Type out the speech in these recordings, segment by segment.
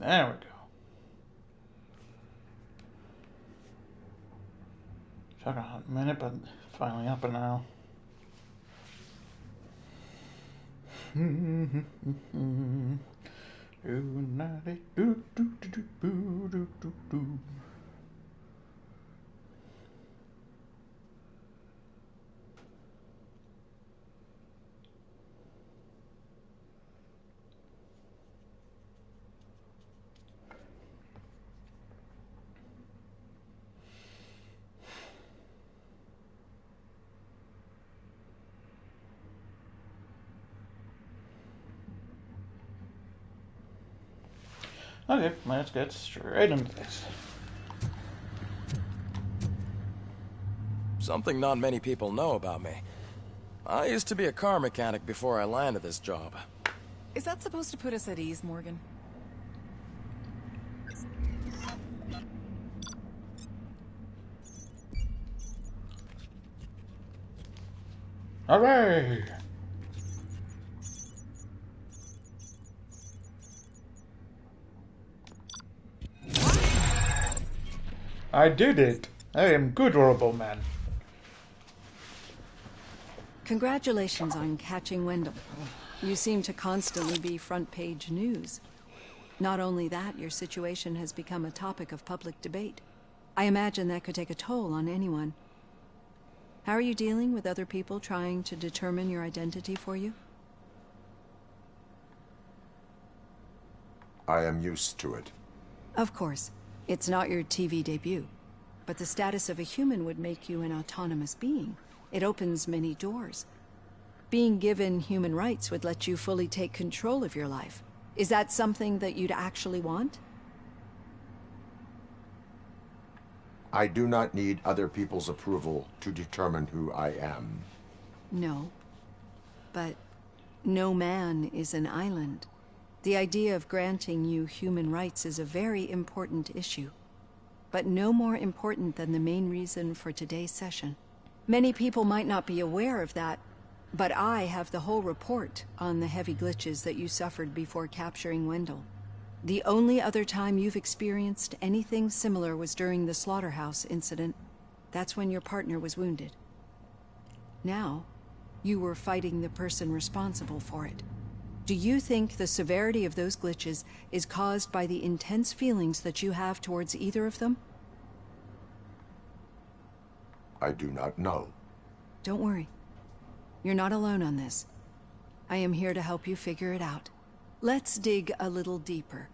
There we go. Took a hot minute, but finally up and now. Okay, let's get straight into this. Something not many people know about me. I used to be a car mechanic before I landed this job. Is that supposed to put us at ease, Morgan? Hooray! I did it! I am good, Roboman. Congratulations on catching Wendell. You seem to constantly be front-page news. Not only that, your situation has become a topic of public debate. I imagine that could take a toll on anyone. How are you dealing with other people trying to determine your identity for you? I am used to it. Of course. It's not your TV debut. But the status of a human would make you an autonomous being. It opens many doors. Being given human rights would let you fully take control of your life. Is that something that you'd actually want? I do not need other people's approval to determine who I am. No. But no man is an island. The idea of granting you human rights is a very important issue. But no more important than the main reason for today's session. Many people might not be aware of that, but I have the whole report on the heavy glitches that you suffered before capturing Wendell. The only other time you've experienced anything similar was during the slaughterhouse incident. That's when your partner was wounded. Now, you were fighting the person responsible for it. Do you think the severity of those glitches is caused by the intense feelings that you have towards either of them? I do not know. Don't worry. You're not alone on this. I am here to help you figure it out. Let's dig a little deeper.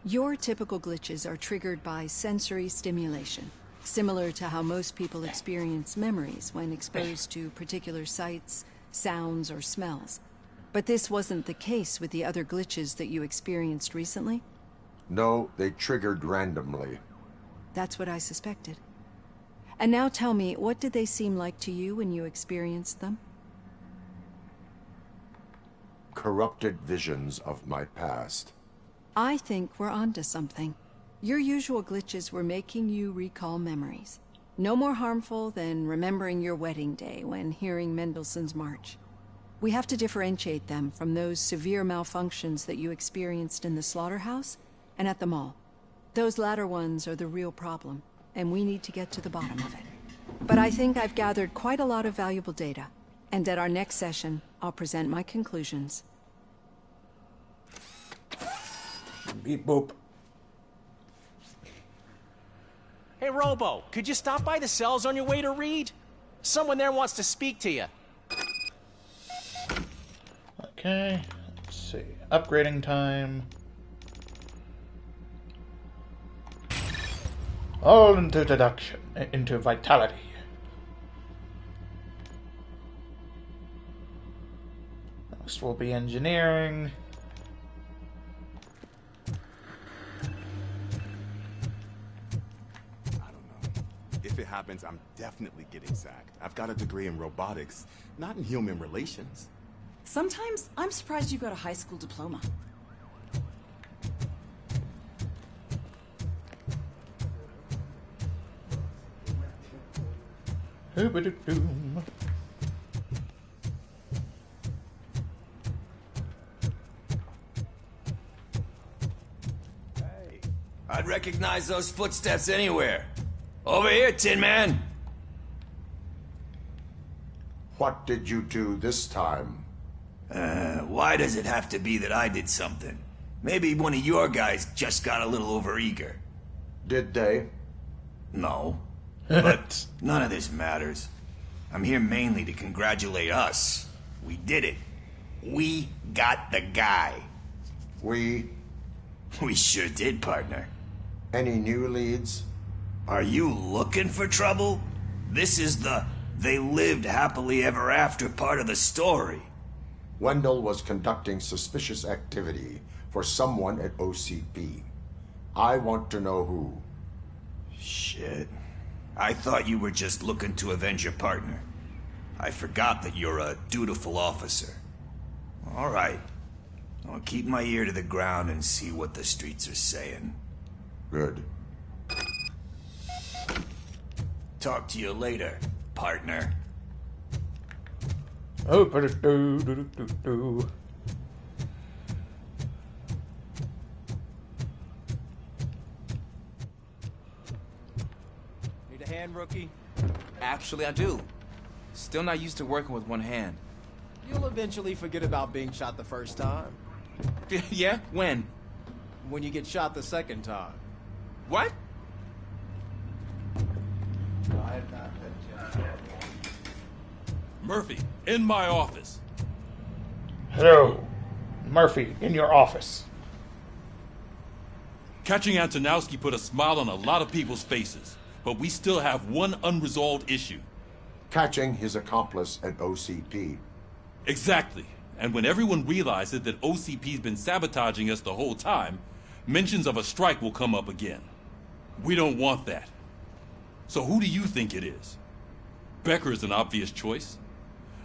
Your typical glitches are triggered by sensory stimulation, similar to how most people experience memories when exposed to particular sights, sounds, or smells. But this wasn't the case with the other glitches that you experienced recently? No, they triggered randomly. That's what I suspected. And now tell me, what did they seem like to you when you experienced them? Corrupted visions of my past. I think we're onto something. Your usual glitches were making you recall memories. No more harmful than remembering your wedding day when hearing Mendelssohn's March. We have to differentiate them from those severe malfunctions that you experienced in the slaughterhouse and at the mall. Those latter ones are the real problem, and we need to get to the bottom of it. But I think I've gathered quite a lot of valuable data, and at our next session, I'll present my conclusions. Beep boop. Hey, Robo, could you stop by the cells on your way to Reed? Someone there wants to speak to you. Okay, let's see. Upgrading time. All into deduction, into vitality. Next will be engineering. If it happens, I'm definitely getting sacked. I've got a degree in robotics, not in human relations. Sometimes I'm surprised you got a high school diploma. Hooba-doo-doom. I'd recognize those footsteps anywhere. Over here, Tin Man. What did you do this time? Why does it have to be that I did something? Maybe one of your guys just got a little overeager. Did they? No. But none of this matters. I'm here mainly to congratulate us. We did it. We got the guy. We sure did, partner. Any new leads? Are you looking for trouble? This is the they lived happily ever after part of the story. Wendell was conducting suspicious activity for someone at OCP. I want to know who. Shit. I thought you were just looking to avenge your partner. I forgot that you're a dutiful officer. All right. I'll keep my ear to the ground and see what the streets are saying. Good. Talk to you later, partner. Oh, do. Need a hand, rookie? Actually, I do. Still not used to working with one hand. You'll eventually forget about being shot the first time. Yeah? When? When you get shot the second time. What? Murphy, in my office. Hello, Murphy, in your office. Catching Antonowski put a smile on a lot of people's faces, but we still have one unresolved issue. Catching his accomplice at OCP. Exactly. And when everyone realizes that OCP's been sabotaging us the whole time, mentions of a strike will come up again. We don't want that. So who do you think it is? Becker is an obvious choice.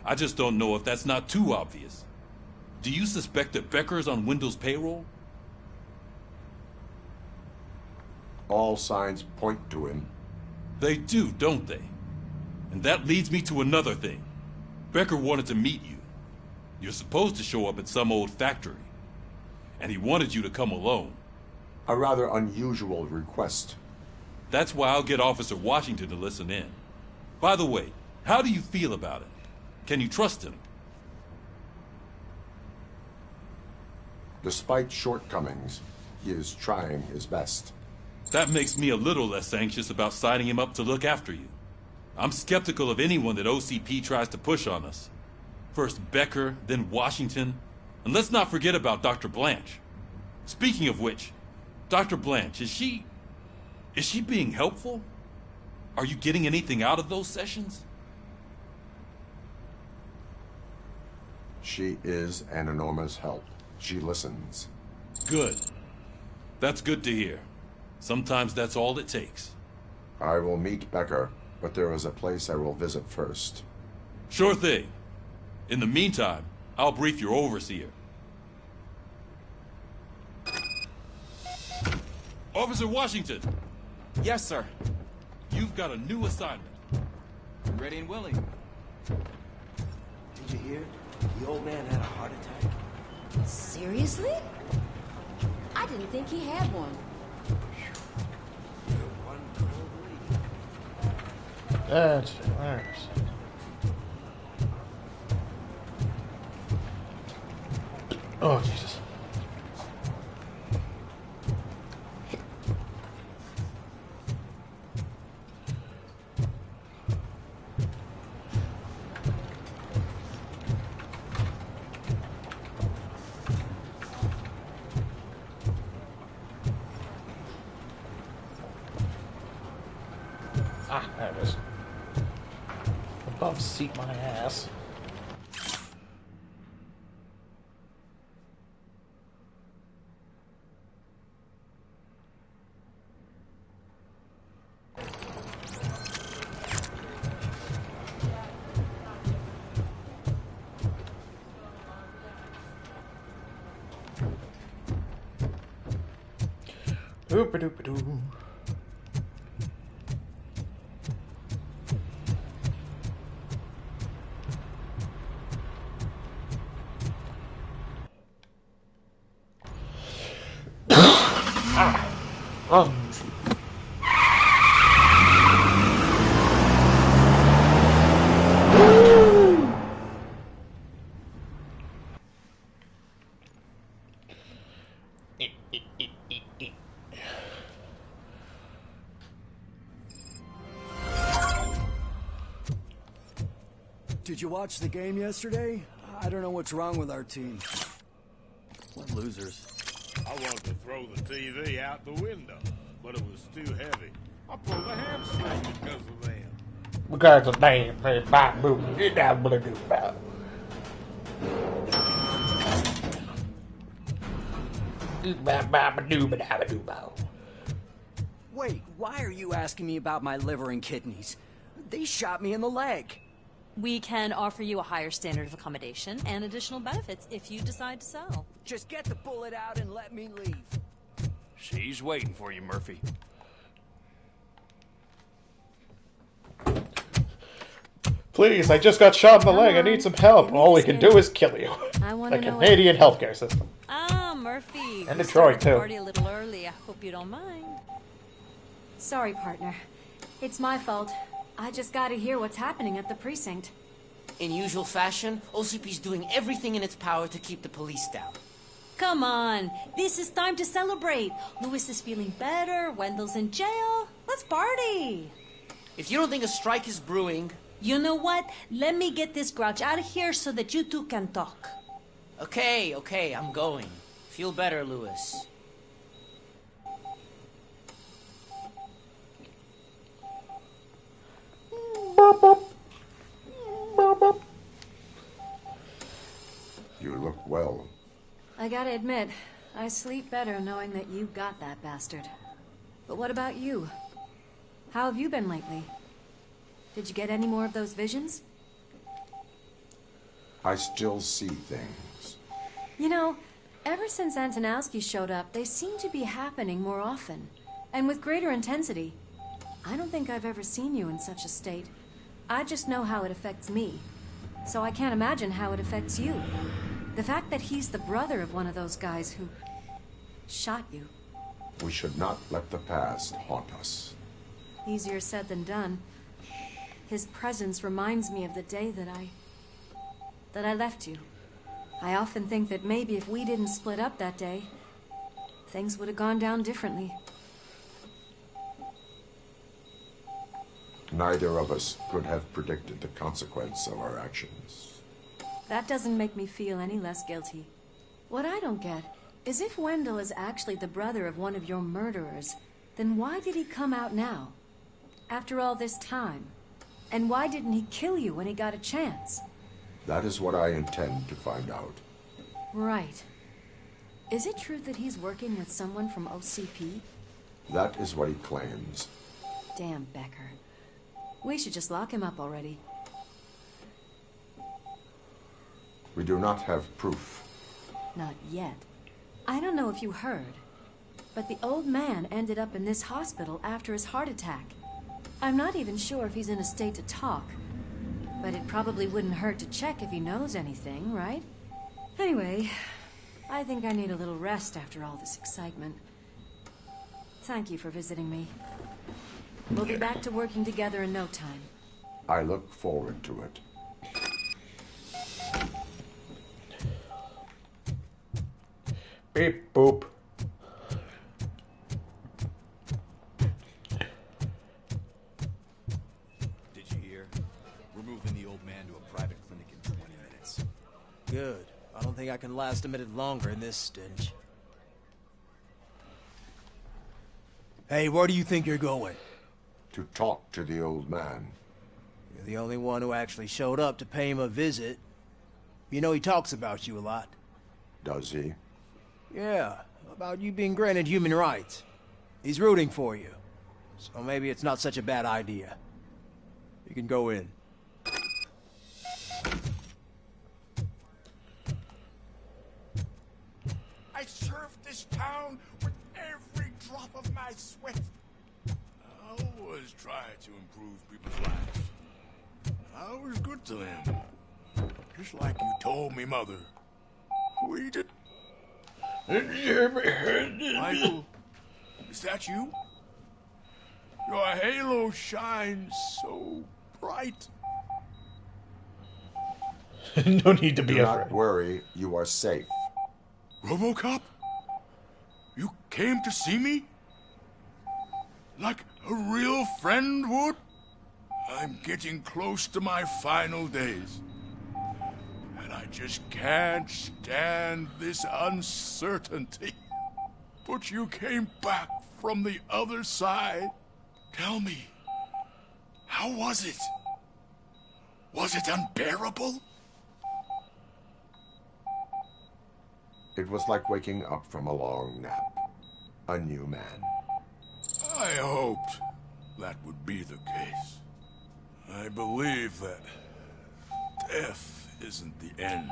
I just don't know if that's not too obvious. Do you suspect that Becker is on Wendell's payroll? All signs point to him. They do, don't they? And that leads me to another thing. Becker wanted to meet you. You're supposed to show up at some old factory. And he wanted you to come alone. A rather unusual request. That's why I'll get Officer Washington to listen in. By the way, how do you feel about it? Can you trust him? Despite shortcomings, he is trying his best. That makes me a little less anxious about signing him up to look after you. I'm skeptical of anyone that OCP tries to push on us. First Becker, then Washington, and let's not forget about Dr. Blanche. Speaking of which, Dr. Blanche, is she being helpful? Are you getting anything out of those sessions? She is an enormous help. She listens. Good. That's good to hear. Sometimes that's all it takes. I will meet Becker, but there is a place I will visit first. Sure thing. In the meantime, I'll brief your overseer. Officer Washington! Yes, sir. You've got a new assignment. I'm ready and willing. Did you hear? The old man had a heart attack. Seriously? I didn't think he had one. That's hilarious. Oh, Jesus. Ah, there it is. Above seat my ass. Oop-a-doop-a-doo. Oh. Did you watch the game yesterday? I don't know what's wrong with our team. What losers. I wanted to throw the TV out the window, but it was too heavy. I pulled a hamstring because of them. Because of damn bop boom, get down blue bop. Wait, why are you asking me about my liver and kidneys? They shot me in the leg. We can offer you a higher standard of accommodation and additional benefits if you decide to sell. Just get the bullet out and let me leave. She's waiting for you, Murphy. Please, I just got shot in the leg. I need some help. All we can do is kill you. The Canadian healthcare system. Ah, Murphy. And Detroit, too. Party a little early. I hope you don't mind. Sorry, partner. It's my fault. I just gotta hear what's happening at the precinct. In usual fashion, OCP's doing everything in its power to keep the police down. Come on. This is time to celebrate. Louis is feeling better. Wendell's in jail. Let's party. If you don't think a strike is brewing... You know what? Let me get this grouch out of here so that you two can talk. Okay, I'm going. Feel better, Louis. You look well. I gotta admit, I sleep better knowing that you got that bastard. But what about you? How have you been lately? Did you get any more of those visions? I still see things. You know, ever since Antonowski showed up, they seem to be happening more often. And with greater intensity. I don't think I've ever seen you in such a state. I just know how it affects me. So I can't imagine how it affects you. The fact that he's the brother of one of those guys who... shot you. We should not let the past haunt us. Easier said than done. His presence reminds me of the day that I left you. I often think that maybe if we didn't split up that day, things would have gone down differently. Neither of us could have predicted the consequence of our actions. That doesn't make me feel any less guilty. What I don't get is if Wendell is actually the brother of one of your murderers, then why did he come out now? After all this time? And why didn't he kill you when he got a chance? That is what I intend to find out. Right. Is it true that he's working with someone from OCP? That is what he claims. Damn Becker. We should just lock him up already. We do not have proof. Not yet. I don't know if you heard, but the old man ended up in this hospital after his heart attack. I'm not even sure if he's in a state to talk, but it probably wouldn't hurt to check if he knows anything, right? Anyway, I think I need a little rest after all this excitement. Thank you for visiting me. We'll be back to working together in no time. I look forward to it. Beep boop. Did you hear? We're moving the old man to a private clinic in 20 minutes. Good. I don't think I can last a minute longer in this stench. Hey, where do you think you're going? To talk to the old man. You're the only one who actually showed up to pay him a visit. You know he talks about you a lot. Does he? Yeah, about you being granted human rights. He's rooting for you. So maybe it's not such a bad idea. You can go in. I served this town with every drop of my sweat. I always try to improve people's lives. I was good to them. Just like you told me, Mother. We did... Michael, Is that you? Your halo shines so bright. No need to be Do afraid. not worry, you are safe. Robocop? You came to see me? Like a real friend would? I'm getting close to my final days. And I just can't stand this uncertainty. But you came back from the other side. Tell me, how was it? Was it unbearable? It was like waking up from a long nap. A new man. I hoped that would be the case. I believe that death isn't the end.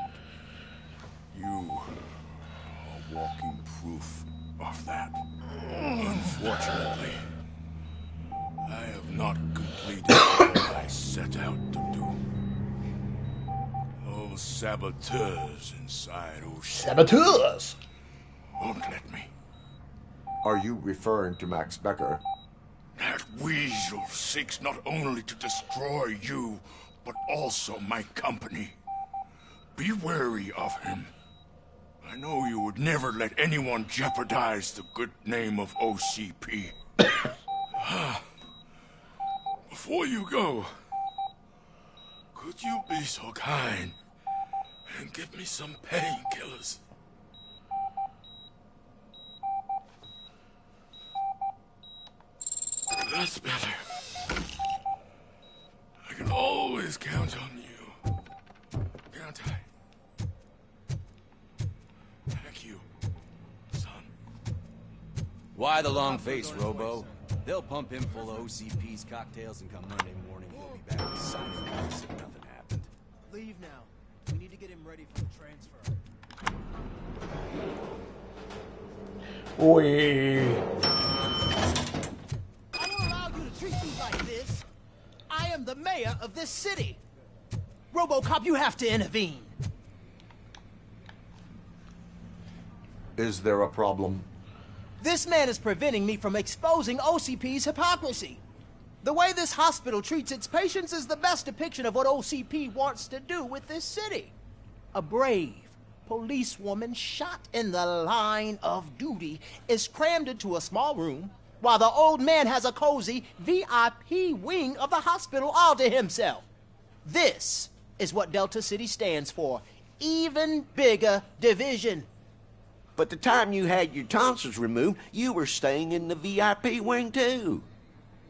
You are walking proof of that. Unfortunately, I have not completed what I set out to do. Those saboteurs inside OCP Saboteurs! won't let me. Are you referring to Max Becker? That weasel seeks not only to destroy you, but also my company. Be wary of him. I know you would never let anyone jeopardize the good name of OCP. Before you go, could you be so kind and give me some painkillers? That's better. I can always count on you. Can't I? Thank you, son. Why the long face, Robo? They'll pump him full of OCP's cocktails and come Monday morning he'll be back to signing as if nothing happened. Leave now. We need to get him ready for the transfer. I don't allow you to treat me like this. I am the mayor of this city. Robocop, you have to intervene. Is there a problem? This man is preventing me from exposing OCP's hypocrisy. The way this hospital treats its patients is the best depiction of what OCP wants to do with this city. A brave policewoman shot in the line of duty is crammed into a small room while the old man has a cozy VIP wing of the hospital all to himself. This is what Delta City stands for. Even bigger division. But the time you had your tonsils removed, you were staying in the VIP wing too.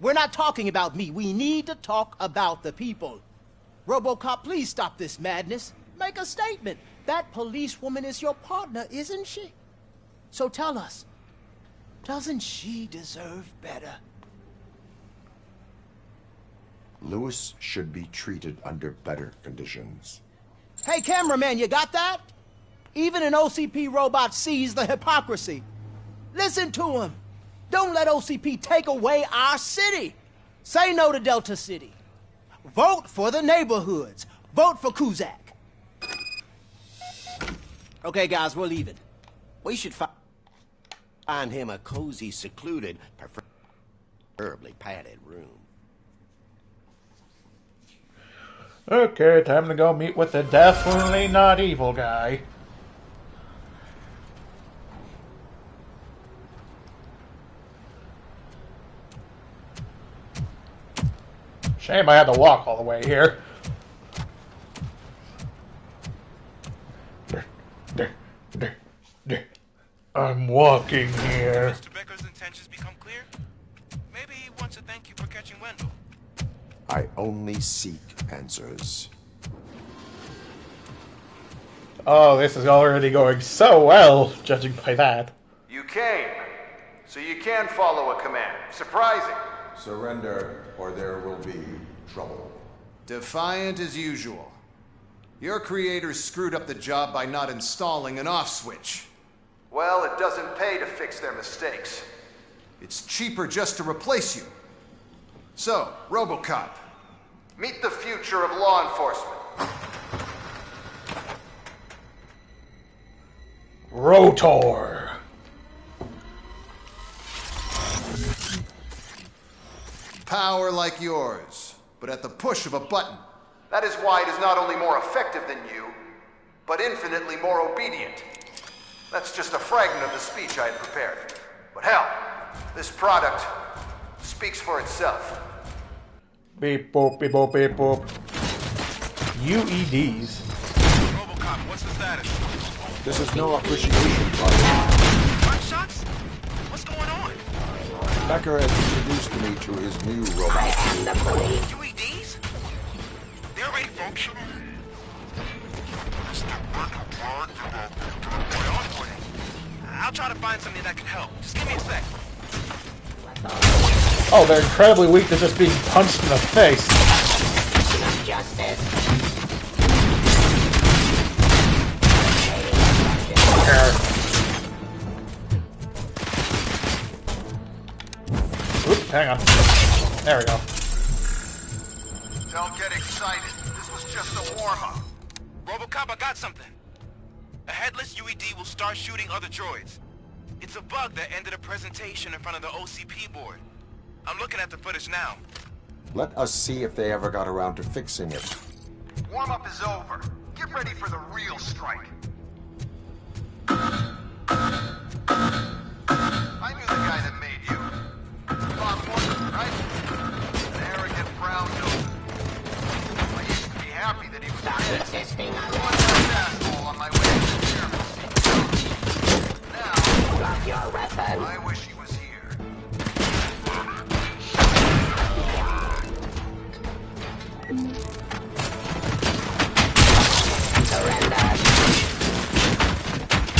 We're not talking about me. We need to talk about the people. Robocop, please stop this madness. Make a statement. That policewoman is your partner, isn't she? So tell us, doesn't she deserve better? Lewis should be treated under better conditions. Hey, cameraman, you got that? Even an OCP robot sees the hypocrisy. Listen to him. Don't let OCP take away our city. Say no to Delta City. Vote for the neighborhoods. Vote for Kuzak. Okay, guys, we're leaving. We should find him a cozy, secluded, preferably padded room. Okay, time to go meet with the definitely not evil guy. Shame I had to walk all the way here. I'm walking here. Mr. Becker's intentions become clear? Maybe he wants to thank you for catching Wendell. I only seek answers. Oh, this is already going so well, judging by that. You came, so you can follow a command. Surprising. Surrender, or there will be trouble. Defiant as usual. Your creators screwed up the job by not installing an off switch. Well, it doesn't pay to fix their mistakes. It's cheaper just to replace you. So, Robocop. Meet the future of law enforcement. Rotor. Power like yours, but at the push of a button. That is why it is not only more effective than you, but infinitely more obedient. That's just a fragment of the speech I had prepared. But hell, this product speaks for itself. Beep boop, beep boop, beep boop. UEDs. Robocop, what's the status? This is no appreciation party. Gunshots? What's going on? Becker has introduced me to his new robot. UEDs? They're already functional? I'll try to find something that can help. Just give me a sec. Oh, they're incredibly weak to just being punched in the face. Justice. Oop, hang on. There we go. Don't get excited. This was just a warm-up. Robocop, I got something. A headless UED will start shooting other droids. It's a bug that ended a presentation in front of the OCP board. I'm looking at the footage now. Let us see if they ever got around to fixing it. Warm-up is over. Get ready for the real strike. I knew the guy that made you. Bob Morgan, right? An arrogant brown nose. I used to be happy that he was dead. One less asshole on my way to the chairman seat. Now, drop your weapon. I wish he was here.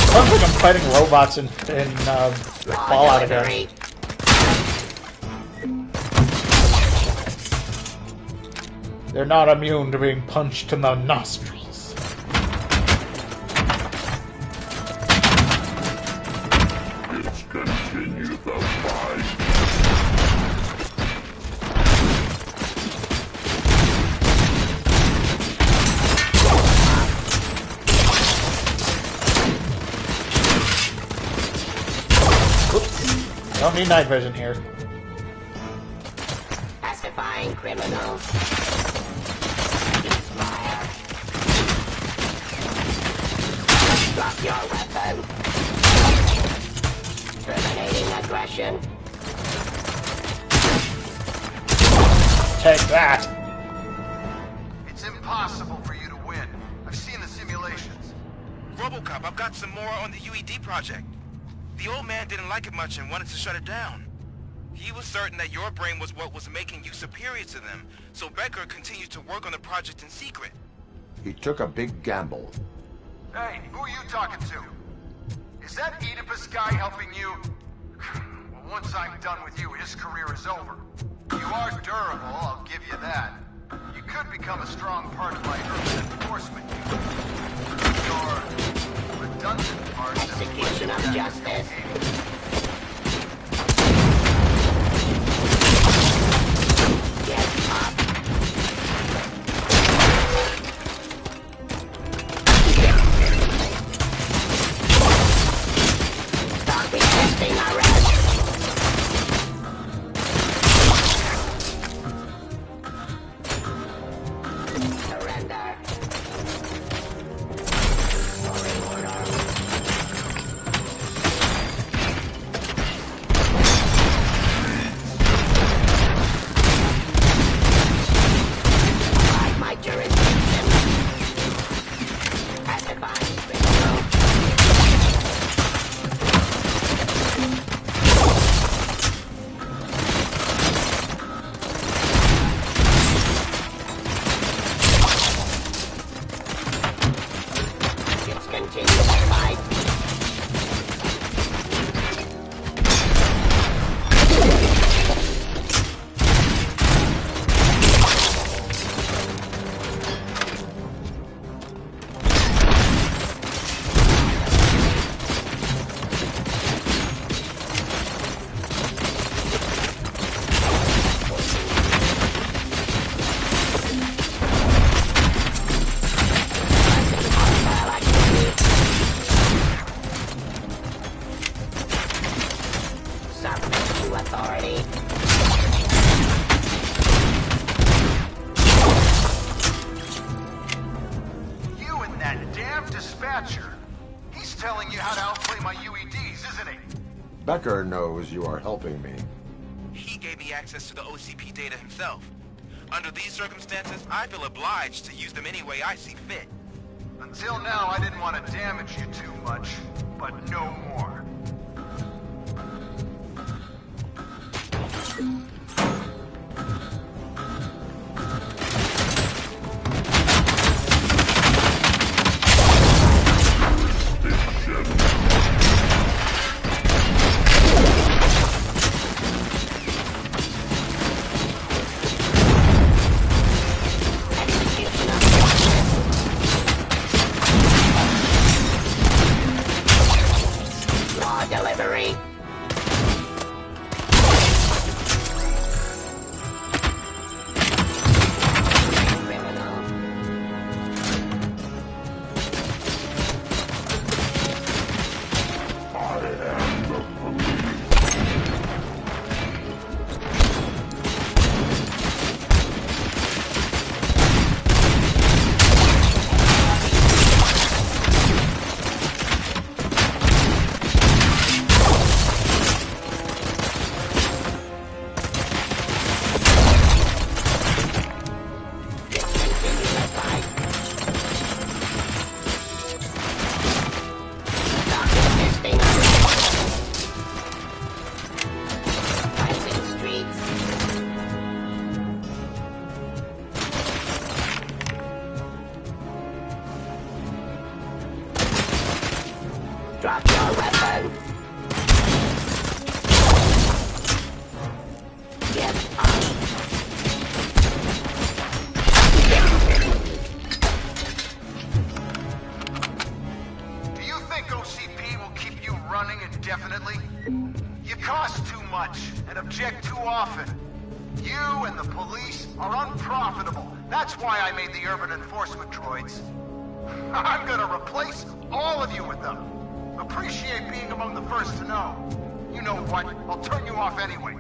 Sounds like I'm fighting robots in Fallout again. They're not immune to being punched in the nostrils. Let's continue the fight. Don't need night vision here. Pacifying criminals. Fire. Drop your weapon. Terminating aggression. Take that. It's impossible for you to win. I've seen the simulations. Robocop, I've got some more on the UED project. The old man didn't like it much and wanted to shut it down. He was certain that your brain was what was making you superior to them, so Becker continued to work on the project in secret. He took a big gamble. Hey, who are you talking to? Is that Oedipus guy helping you? Well, once I'm done with you, his career is over. You are durable, I'll give you that. You could become a strong part of my urban enforcement unit. Your redundant part... Execution of justice. Get up. Stop resisting arrest. Surrender. Becker knows you are helping me. He gave me access to the OCP data himself. Under these circumstances, I feel obliged to use them any way I see fit. Until now, I didn't want to damage you too much, but no more. Drop your weapon. Get up. Do you think OCP will keep you running indefinitely? You cost too much and object too often. You and the police are unprofitable. That's why I made the urban enforcement droids. I'm gonna replace all of you with them. Appreciate being among the first to know. You know what? I'll turn you off anyway.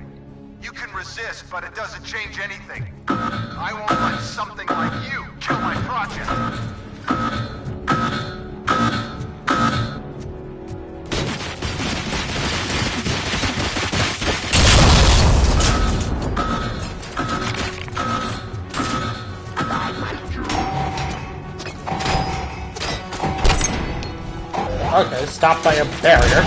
You can resist, but it doesn't change anything. I won't let something like you kill my project. Okay, stop by a barrier.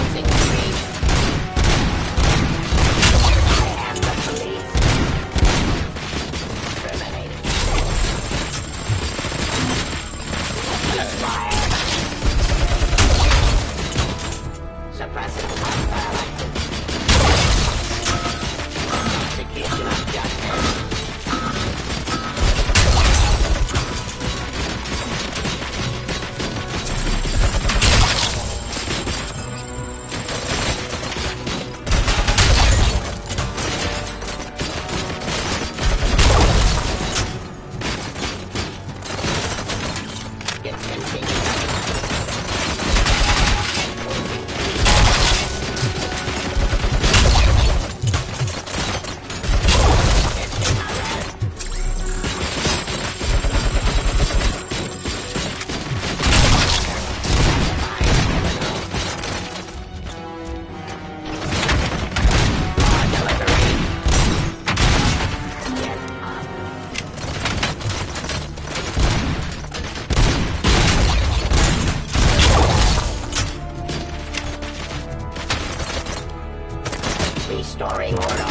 Restoring order.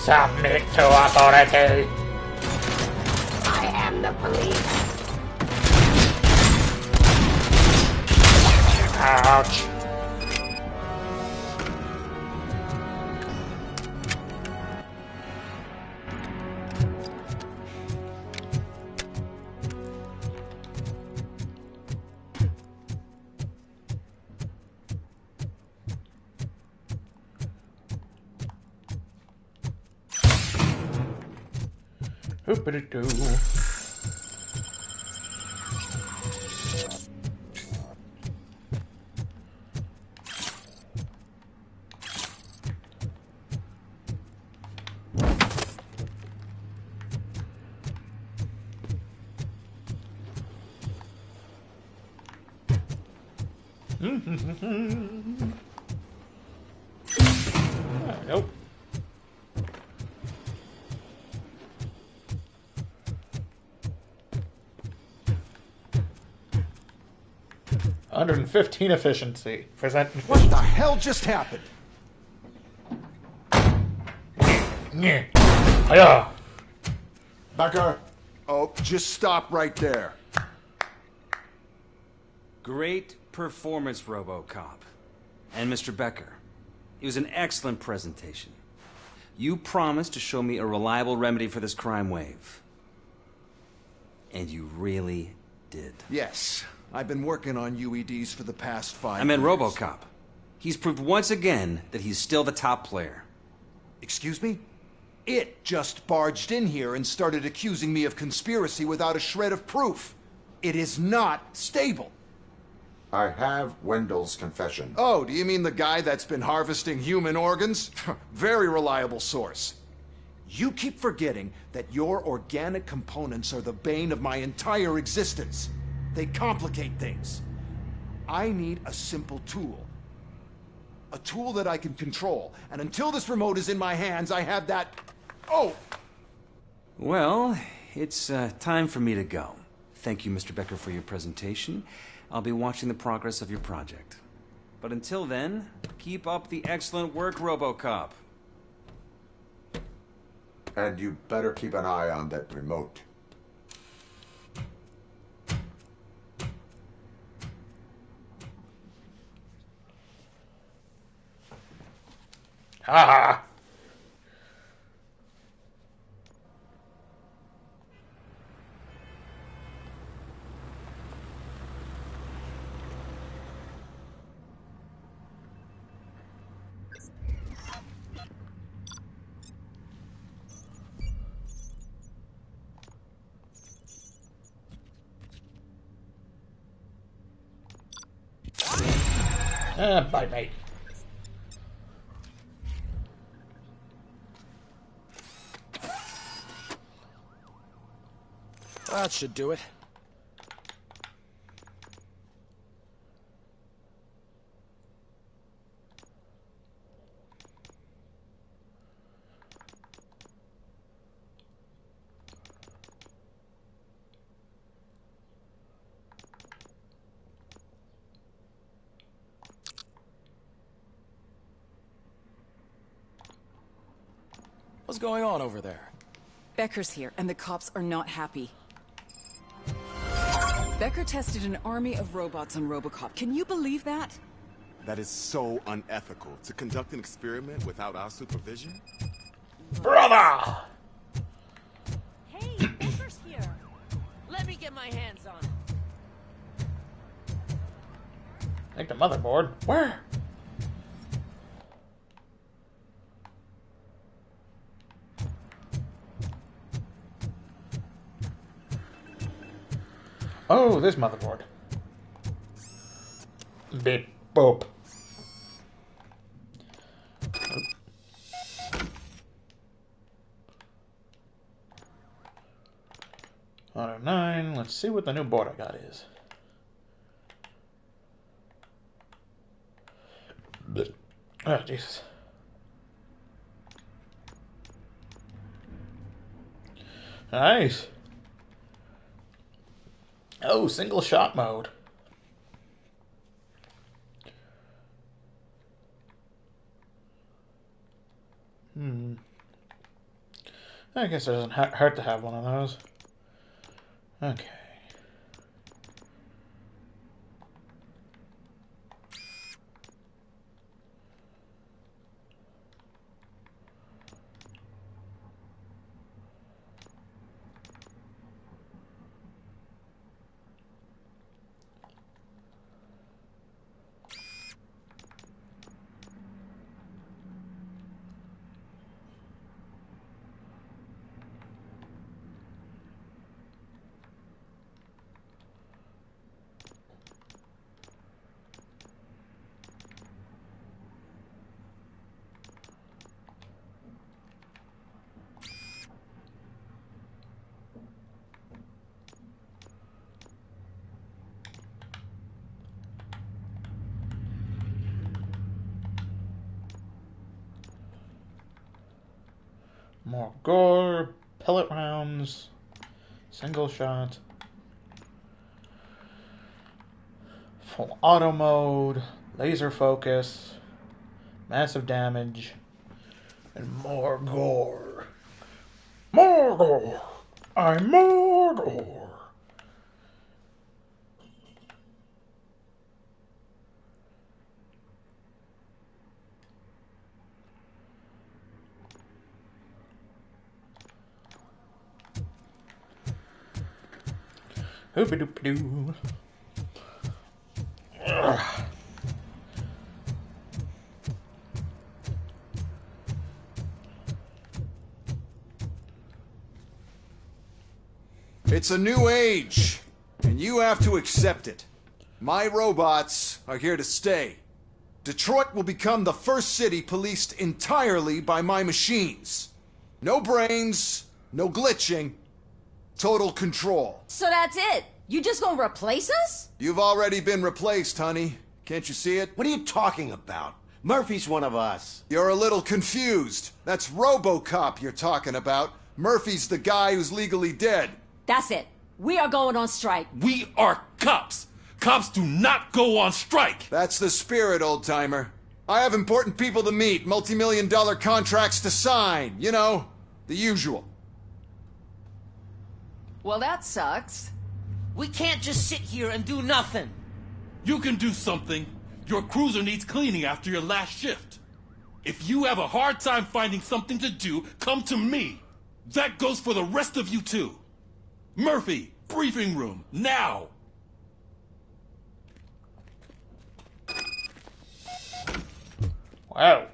Submit to authority. I am the police. Ouch. Hoop-a-doo. Nope. $115 efficiency. What the hell just happened? Hiya. Becker. Oh, just stop right there. Great performance, Robocop. And Mr. Becker, it was an excellent presentation. You promised to show me a reliable remedy for this crime wave. And you really did. Yes, I've been working on UEDs for the past 5 years. I meant Robocop. He's proved once again that he's still the top player. Excuse me? It just barged in here and started accusing me of conspiracy without a shred of proof. It is not stable. I have Wendell's confession. Oh, do you mean the guy that's been harvesting human organs? Very reliable source. You keep forgetting that your organic components are the bane of my entire existence. They complicate things. I need a simple tool. A tool that I can control. And until this remote is in my hands, I have that... Oh! Well, it's time for me to go. Thank you, Mr. Becker, for your presentation. I'll be watching the progress of your project. But until then, keep up the excellent work, Robocop. And you better keep an eye on that remote. Ha ha! Bye, mate. That should do it. What's going on over there? Becker's here, and the cops are not happy. Becker tested an army of robots on Robocop. Can you believe that? That is so unethical. To conduct an experiment without our supervision? Brother! Hey, Becker's here. Let me get my hands on it. Take the motherboard. Where? Oh, this motherboard. Beep boop. Auto 9. Let's see what the new board I got is. Oh, Jesus. Nice. Oh, single shot mode. I guess it doesn't hurt to have one of those. Okay. More gore, pellet rounds, single shot, full auto mode, laser focus, massive damage, and more gore. More gore! I'm more gore! Hoop-a-doop-a-doo. It's a new age, and you have to accept it. My robots are here to stay. Detroit will become the first city policed entirely by my machines. No brains, no glitching, total control. So that's it? You just gonna replace us? You've already been replaced, honey. Can't you see it? What are you talking about? Murphy's one of us. You're a little confused. That's Robocop you're talking about. Murphy's the guy who's legally dead. That's it. We are going on strike. We are cops. Cops do not go on strike. That's the spirit, old-timer. I have important people to meet, multi-million-dollar contracts to sign. You know, the usual. Well, that sucks. We can't just sit here and do nothing. You can do something. Your cruiser needs cleaning after your last shift. If you have a hard time finding something to do, come to me. That goes for the rest of you too. Murphy, briefing room, now! Wow.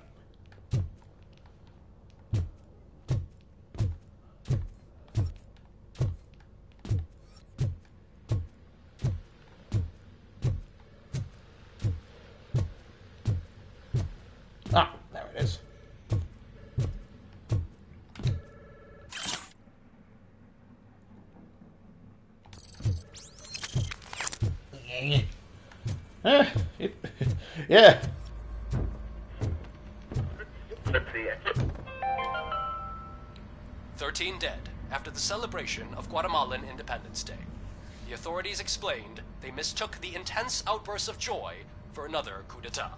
Ah, there it is. Yeah. Let's see it. 13 dead after the celebration of Guatemalan Independence Day. The authorities explained they mistook the intense outbursts of joy for another coup d'etat.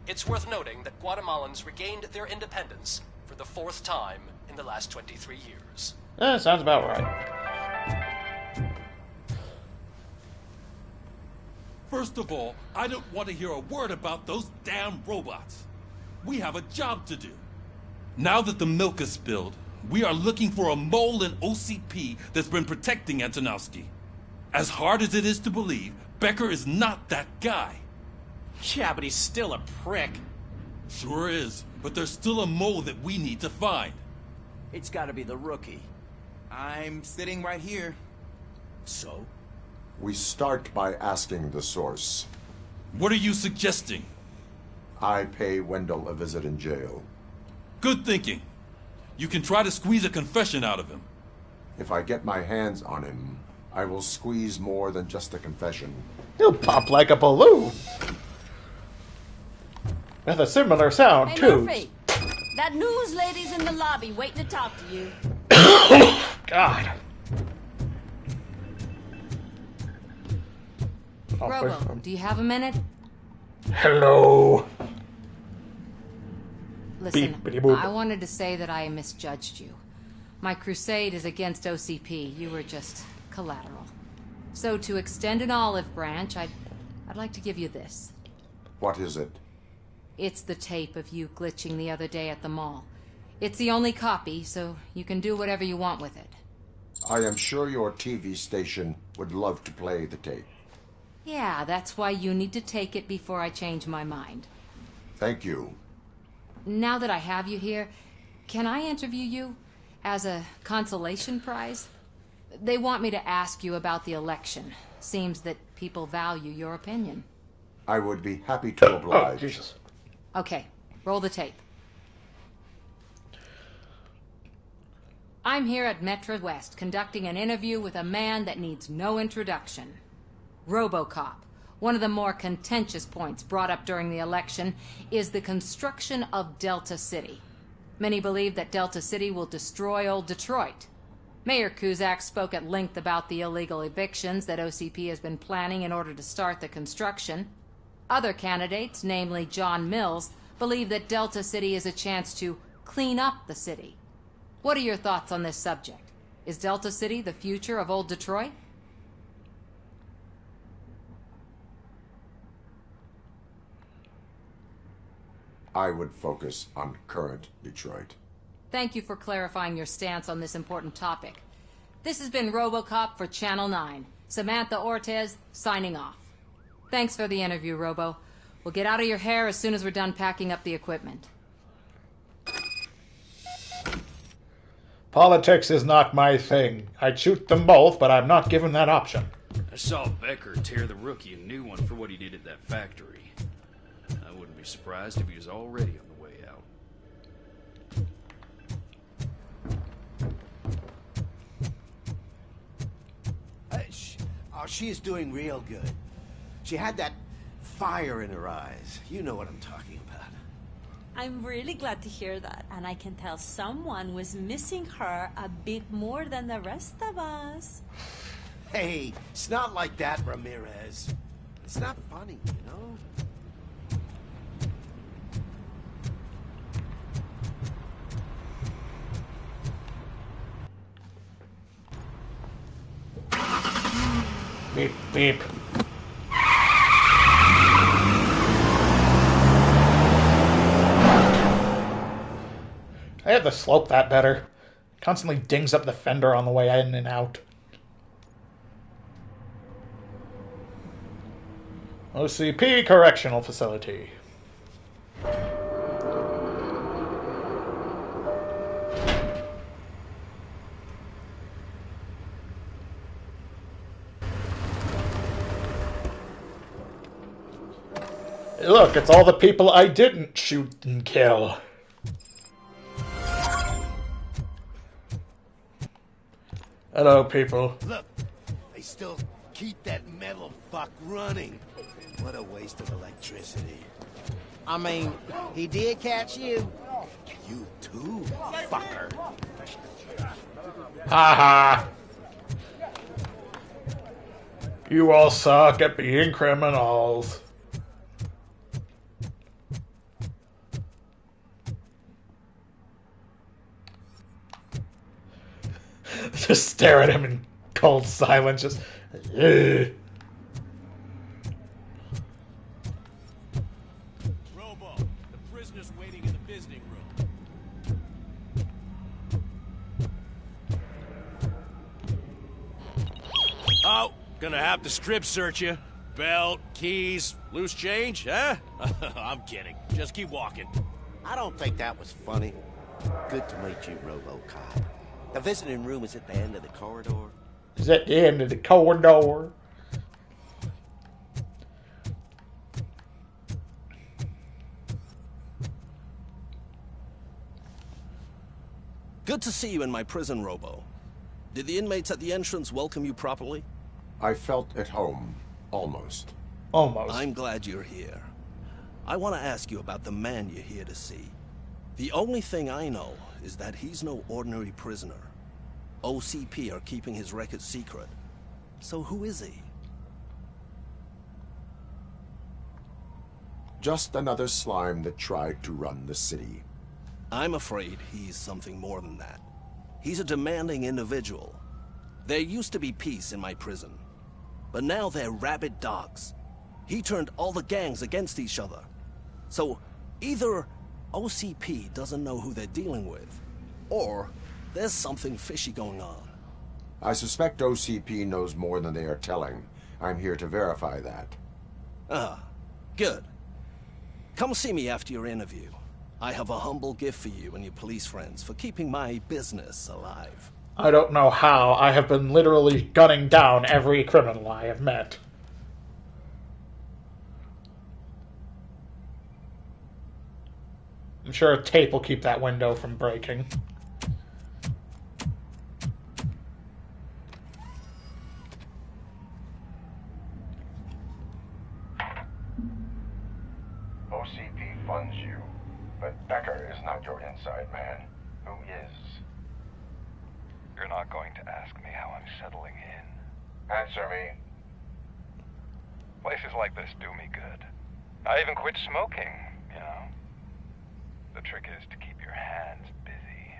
It's worth noting that Guatemalans regained their independence for the 4th time in the last 23 years. Sounds about right. First of all, I don't want to hear a word about those damn robots. We have a job to do. Now that the milk is spilled, we are looking for a mole in OCP that's been protecting Antonowski. As hard as it is to believe, Becker is not that guy. Yeah, but he's still a prick. Sure is, but there's still a mole that we need to find. It's gotta be the rookie. I'm sitting right here. So? We start by asking the source. What are you suggesting? I pay Wendell a visit in jail. Good thinking. You can try to squeeze a confession out of him. If I get my hands on him, I will squeeze more than just a confession. He'll pop like a balloon. With a similar sound, Hey, too. Murphy, that news lady's in the lobby waiting to talk to you. God. Robo, do you have a minute? Hello. Listen, Beep-a-dee-boop. I wanted to say that I misjudged you. My crusade is against OCP. You were just collateral. So to extend an olive branch, I'd like to give you this. What is it? It's the tape of you glitching the other day at the mall. It's the only copy, so you can do whatever you want with it. I am sure your TV station would love to play the tape. Yeah, that's why you need to take it before I change my mind. Thank you. Now that I have you here, can I interview you as a consolation prize? They want me to ask you about the election. Seems that people value your opinion. I would be happy to oblige. Oh, Jesus. Okay, roll the tape. I'm here at Metro West conducting an interview with a man that needs no introduction. Robocop. One of the more contentious points brought up during the election is the construction of Delta City. Many believe that Delta City will destroy old Detroit. Mayor Cusack spoke at length about the illegal evictions that OCP has been planning in order to start the construction. Other candidates, namely John Mills, believe that Delta City is a chance to clean up the city. What are your thoughts on this subject? Is Delta City the future of old Detroit? I would focus on current Detroit. Thank you for clarifying your stance on this important topic. This has been Robocop for Channel 9. Samantha Ortez, signing off. Thanks for the interview, Robo. We'll get out of your hair as soon as we're done packing up the equipment. Politics is not my thing. I'd shoot them both, but I'm not given that option. I saw Becker tear the rookie a new one for what he did at that factory. I wouldn't be surprised if he was already on the way out. She is doing real good. She had that fire in her eyes. You know what I'm talking about. I'm really glad to hear that, and I can tell someone was missing her a bit more than the rest of us. Hey, it's not like that, Ramirez. It's not funny, you know? Beep, beep. I had to slope that better. Constantly dings up the fender on the way in and out. OCP Correctional Facility. Look, it's all the people I didn't shoot and kill. Hello, people. Look, they still keep that metal fuck running. What a waste of electricity. I mean, he did catch you. You too, fucker. Ha ha. You all suck at being criminals. Just stare at him in cold silence, just... Ugh. Robo, the prisoner's waiting in the visiting room. Oh, gonna have to strip search you. Belt, keys, loose change, huh? I'm kidding. Just keep walking. I don't think that was funny. Good to meet you, Robocop. The visiting room is at the end of the corridor. Is at the end of the corridor. Good to see you in my prison, Robo. Did the inmates at the entrance welcome you properly? I felt at home. Almost. Almost. I'm glad you're here. I want to ask you about the man you're here to see. The only thing I know is that he's no ordinary prisoner. OCP are keeping his record secret. So who is he? Just another slime that tried to run the city. I'm afraid he's something more than that. He's a demanding individual. There used to be peace in my prison, but now they're rabid dogs. He turned all the gangs against each other. So either OCP doesn't know who they're dealing with, or there's something fishy going on. I suspect OCP knows more than they are telling. I'm here to verify that. Ah, good. Come see me after your interview. I have a humble gift for you and your police friends for keeping my business alive. I don't know how. I have been literally gunning down every criminal I have met. I'm sure a tape will keep that window from breaking. OCP funds you. But Becker is not your inside man. Who is? You're not going to ask me how I'm settling in. Answer me. Places like this do me good. I even quit smoking, you know. The trick is to keep your hands busy.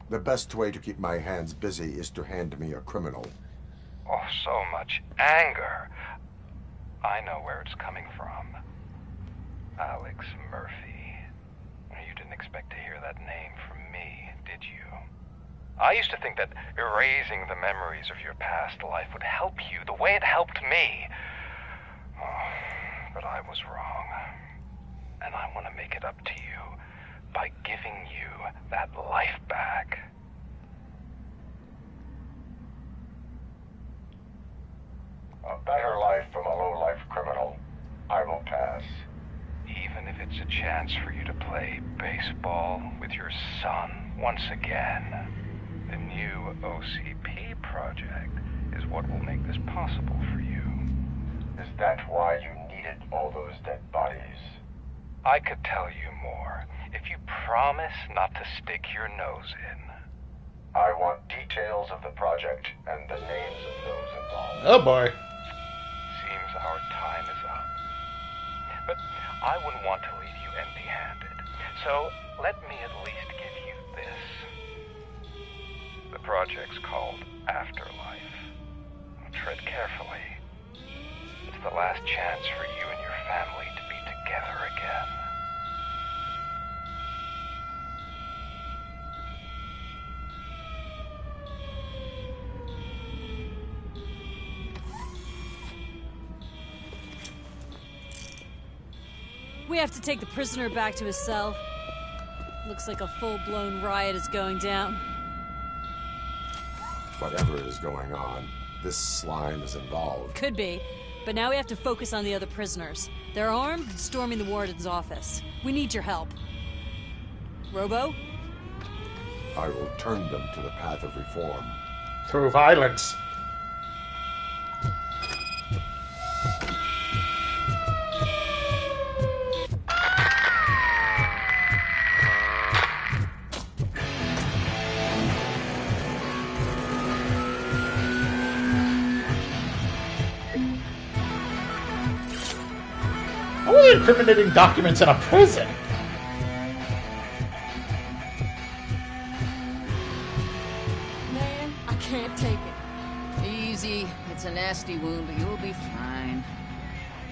The best way to keep my hands busy is to hand me a criminal. Oh, so much anger. I know where it's coming from. Alex Murphy. You didn't expect to hear that name from me, did you? I used to think that erasing the memories of your past life would help you the way it helped me. Oh, but I was wrong. And I want to make it up to you by giving you that life back. A better life from a low-life criminal. I will pass. Even if it's a chance for you to play baseball with your son once again. The new OCP project is what will make this possible for you. Is that why you needed all those dead bodies? I could tell you more if you promise not to stick your nose in. I want details of the project and the names of those involved. Oh boy. Seems our time is up. But I wouldn't want to leave you empty-handed. So let me at least give you this. The project's called Afterlife. Tread carefully. It's the last chance for you and your family to be together again. We have to take the prisoner back to his cell. Looks like a full-blown riot is going down. Whatever is going on, this slime is involved. Could be, but now we have to focus on the other prisoners. They're armed and storming the warden's office. We need your help. Robo? I will turn them to the path of reform. Through violence. Incriminating documents in a prison. Man, I can't take it. Easy. It's a nasty wound, but you'll be fine.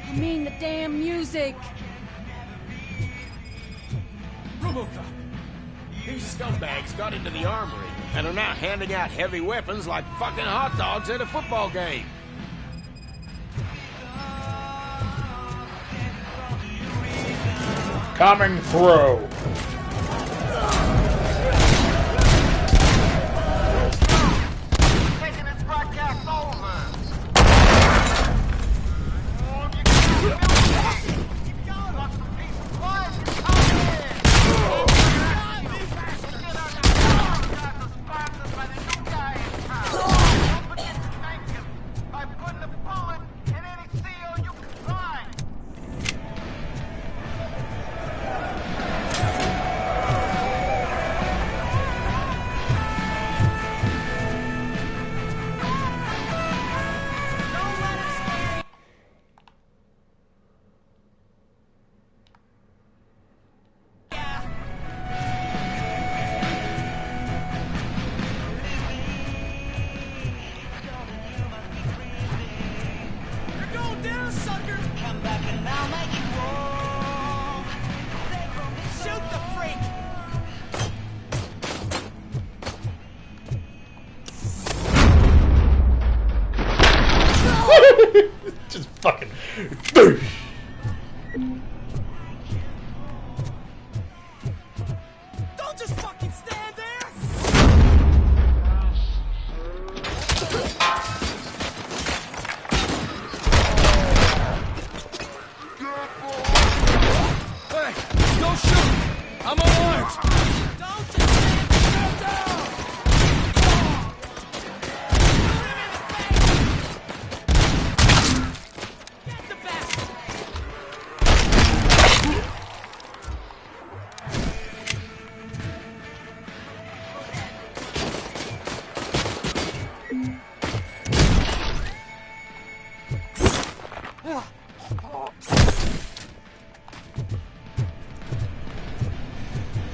I mean the damn music. Robocop! These scumbags got into the armory and are now handing out heavy weapons like fucking hot dogs at a football game. Coming through. Taking this broadcast over. By putting a bullet in any seal you can find. Just fucking. Don't just fucking stand there! Hey, don't shoot! I'm unarmed! Don't just stand down!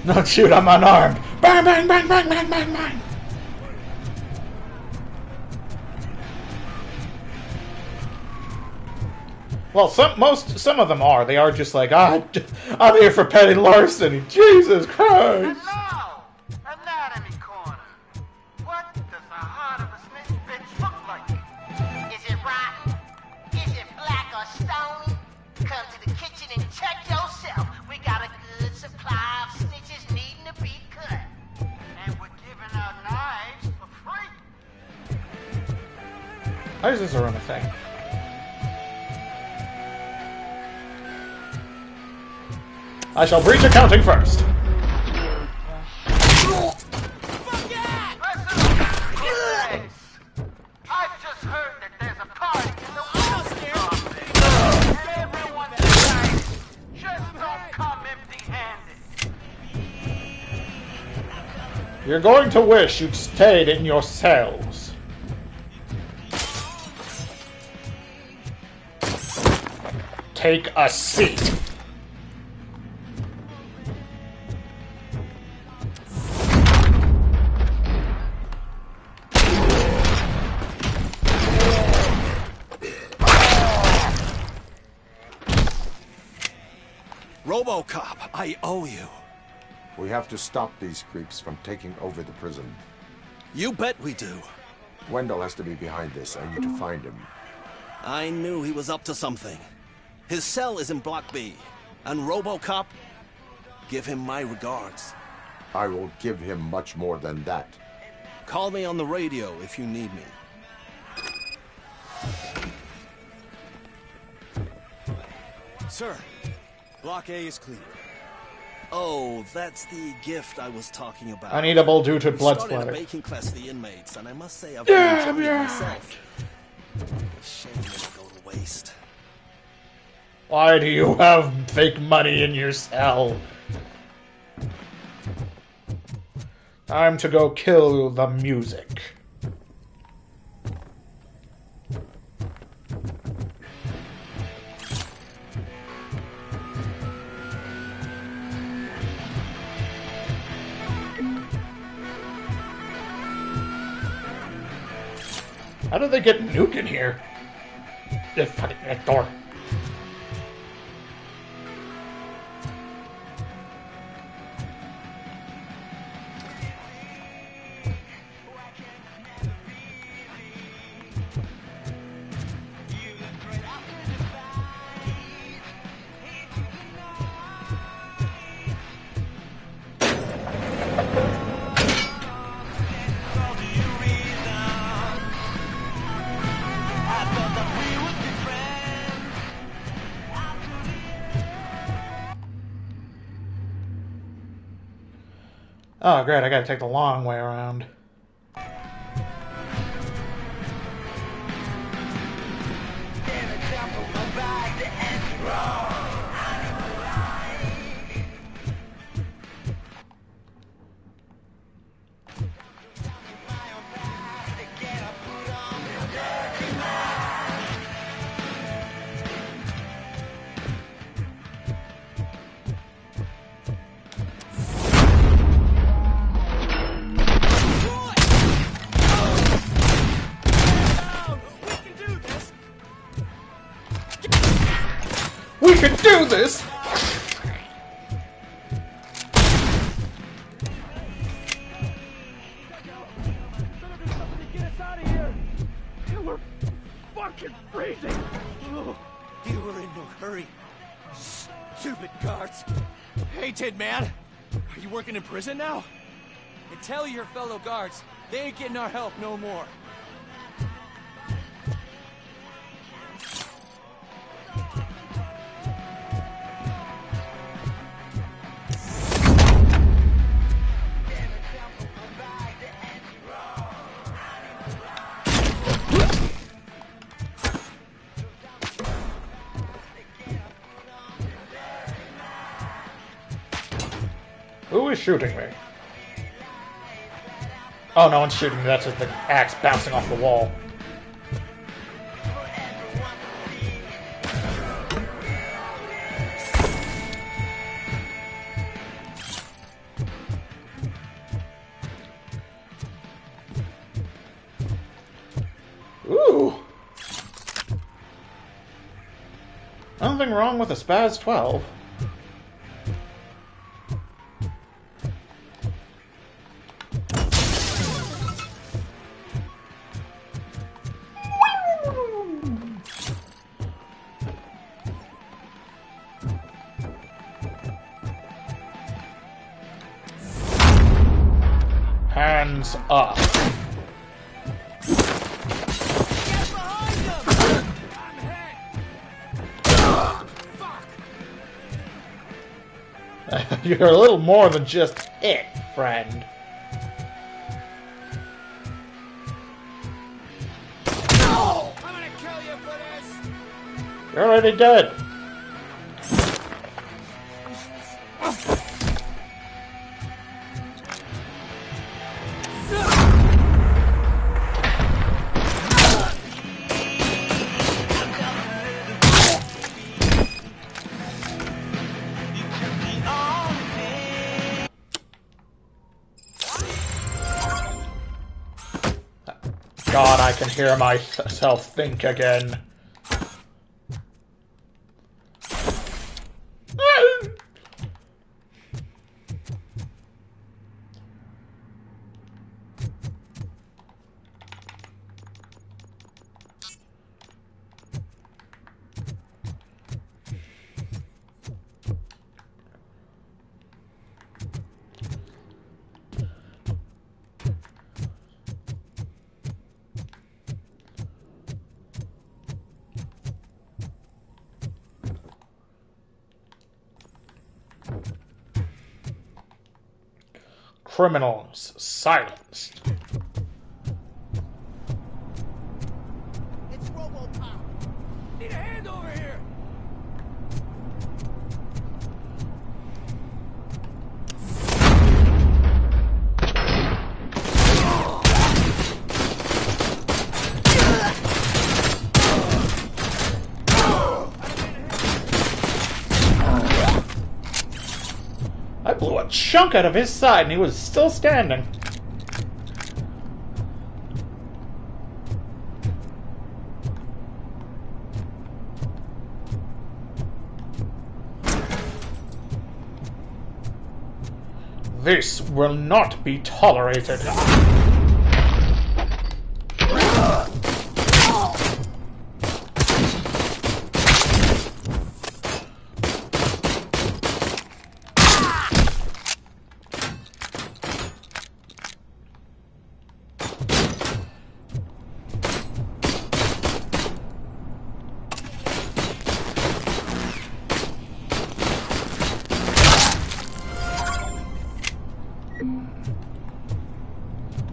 Don't shoot, I'm unarmed. Bang, bang, bang, bang, bang, bang, bang. Well, some of them are. They are just like, I'm here for petty larceny. Jesus Christ. Hello! Anatomy Corner. What does the heart of a snitch bitch look like? Is it rotten? Is it black or stony? Come to the kitchen and check yourself. We got a good supply of snitches needing to be cut. And we're giving out knives for free. Why is this a running thing? I shall breach accounting first. I've just heard that there's a party in the Wilson office. And everyone's excited. Just don't come empty-handed. You're going to wish you'd stayed in your cells. Take a seat. Robocop, I owe you. We have to stop these creeps from taking over the prison. You bet we do. Wendell has to be behind this. I need to find him. I knew he was up to something. His cell is in Block B. And Robocop, give him my regards. I will give him much more than that. Call me on the radio if you need me. Sir, Block A is clear. Oh, that's the gift I was talking about. Unedible due to blood started splatter. a baking class for the inmates, and I must say I've Yeah, enjoyed yeah. it myself. Shame it go to waste. Why do you have fake money in your cell? Time to go kill the music. How did they get Nuke in here? The fucking door. Oh, great, I gotta take the long way around. We can do this! We're fucking freezing! You were in no hurry. Stupid guards. Hey, Tin Man. Are you working in prison now? And tell your fellow guards, they ain't getting our help no more. Who is shooting me? Oh, no one's shooting me. That's just the axe bouncing off the wall. Nothing wrong with a Spaz 12. Hands up. You're a little more than just it, friend. No! I'm gonna kill you for this! You're already dead. God, I can hear myself think again. Criminals silenced. It's Robocop. Need a hand over here! I blew a chunk out of his side and he was still standing. This will not be tolerated.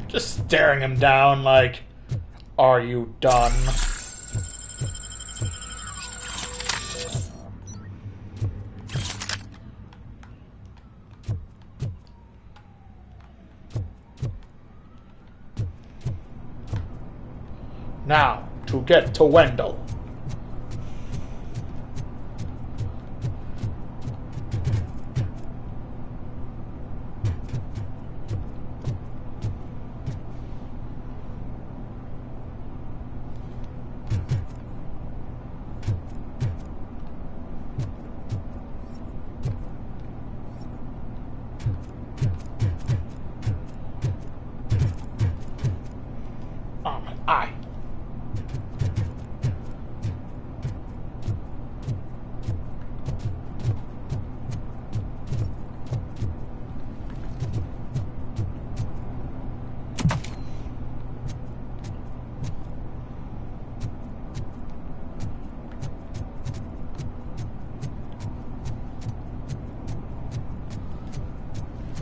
Just staring him down like, are you done? Now, to get to Wendell. Aye.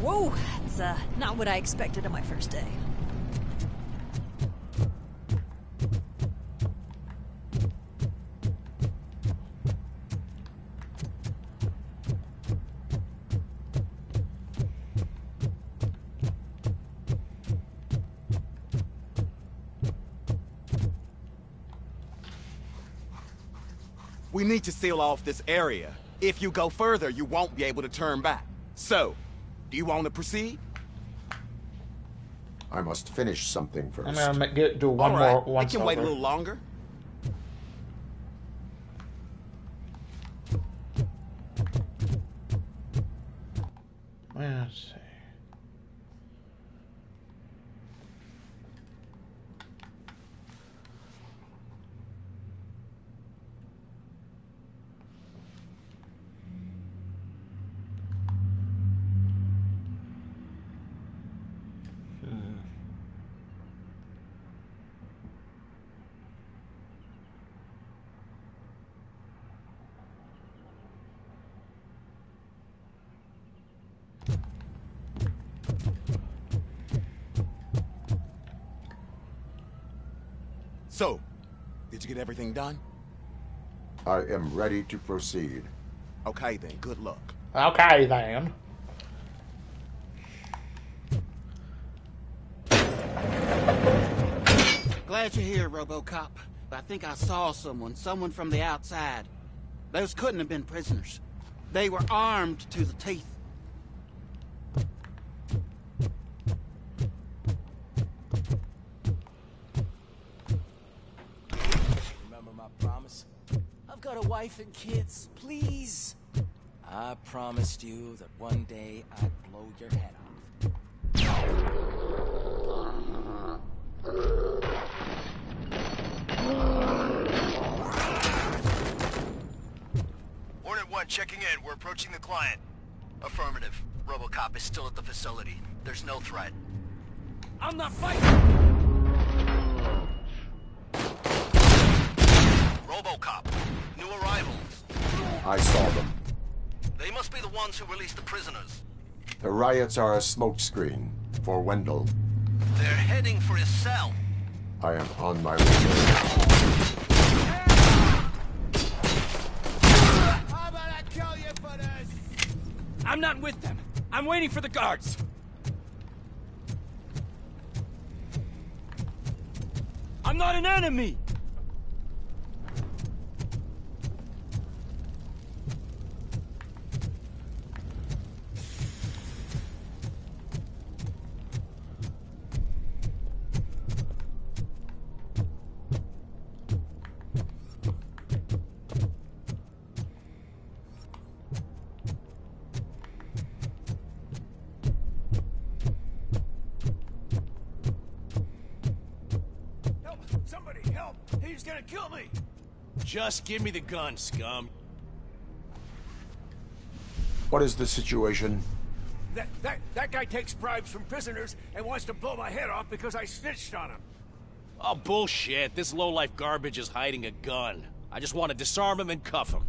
Whoa, it's not what I expected on my first day. We need to seal off this area. If you go further, you won't be able to turn back. So, do you want to proceed? I must finish something first. I'm gonna do one All right, more once I can wait a over. little longer. Let's see. So, did you get everything done? I am ready to proceed. Okay then, good luck. Okay then. Glad you're here, Robocop. I think I saw someone from the outside. Those couldn't have been prisoners. They were armed to the teeth. Remember my promise? I've got a wife and kids, please. I promised you that one day I'd blow your head off. Hornet 1 checking in. We're approaching the client. Affirmative. Robocop is still at the facility. There's no threat. I'm not fighting! Robocop. New arrivals. I saw them. They must be the ones who released the prisoners. The riots are a smokescreen for Wendell. They're heading for his cell. I am on my way. How about I kill you for this? I'm not with them. I'm waiting for the guards. I'm not an enemy! Somebody help! He's gonna kill me! Just give me the gun, scum. What is the situation? That guy takes bribes from prisoners and wants to blow my head off because I snitched on him. Oh, bullshit. This lowlife garbage is hiding a gun. I just want to disarm him and cuff him.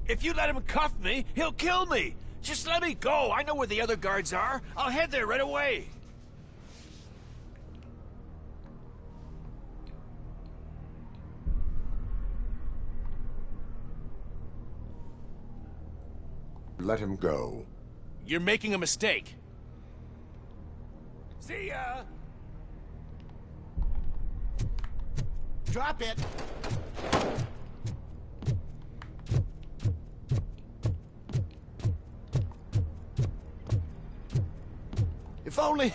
If you let him cuff me, he'll kill me! Just let me go! I know where the other guards are. I'll head there right away. Let him go. You're making a mistake. See ya! Drop it! If only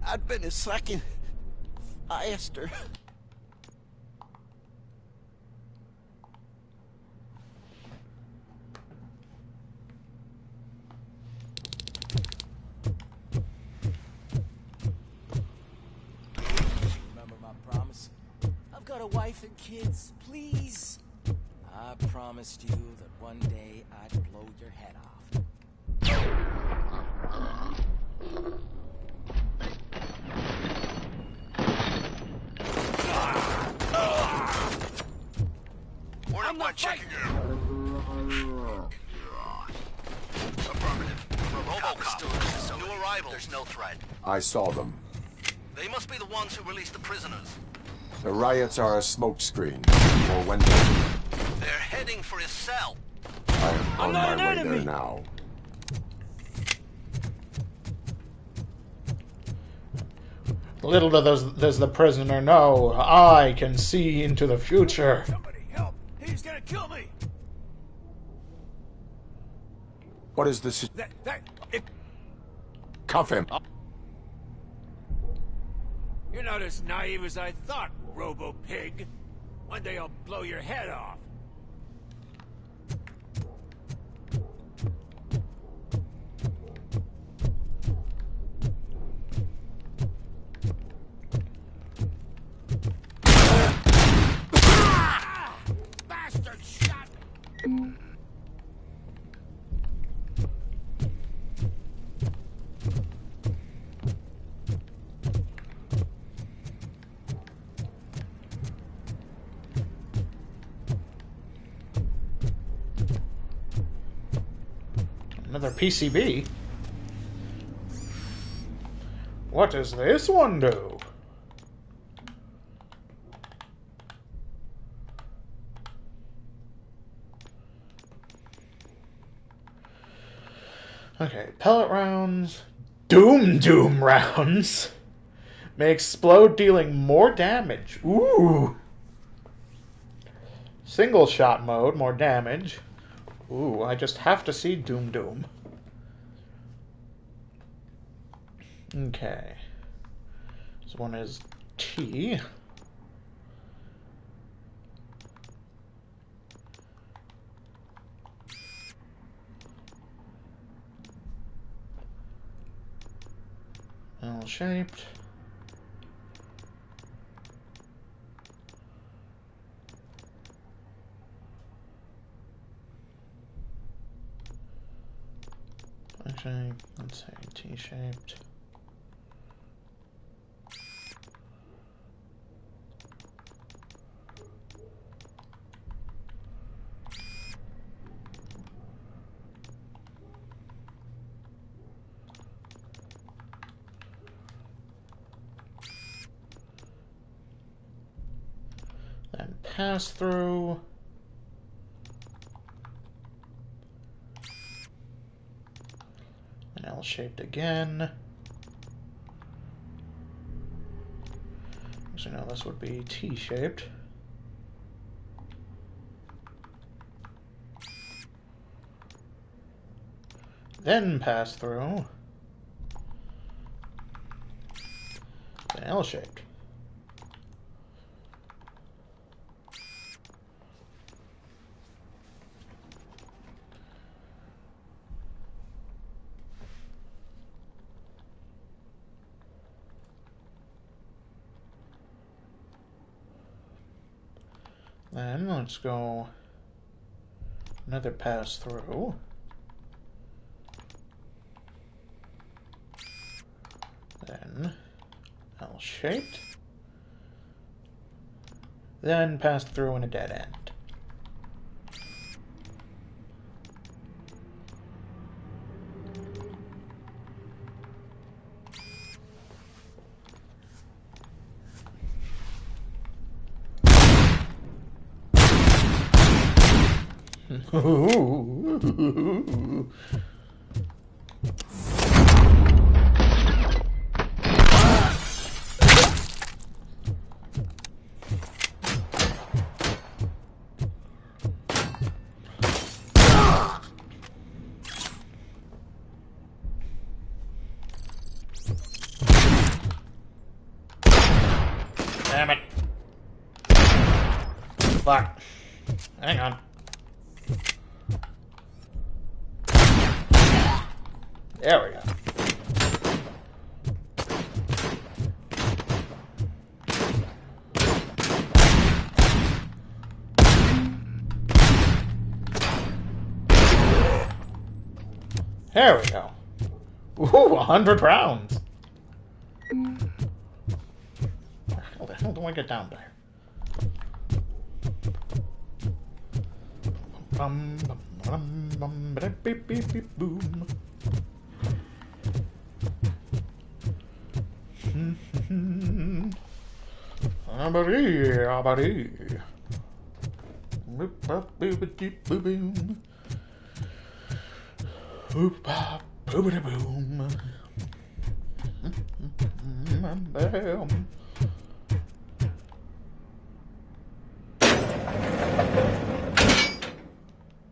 I'd been a second faster. Remember my promise? I've got a wife and kids, please. I promised you that one day I'd blow your head off. Hornet 1 checking in. Affirmative. Robocop is still in the facility. New arrivals. There's no threat. I saw them. They must be the ones who released the prisoners. The riots are a smokescreen for Wendell. They're heading for his cell. I am on my way there now. Little does the prisoner know, I can see into the future. Somebody help! He's gonna kill me! What is this? Cuff him. You're not as naive as I thought, Robo-Pig. One day I'll blow your head off. Another PCB? What does this one do? Okay, pellet rounds. Doom rounds. May explode, dealing more damage. Ooh! Single shot mode, more damage. Ooh, I just have to see Doom. Okay. This one is T. L-shaped. Actually, let's say T-shaped. Then pass through. And L-shaped again. So now this would be T-shaped. Then pass through. Then L-shaped. Then let's go another pass through. Then L-shaped. Then pass through in a dead end. Damn it. Fuck. Hang on. There we go. There we go. Ooh, 100 rounds. How the hell do I get down there? Bum, bum, bum, bum, ba beep, beep, beep, boom. Abari, abari. Boop, bop, boop, deep, boop, boom. Boop, bop, boop, boom. Bam.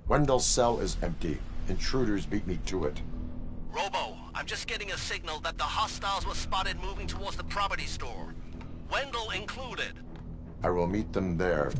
Wendell's cell is empty. Intruders beat me to it. Robo, I'm just getting a signal that the hostiles were spotted moving towards the property store. Wendell included. I will meet them there.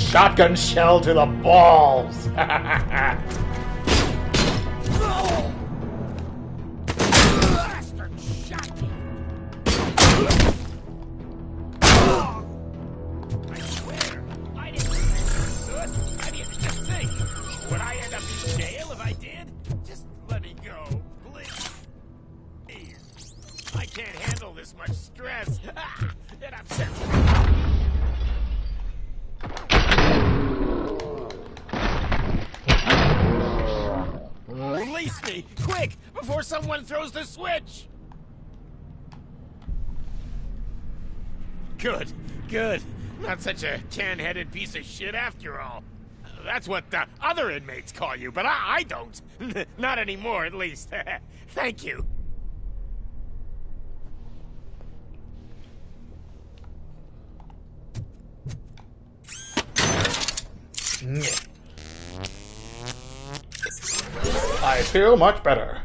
shotgun shell to the balls. Bastard shot me. I swear, I didn't think I mean, just think. Would I end up in jail if I did? Just let me go, please. I can't handle this much stress. It upsets me. Release me, quick, before someone throws the switch! Good, good. Not such a can-headed piece of shit after all. That's what the other inmates call you, but I don't. Not anymore, at least. Thank you. I feel much better.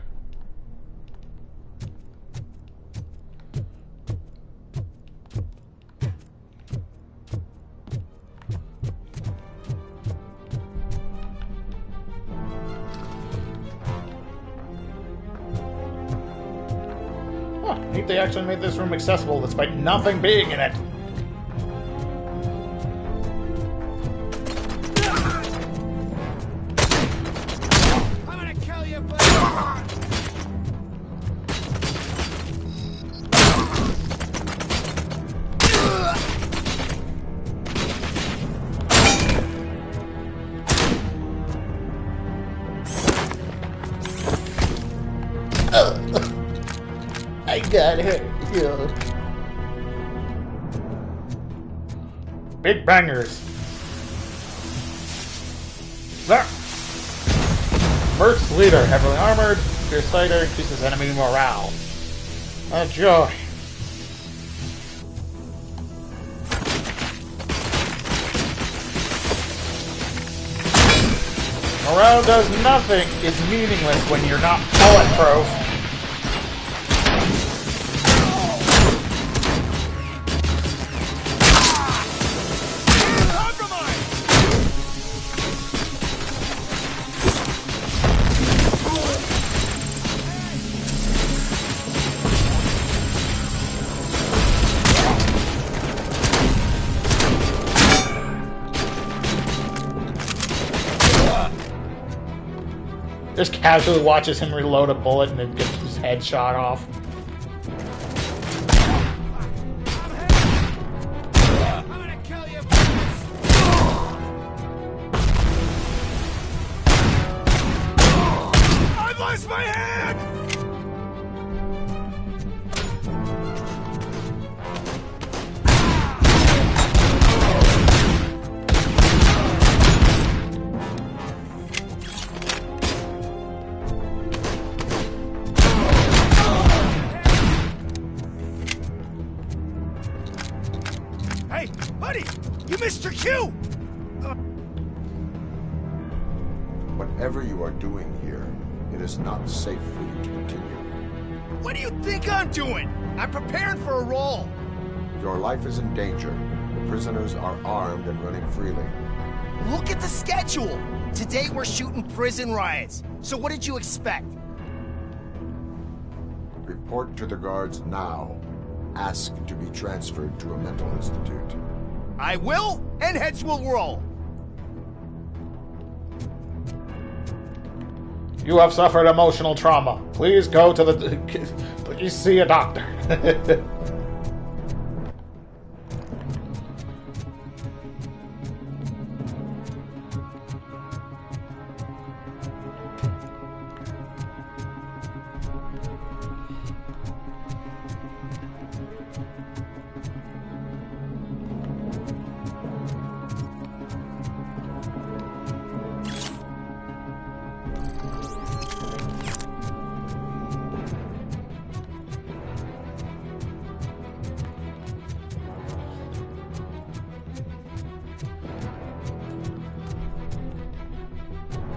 Huh, neat they actually made this room accessible despite nothing being in it. I got hurt. Big bangers. There. Merc's leader, heavily armored. Fierce fighter, increases enemy morale. A joy. Morale does nothing is meaningless when you're not bulletproof. Just casually watches him reload a bullet and then gets his head shot off. I've lost my hand! Hey, buddy! You missed your cue! Whatever you are doing here, it is not safe for you to continue. What do you think I'm doing? I'm preparing for a role. Your life is in danger. The prisoners are armed and running freely. Look at the schedule. Today we're shooting prison riots. So what did you expect? Report to the guards now. Ask to be transferred to a mental institute. I will, and heads will roll. You have suffered emotional trauma. Please go to the... Please see a doctor.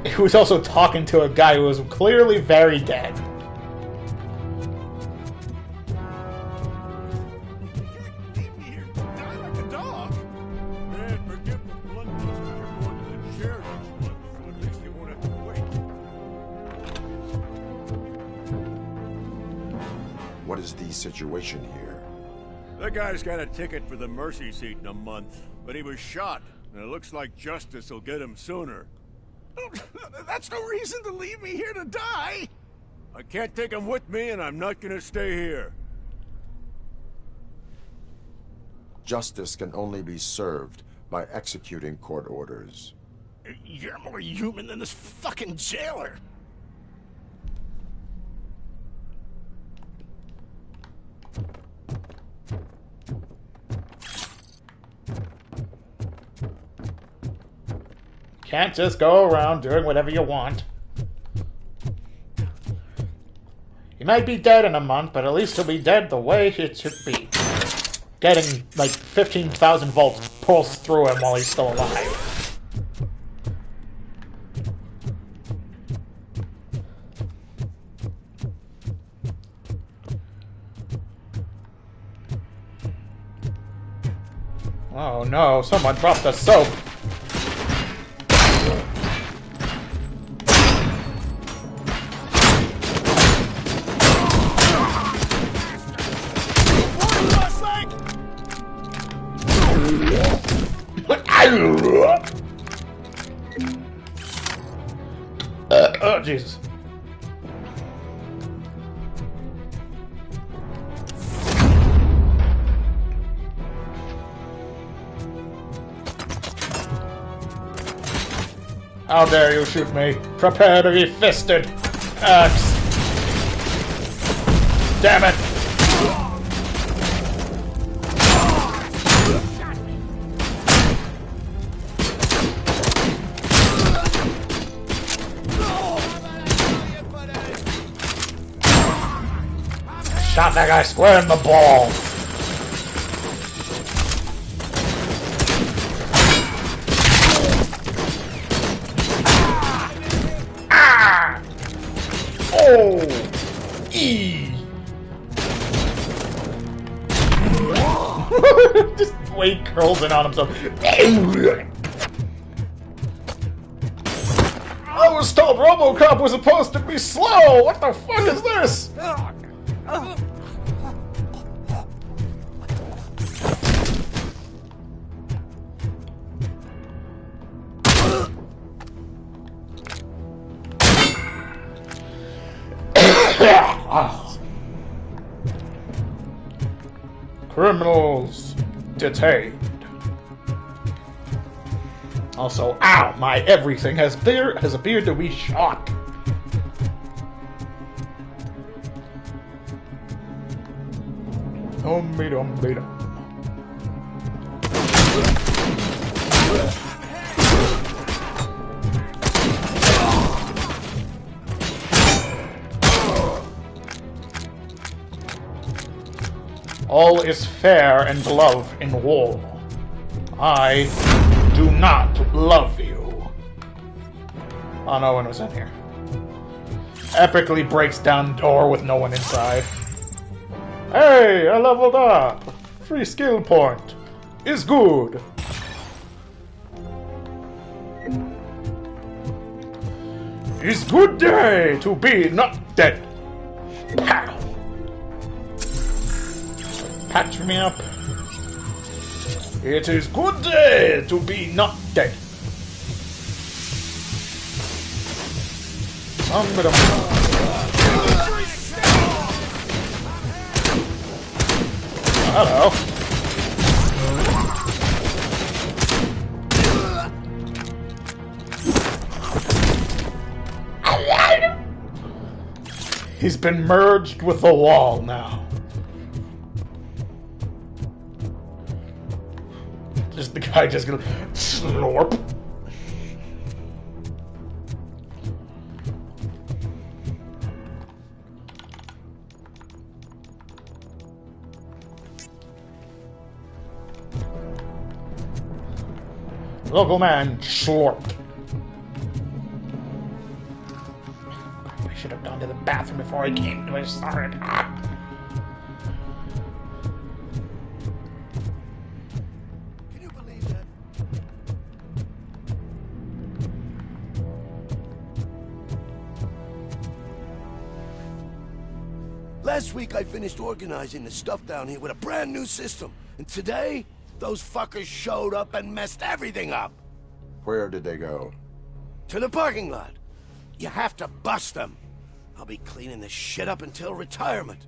He was also talking to a guy who was clearly very dead. Leave me here to die like a dog. Man, forget the blunt just is the situation here? That guy's got a ticket for the mercy seat in a month, but he was shot, and it looks like justice will get him sooner. That's no reason to leave me here to die! I can't take him with me, and I'm not gonna stay here. Justice can only be served by executing court orders. You're more human than this fucking jailer! Can't just go around doing whatever you want. He might be dead in a month, but at least he'll be dead the way it should be. Getting, like, 15,000 volts pulsed through him while he's still alive. Oh no, someone dropped the soap! Oh, Jesus. How dare you shoot me? Prepare to be fisted, axe. Damn it! Shot that guy square in the ball. Ah! Oh! E! Just Wade curls in on himself. I was told Robocop was supposed to be slow! What the fuck is this? Criminals detained. Also, ow! My everything has appeared to be shot. Dum-be-dum-be-dum. All is fair and love in war. I do not love you. Oh, no one was in here. Epically breaks down door with no one inside. Hey, I leveled up. Free skill point. Is good. It's good day to be not dead. Pow. Patch me up. It is good day to be not dead. Hello. He's been merged with the wall now. Just the guy just gonna slurp. Local man slurped. I should have gone to the bathroom before I came to his side. Last week I finished organizing the stuff down here with a brand new system. And today, those fuckers showed up and messed everything up. Where did they go? To the parking lot. You have to bust them. I'll be cleaning this shit up until retirement.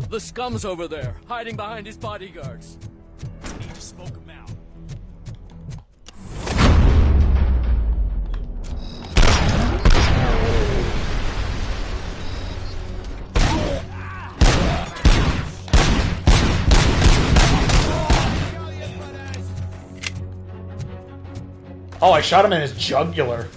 The scum's over there, hiding behind his bodyguards. We need to smoke him out. Oh, I shot him in his jugular.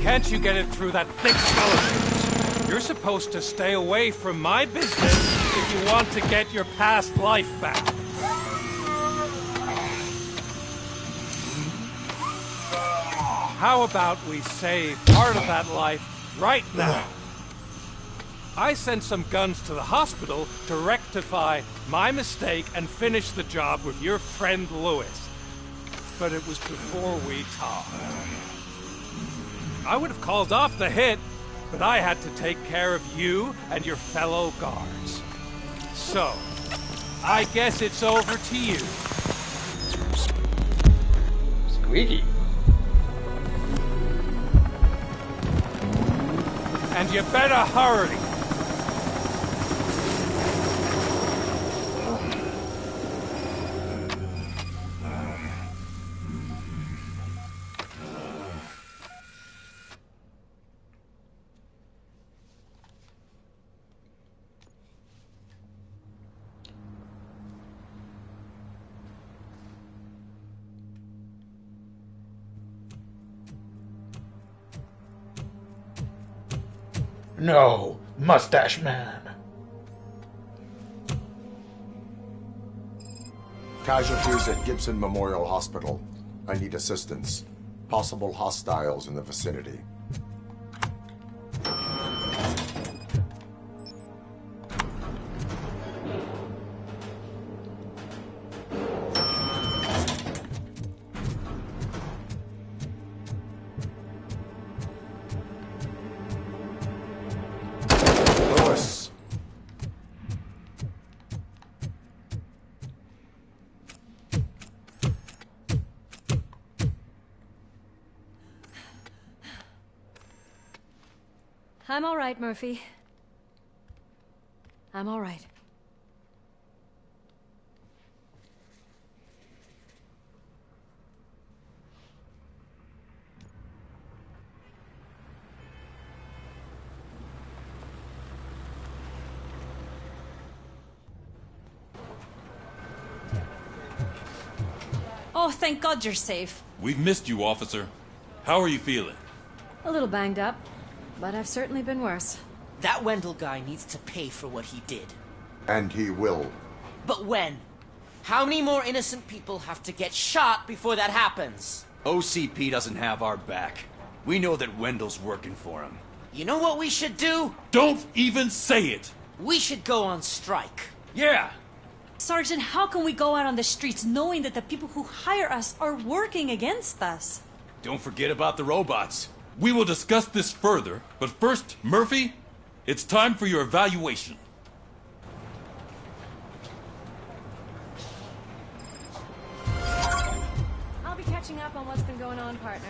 Can't you get it through that thick skeleton? You're supposed to stay away from my business if you want to get your past life back. How about we save part of that life right now? I sent some guns to the hospital to rectify my mistake and finish the job with your friend Lewis. But it was before we talked. I would have called off the hit, but I had to take care of you and your fellow guards. So, I guess it's over to you. Squeaky. And you better hurry. No, Mustache Man. Casualties at Gibson Memorial Hospital. I need assistance. Possible hostiles in the vicinity. I'm all right, Murphy. I'm all right. Oh, thank God you're safe. We've missed you, officer. How are you feeling? A little banged up, but I've certainly been worse. That Wendell guy needs to pay for what he did. And he will. But when? How many more innocent people have to get shot before that happens? OCP doesn't have our back. We know that Wendell's working for him. You know what we should do? Don't even say it! We should go on strike. Yeah! Sergeant, how can we go out on the streets knowing that the people who hire us are working against us? Don't forget about the robots. We will discuss this further, but first, Murphy, it's time for your evaluation. I'll be catching up on what's been going on, partner.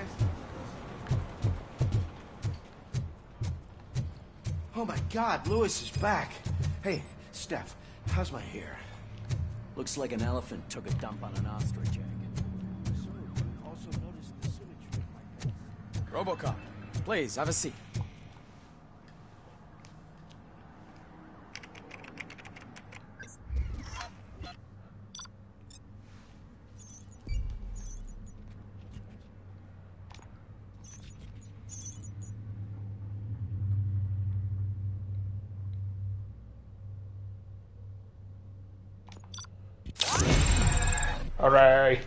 Oh my God, Lewis is back. Hey, Steph, how's my hair? Looks like an elephant took a dump on an ostrich egg. Also noticed the symmetry of my Robocop, please, have a seat. Hooray.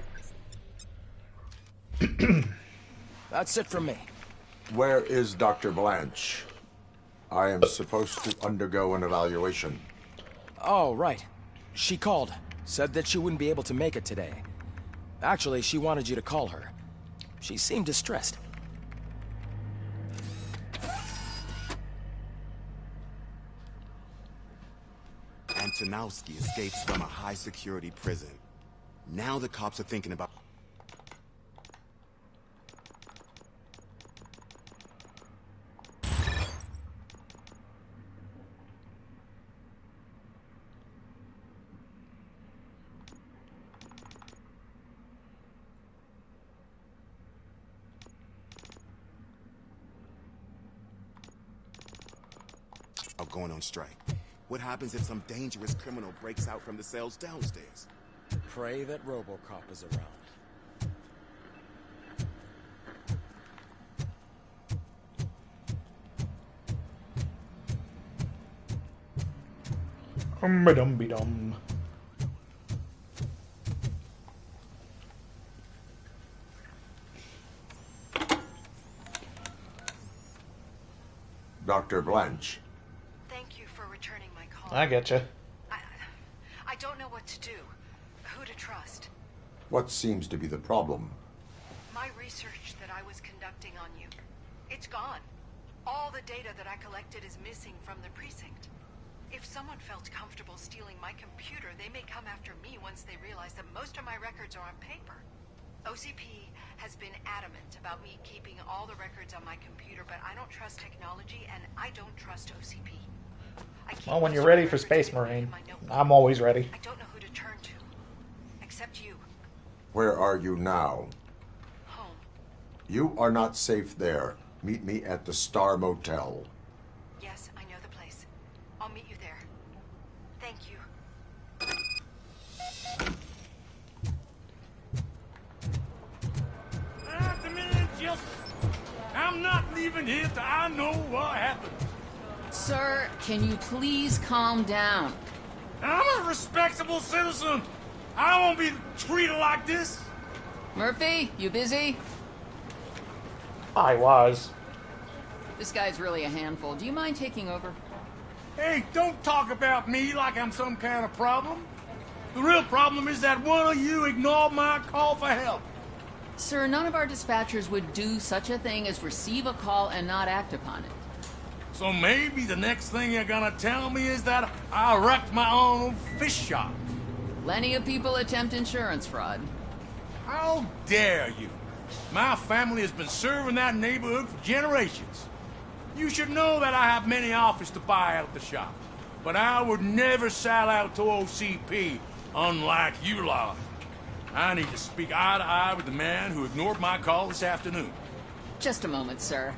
That's it from me. Where is Dr. Blanche? I am supposed to undergo an evaluation. Oh, right. She called. Said that she wouldn't be able to make it today. Actually, she wanted you to call her. She seemed distressed. Antonowski escapes from a high-security prison. Now the cops are thinking about... going on strike. What happens if some dangerous criminal breaks out from the cells downstairs? Pray that Robocop is around. Dum-ba-dum-be-dum. Dr. Blanche. Thank you for returning my call. I getcha. I don't know what to do. Who to trust. What seems to be the problem? My research that I was conducting on you, it's gone. All the data that I collected is missing from the precinct. If someone felt comfortable stealing my computer, they may come after me once they realize that most of my records are on paper. OCP has been adamant about me keeping all the records on my computer, but I don't trust technology, and I don't trust OCP. Well, when you're ready for Space Marine, I'm always ready. I don't know who to turn to, except you. Where are you now? Home. You are not safe there. Meet me at the Star Motel. Yes, I know the place. I'll meet you there. Thank you. I'm not leaving here till I know what happened. Sir, can you please calm down? I'm a respectable citizen. I won't be treated like this. Murphy, you busy? I was. This guy's really a handful. Do you mind taking over? Hey, don't talk about me like I'm some kind of problem. The real problem is that one of you ignored my call for help. Sir, none of our dispatchers would do such a thing as receive a call and not act upon it. So maybe the next thing you're gonna tell me is that I wrecked my own fish shop. Plenty of people attempt insurance fraud. How dare you? My family has been serving that neighborhood for generations. You should know that I have many offers to buy out the shop. But I would never sell out to OCP, unlike you lot. I need to speak eye to eye with the man who ignored my call this afternoon. Just a moment, sir.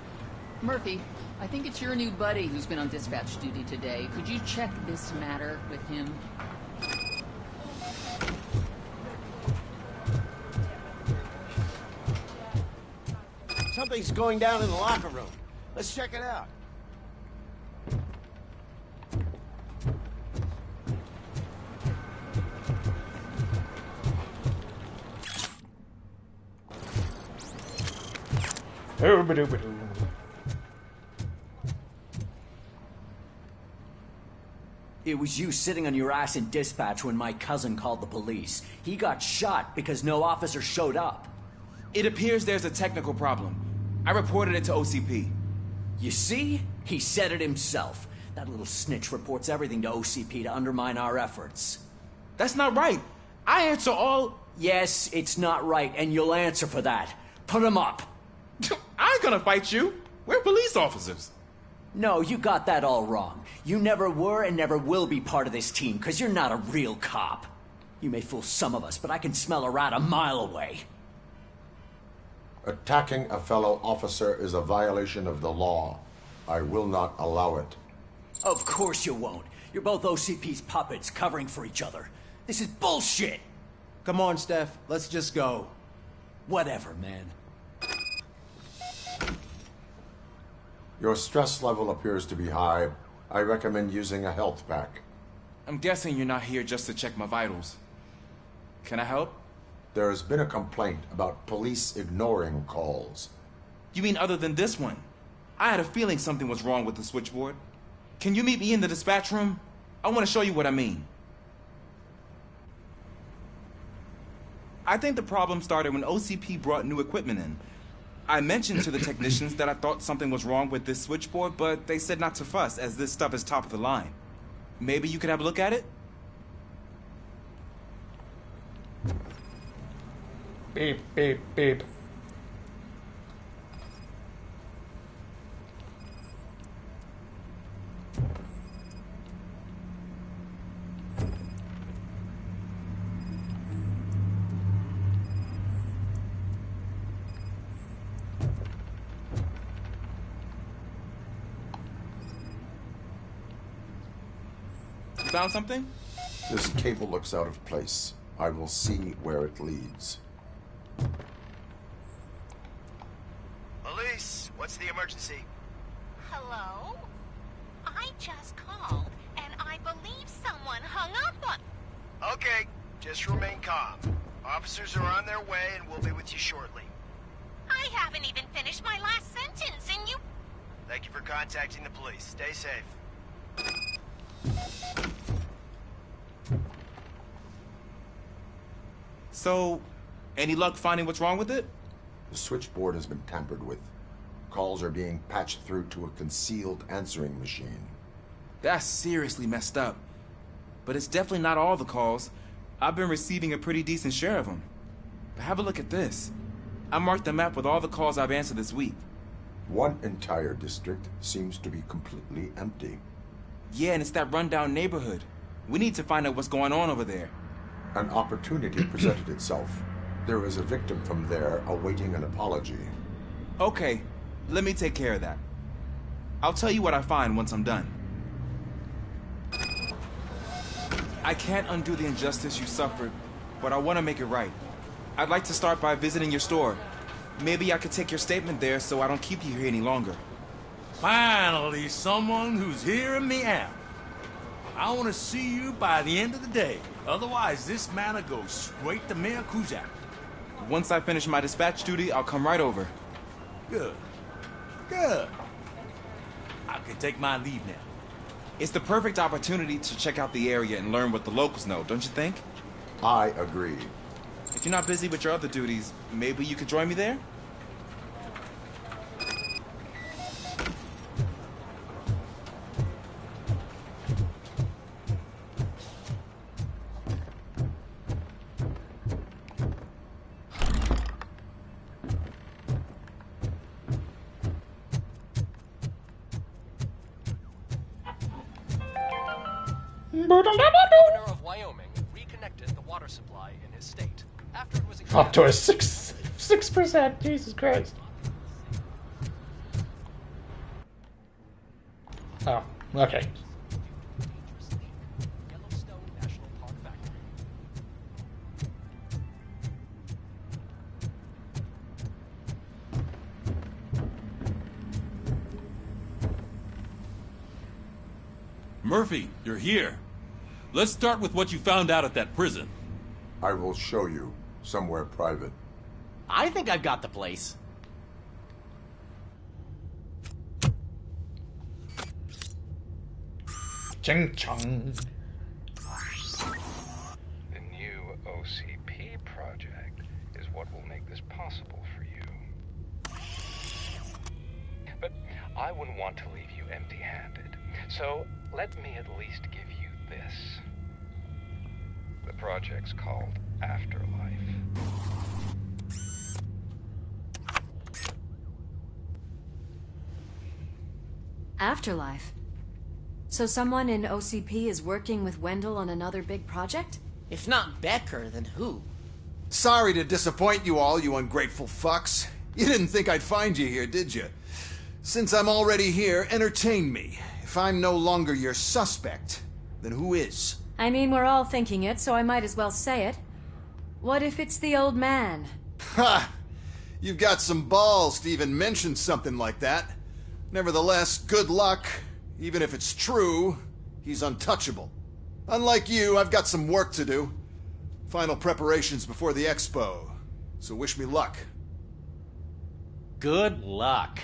Murphy, I think it's your new buddy who's been on dispatch duty today. Could you check this matter with him? Something's going down in the locker room. Let's check it out. It was you sitting on your ass in dispatch when my cousin called the police. He got shot because no officer showed up. It appears there's a technical problem. I reported it to OCP. You see? He said it himself. That little snitch reports everything to OCP to undermine our efforts. That's not right. I answer all... Yes, it's not right, and you'll answer for that. Put him up. I ain't gonna fight you. We're police officers. No, you got that all wrong. You never were and never will be part of this team, because you're not a real cop. You may fool some of us, but I can smell a rat a mile away. Attacking a fellow officer is a violation of the law. I will not allow it. Of course you won't. You're both OCP's puppets, covering for each other. This is bullshit! Come on, Steph. Let's just go. Whatever, man. Your stress level appears to be high. I recommend using a health pack. I'm guessing you're not here just to check my vitals. Can I help? There has been a complaint about police ignoring calls. You mean other than this one? I had a feeling something was wrong with the switchboard. Can you meet me in the dispatch room? I want to show you what I mean. I think the problem started when OCP brought new equipment in. I mentioned to the technicians that I thought something was wrong with this switchboard, but they said not to fuss, as this stuff is top of the line. Maybe you could have a look at it? Beep, beep, beep. You found something? This cable looks out of place. I will see where it leads. Police, what's the emergency? Hello? I just called, and I believe someone hung up on... Okay, just remain calm. Officers are on their way, and we'll be with you shortly. I haven't even finished my last sentence, and you... Thank you for contacting the police. Stay safe. So, any luck finding what's wrong with it? The switchboard has been tampered with. Calls are being patched through to a concealed answering machine. That's seriously messed up. But it's definitely not all the calls. I've been receiving a pretty decent share of them. But have a look at this. I marked the map with all the calls I've answered this week. One entire district seems to be completely empty. Yeah, and it's that rundown neighborhood. We need to find out what's going on over there. An opportunity presented itself. There is a victim from there awaiting an apology. Okay, let me take care of that. I'll tell you what I find once I'm done. I can't undo the injustice you suffered, but I want to make it right. I'd like to start by visiting your store. Maybe I could take your statement there so I don't keep you here any longer. Finally, someone who's hearing me out. I want to see you by the end of the day. Otherwise, this matter goes straight to Mayor Kuzak. Once I finish my dispatch duty, I'll come right over. Good. Good. I can take my leave now. It's the perfect opportunity to check out the area and learn what the locals know, don't you think? I agree. If you're not busy with your other duties, maybe you could join me there? Governor of Wyoming reconnected the water supply in his state after it was Up to a 6%. Jesus Christ. Oh, okay. Murphy, you're here. Let's start with what you found out at that prison. I will show you somewhere private. I think I've got the place. Ching chong. The new OCP project is what will make this possible for you. But I wouldn't want to leave you empty-handed. So let me at least give you this. The project's called Afterlife. Afterlife? So someone in OCP is working with Wendell on another big project? If not Becker, then who? Sorry to disappoint you all, you ungrateful fucks. You didn't think I'd find you here, did you? Since I'm already here, entertain me. If I'm no longer your suspect, then who is? I mean, we're all thinking it, so I might as well say it. What if it's the old man? Ha! You've got some balls to even mention something like that. Nevertheless, good luck. Even if it's true, he's untouchable. Unlike you, I've got some work to do. Final preparations before the expo. So wish me luck. Good luck.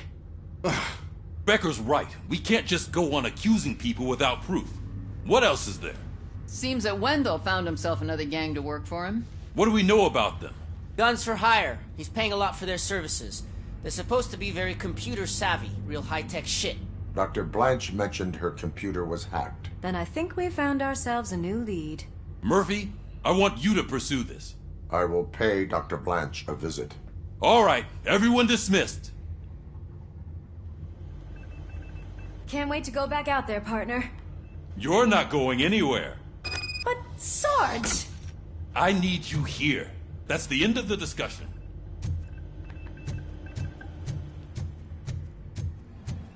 Becker's right. We can't just go on accusing people without proof. What else is there? Seems that Wendell found himself another gang to work for him. What do we know about them? Guns for hire. He's paying a lot for their services. They're supposed to be very computer savvy, real high-tech shit. Dr. Blanche mentioned her computer was hacked. Then I think we found ourselves a new lead. Murphy, I want you to pursue this. I will pay Dr. Blanche a visit. All right, everyone dismissed. Can't wait to go back out there, partner. You're not going anywhere. But, Sarge! I need you here. That's the end of the discussion.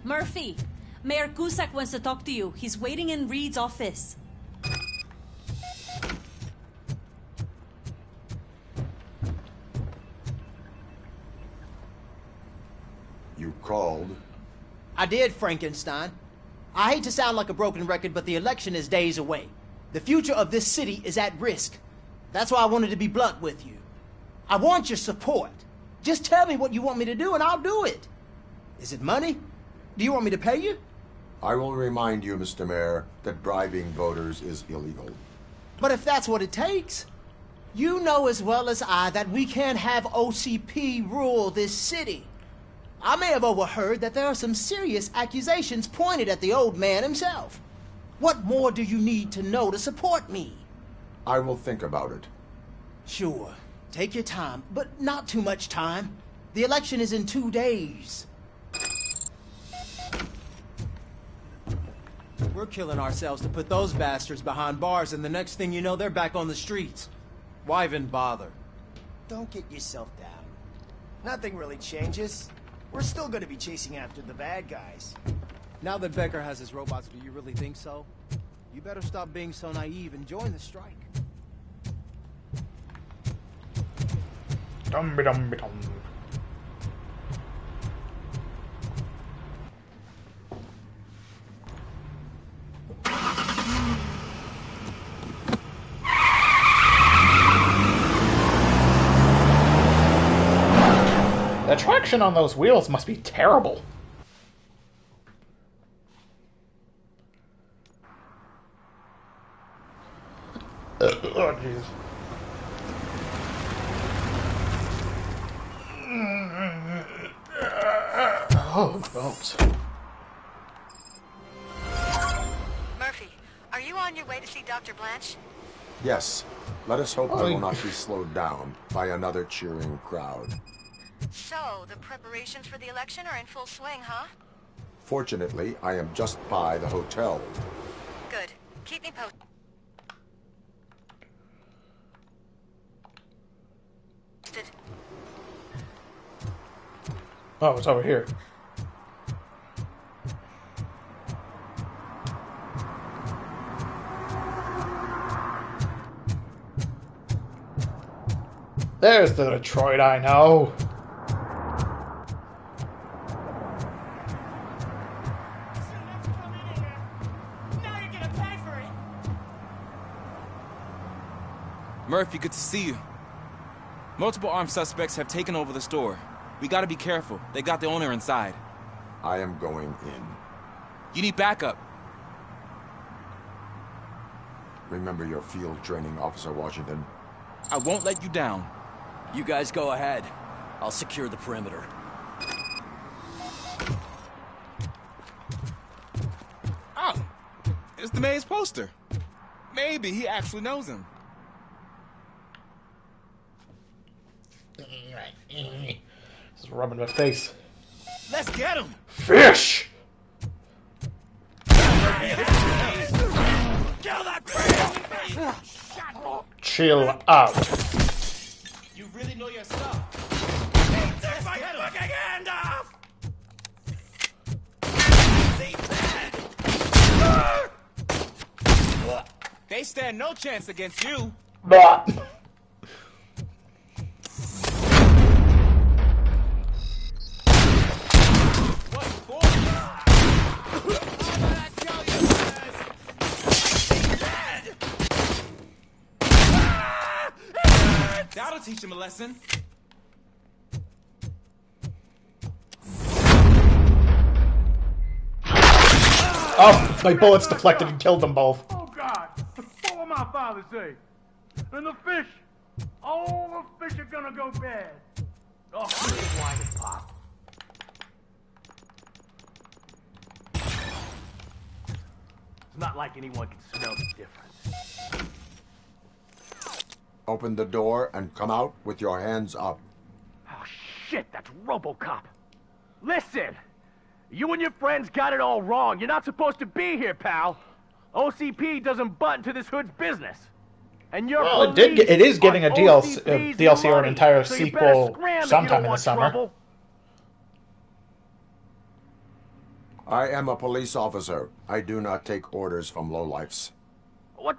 Murphy, Mayor Cusack wants to talk to you. He's waiting in Reed's office. You called? I did, Frankenstein. I hate to sound like a broken record, but the election is days away. The future of this city is at risk. That's why I wanted to be blunt with you. I want your support. Just tell me what you want me to do and I'll do it. Is it money? Do you want me to pay you? I will remind you, Mr. Mayor, that bribing voters is illegal. But if that's what it takes, you know as well as I that we can't have OCP rule this city. I may have overheard that there are some serious accusations pointed at the old man himself. What more do you need to know to support me? I will think about it. Sure. Take your time, but not too much time. The election is in 2 days. We're killing ourselves to put those bastards behind bars, and the next thing you know, they're back on the streets. Why even bother? Don't get yourself down. Nothing really changes. We're still gonna be chasing after the bad guys. Now that Becker has his robots, do you really think so? You better stop being so naive and join the strike. Dum-be-dum-be-dum. The traction on those wheels must be terrible. Oh, jeez. Oh, bones. Murphy, are you on your way to see Dr. Blanche? Yes. Let us hope I will not be slowed down by another cheering crowd. So, the preparations for the election are in full swing, huh? Fortunately, I am just by the hotel. Good. Keep me posted. Oh, it's over here. There's the Detroit I know. Murphy, good to see you. Multiple armed suspects have taken over the store. We gotta be careful. They got the owner inside. I am going in. You need backup. Remember your field training, Officer Washington. I won't let you down. You guys go ahead. I'll secure the perimeter. Oh, it's the mayor's poster. Maybe he actually knows him. Just rubbing my face. Let's get him! Fish! Kill that fish! Chill out. You really know your stuff. Take my fucking hand off! They stand no chance against you. Bah. That'll teach him a lesson. Oh, my bullets deflected and killed them both. Oh God! What will my father say? And the fish, all the fish are gonna go bad. Oh, why it pop? It's not like anyone can smell the difference. Open the door and come out with your hands up. Oh shit, that's Robocop. Listen, you and your friends got it all wrong. You're not supposed to be here, pal. OCP doesn't butt into this hood's business. And you're Well, it is getting a DLC or an entire so sequel sometime in the summer. Trouble. I am a police officer. I do not take orders from lowlifes. What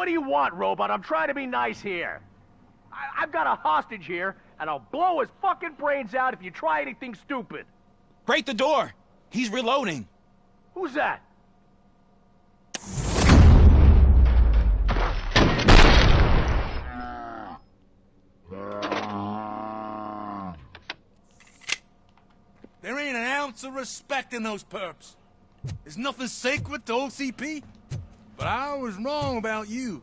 do you want, robot? I'm trying to be nice here. I've got a hostage here, and I'll blow his fucking brains out if you try anything stupid. Break the door. He's reloading. Who's that? There ain't an ounce of respect in those perps. There's nothing sacred to OCP. But I was wrong about you.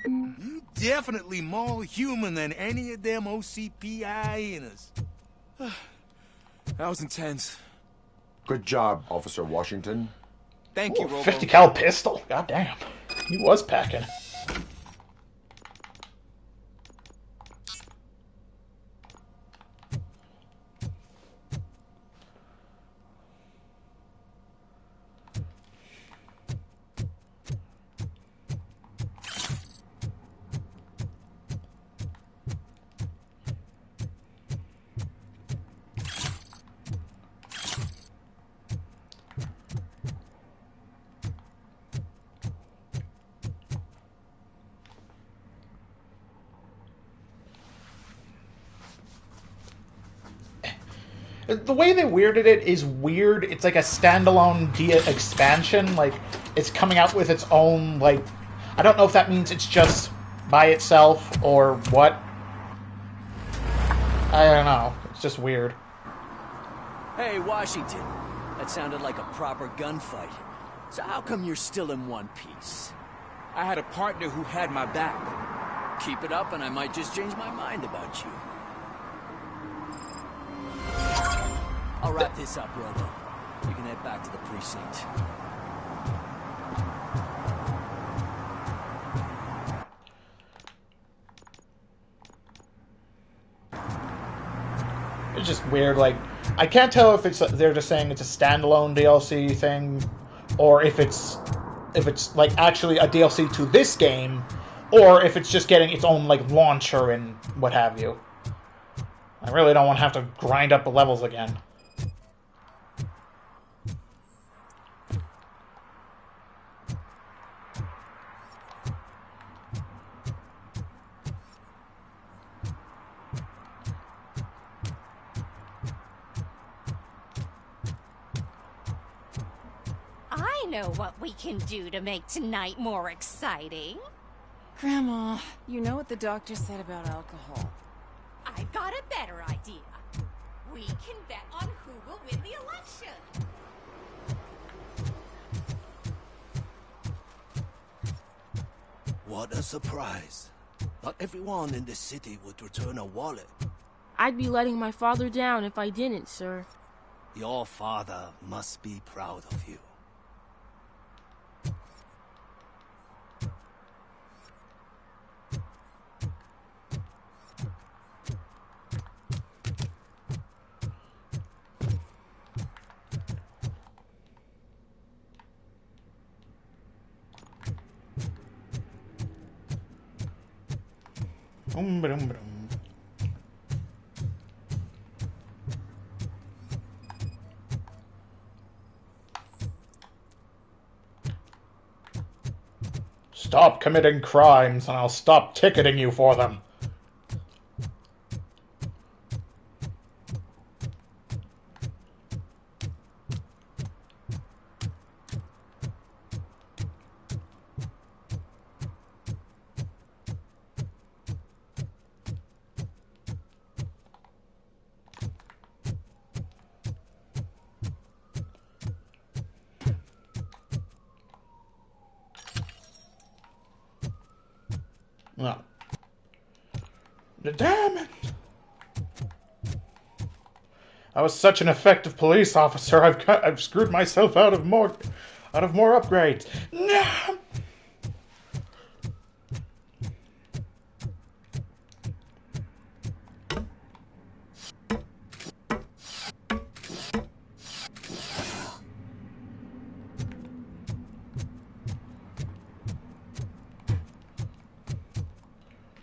You definitely more human than any of them OCP hyenas. That was intense. Good job, Officer Washington. Thank you, Robo. 50 cal pistol. God damn. He was packing. The way they weirded it is weird. It's like a standalone expansion. Like, it's coming out with its own, like... I don't know if that means it's just by itself or what. I don't know. It's just weird. Hey, Washington. That sounded like a proper gunfight. So how come you're still in one piece? I had a partner who had my back. Keep it up and I might just change my mind about you. I'll wrap this up, Robo. You can head back to the precinct. It's just weird, like, I can't tell if they're just saying it's a standalone DLC thing, or if it's if it's like actually a DLC to this game, or if it's just getting its own like launcher and what have you. I really don't want to have to grind up the levels again. I know what we can do to make tonight more exciting. Grandma, you know what the doctor said about alcohol. I've got a better idea. We can bet on who will win the election. What a surprise. Not everyone in this city would return a wallet. I'd be letting my father down if I didn't, sir. Your father must be proud of you. Stop committing crimes, and I'll stop ticketing you for them. No. Damn it! I was such an effective police officer. I've screwed myself out of more upgrades. No!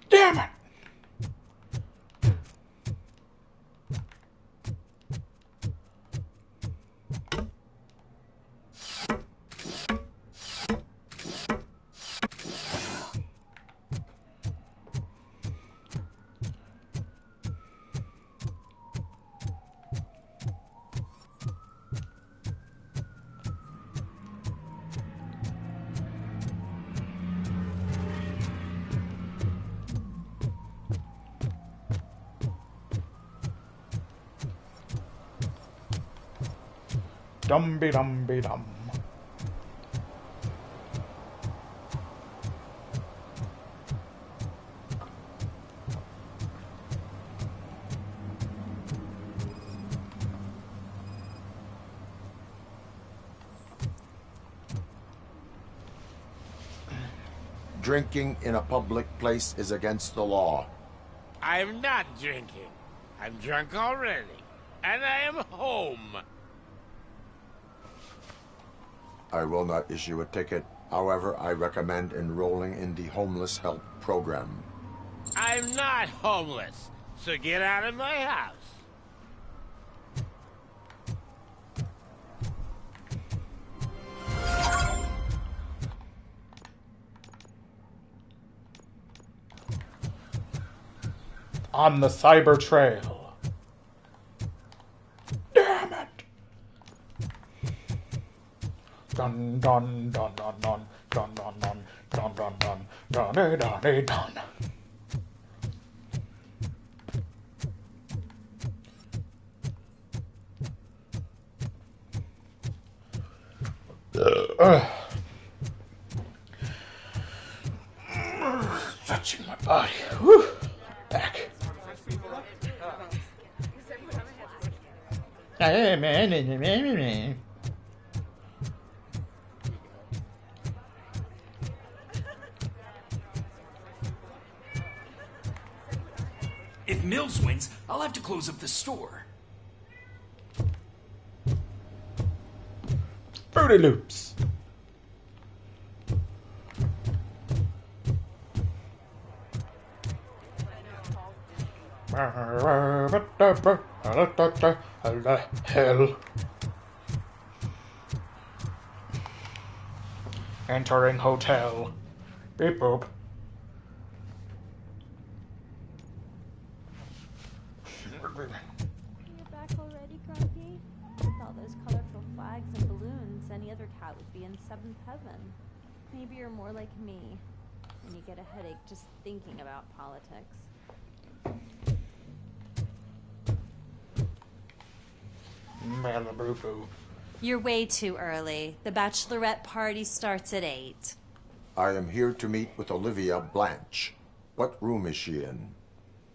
Damn it! Dum-be-dum-be-dum. Drinking in a public place is against the law. I'm not drinking. I'm drunk already. And I am home. I will not issue a ticket. However, I recommend enrolling in the homeless help program. I'm not homeless, so get out of my house. On the cyber trail. Damn it! Dun dun dun dun dun dun dun dun dun dun dun dun dun dun dun. Touching my body. Whew. Back. If Mills wins, I'll have to close up the store. Fruity Loops. Hell. Entering hotel. Beep boop. You're back already, Grumpy? With all those colorful flags and balloons, any other cat would be in seventh heaven. Maybe you're more like me, and you get a headache just thinking about politics. Malibu. You're way too early. The bachelorette party starts at 8. I am here to meet with Olivia Blanche. What room is she in?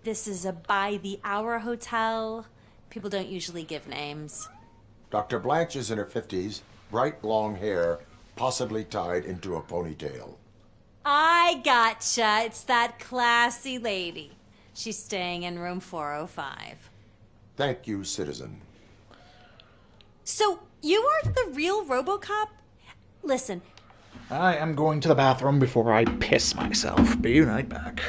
This is a by-the-hour hotel. People don't usually give names. Dr. Blanche is in her 50s, bright long hair, possibly tied into a ponytail. I gotcha. It's that classy lady. She's staying in room 405. Thank you, citizen. So, you aren't the real Robocop? Listen. I am going to the bathroom before I piss myself. Be right back.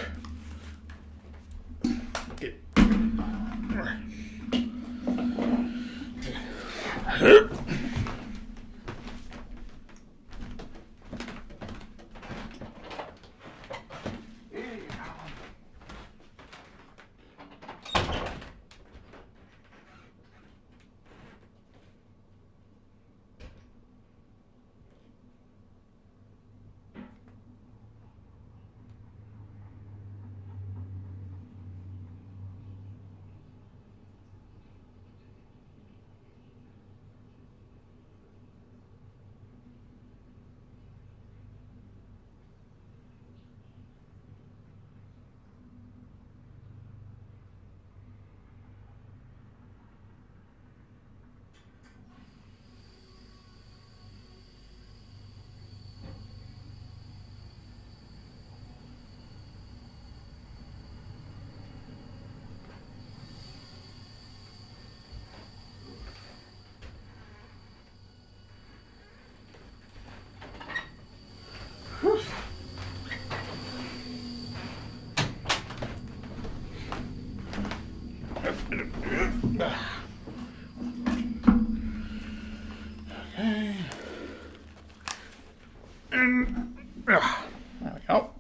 There we go.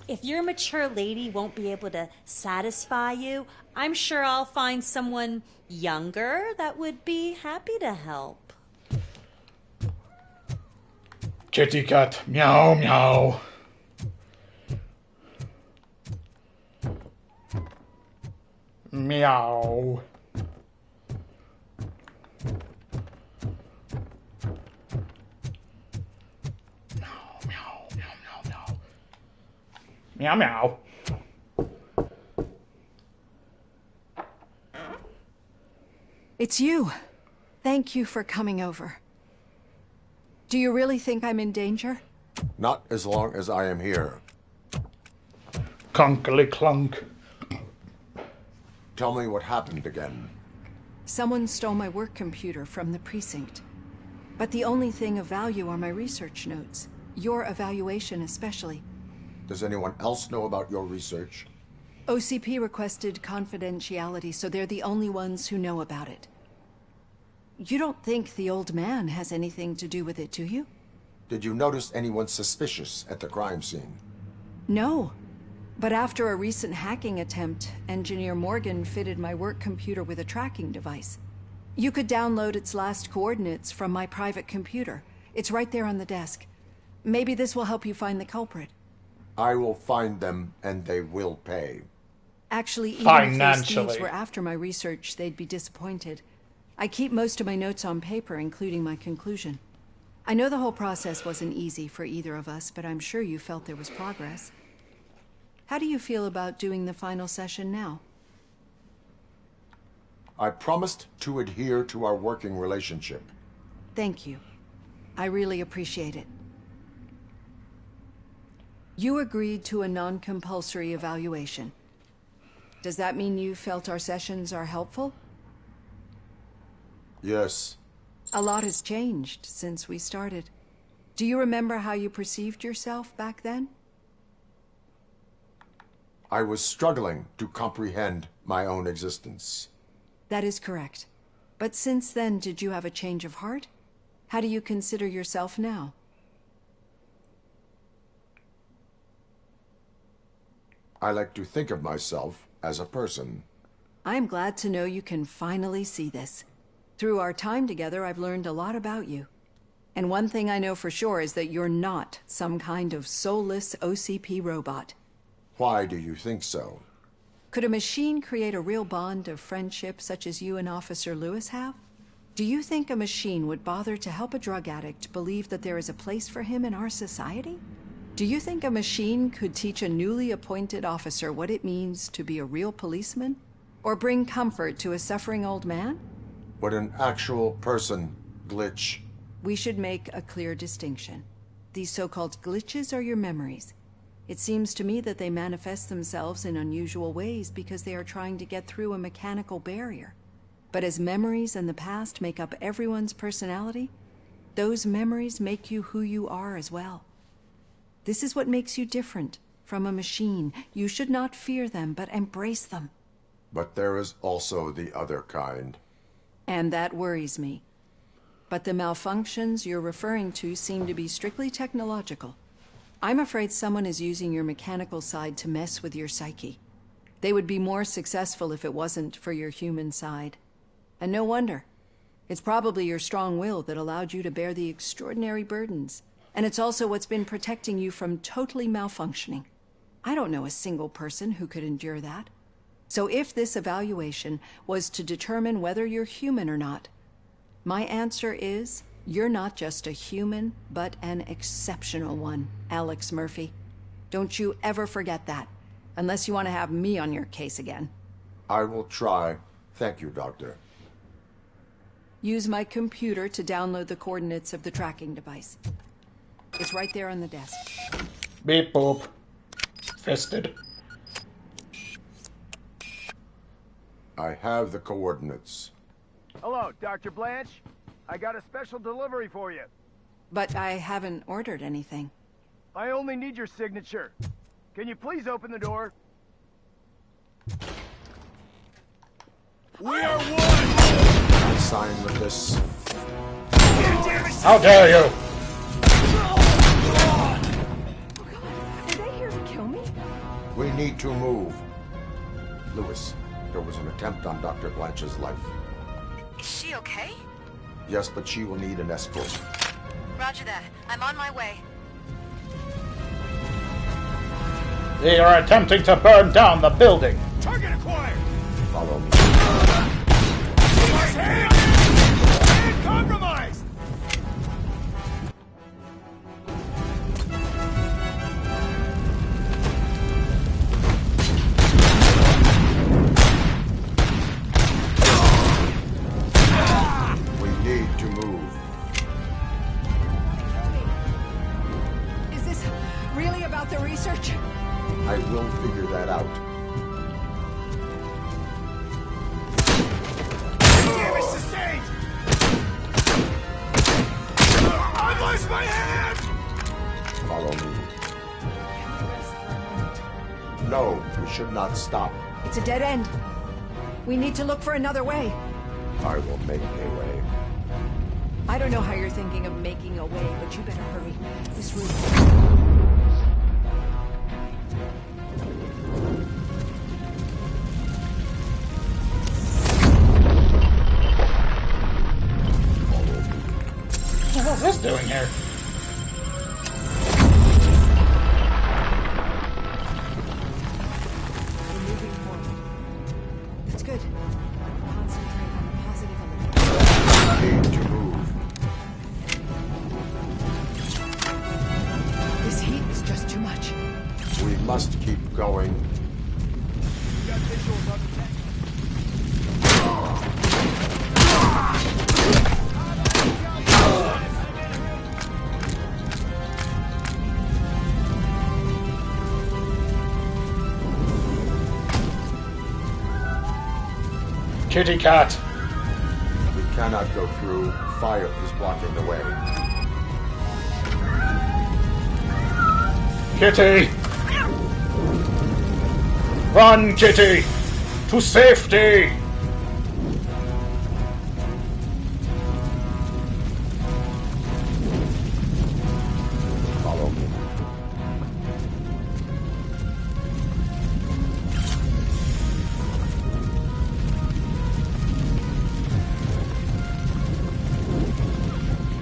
If your mature lady won't be able to satisfy you, I'm sure I'll find someone younger that would be happy to help. Kitty cat, meow meow. Meow. Meow meow. It's you. Thank you for coming over. Do you really think I'm in danger? Not as long as I am here. Clunkily clunk. Tell me what happened again. Someone stole my work computer from the precinct. But the only thing of value are my research notes. Your evaluation especially. Does anyone else know about your research? OCP requested confidentiality, so they're the only ones who know about it. You don't think the old man has anything to do with it, do you? Did you notice anyone suspicious at the crime scene? No. But after a recent hacking attempt, Engineer Morgan fitted my work computer with a tracking device. You could download its last coordinates from my private computer. It's right there on the desk. Maybe this will help you find the culprit. I will find them, and they will pay. Actually, even if those thieves were after my research, they'd be disappointed. I keep most of my notes on paper, including my conclusion. I know the whole process wasn't easy for either of us, but I'm sure you felt there was progress. How do you feel about doing the final session now? I promised to adhere to our working relationship. Thank you. I really appreciate it. You agreed to a non-compulsory evaluation. Does that mean you felt our sessions are helpful? Yes. A lot has changed since we started. Do you remember how you perceived yourself back then? I was struggling to comprehend my own existence. That is correct. But since then, did you have a change of heart? How do you consider yourself now? I like to think of myself as a person. I'm glad to know you can finally see this. Through our time together, I've learned a lot about you. And one thing I know for sure is that you're not some kind of soulless OCP robot. Why do you think so? Could a machine create a real bond of friendship such as you and Officer Lewis have? Do you think a machine would bother to help a drug addict believe that there is a place for him in our society? Do you think a machine could teach a newly appointed officer what it means to be a real policeman? Or bring comfort to a suffering old man? Would an actual person glitch? We should make a clear distinction. These so-called glitches are your memories. It seems to me that they manifest themselves in unusual ways because they are trying to get through a mechanical barrier. But as memories and the past make up everyone's personality, those memories make you who you are as well. This is what makes you different from a machine. You should not fear them, but embrace them. But there is also the other kind. And that worries me. But the malfunctions you're referring to seem to be strictly technological. I'm afraid someone is using your mechanical side to mess with your psyche. They would be more successful if it wasn't for your human side. And no wonder. It's probably your strong will that allowed you to bear the extraordinary burdens. And it's also what's been protecting you from totally malfunctioning. I don't know a single person who could endure that. So if this evaluation was to determine whether you're human or not, my answer is, you're not just a human, but an exceptional one, Alex Murphy. Don't you ever forget that, unless you want to have me on your case again. I will try. Thank you, Doctor. Use my computer to download the coordinates of the tracking device. It's right there on the desk. Beep boop. Fisted. I have the coordinates. Hello, Dr. Blanche. I got a special delivery for you. But I haven't ordered anything. I only need your signature. Can you please open the door? We are one! Sign with this. How dare you! Are they here to kill me? We need to move. Lewis, there was an attempt on Dr. Blanche's life. Is she okay? Yes, but she will need an escort. Roger that. I'm on my way. They are attempting to burn down the building. Target acquired! Follow me. Hand compromised! We need to move. Is this really about the research? I will figure that out. Damage sustained! I lost my hand! Follow me. No, we should not stop. It's a dead end. We need to look for another way. I will make a way. I don't know how you're thinking of making a way, but you better hurry. This room. What's this doing here? We're moving forward. That's good. Concentrate on the positive element. Need to move. This heat is just too much. We must keep going. You got visuals on the tech. Kitty cat. We cannot go through. Fire is blocking the way. Kitty! Run, Kitty! To safety! Follow me.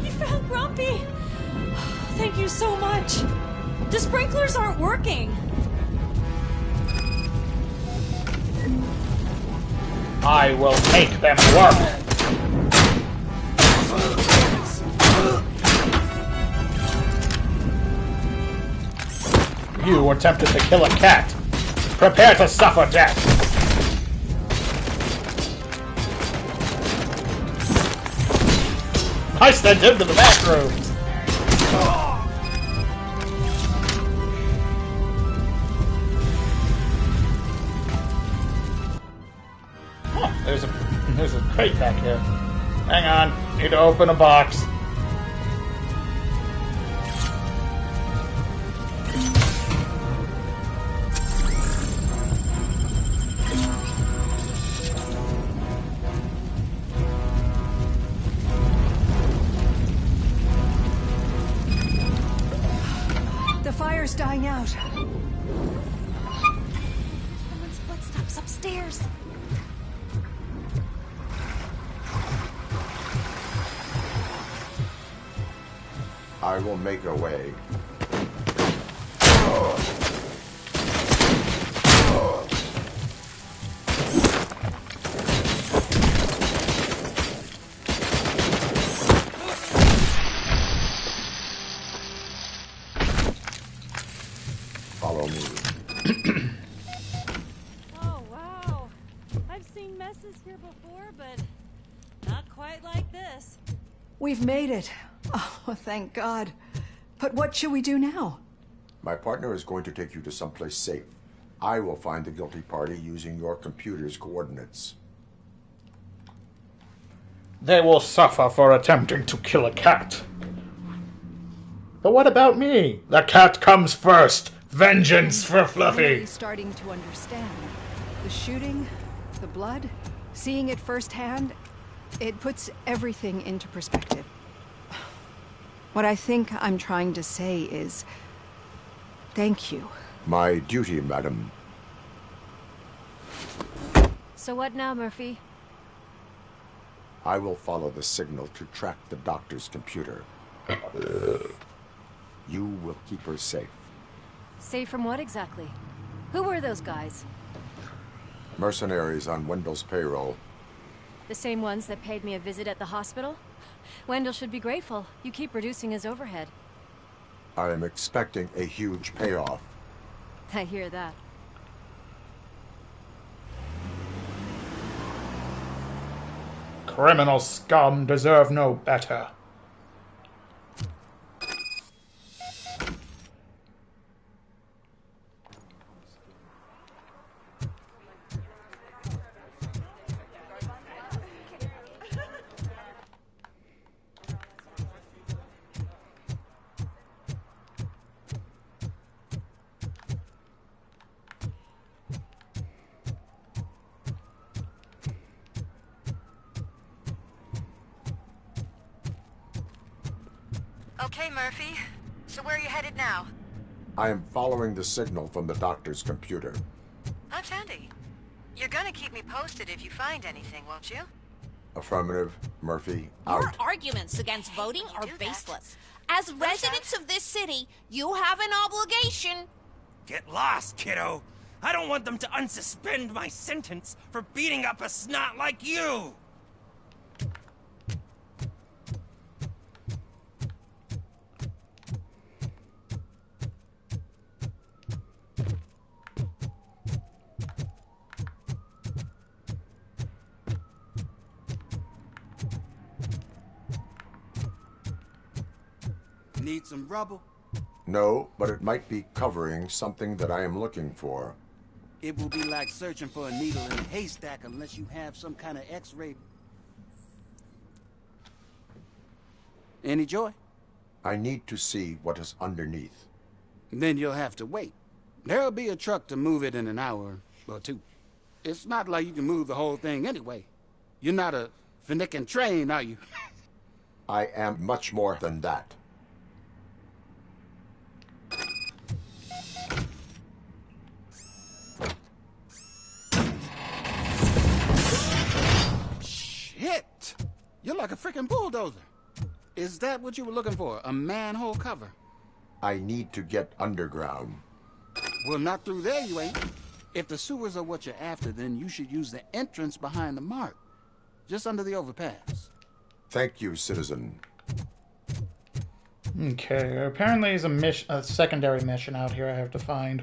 You found Grumpy! Thank you so much. The sprinklers aren't working. I will make them work. You attempted to kill a cat. Prepare to suffer death. I sent him to the bathroom. Huh, there's a crate back here. Hang on, need to open a box. The fire's dying out. Someone's footsteps upstairs. I will make a way. Follow me. Oh, wow. I've seen messes here before, but not quite like this. We've made it. Oh, thank God. But what should we do now? My partner is going to take you to someplace safe. I will find the guilty party using your computer's coordinates. They will suffer for attempting to kill a cat. But what about me? The cat comes first. Vengeance for I'm Fluffy. really starting to understand. The shooting, the blood, seeing it firsthand, it puts everything into perspective. What I think I'm trying to say is, thank you. My duty, madam. So what now, Murphy? I will follow the signal to track the doctor's computer. You will keep her safe. Safe from what exactly? Who were those guys? Mercenaries on Wendell's payroll. The same ones that paid me a visit at the hospital? Wendell should be grateful. You keep reducing his overhead. I am expecting a huge payoff. I hear that. Criminal scum deserve no better. Okay, Murphy. So where are you headed now? I am following the signal from the doctor's computer. That's handy. You're gonna keep me posted if you find anything, won't you? Affirmative. Murphy, Your out. arguments against voting are baseless. As residents of this city, you have an obligation. Get lost, kiddo. I don't want them to unsuspend my sentence for beating up a snot like you. Need some rubber? No, but it might be covering something that I am looking for. It will be like searching for a needle in a haystack unless you have some kind of X-ray. Any joy? I need to see what is underneath. Then you'll have to wait. There'll be a truck to move it in an hour. Well, two, it's not like you can move the whole thing anyway. You're not a finicking train, are you? I am much more than that. Shit! You're like a freaking bulldozer. Is that what you were looking for? A manhole cover? I need to get underground. Well, not through there, you ain't. If the sewers are what you're after, then you should use the entrance behind the mark. Just under the overpass. Thank you, citizen. Okay, apparently there's a secondary mission out here I have to find.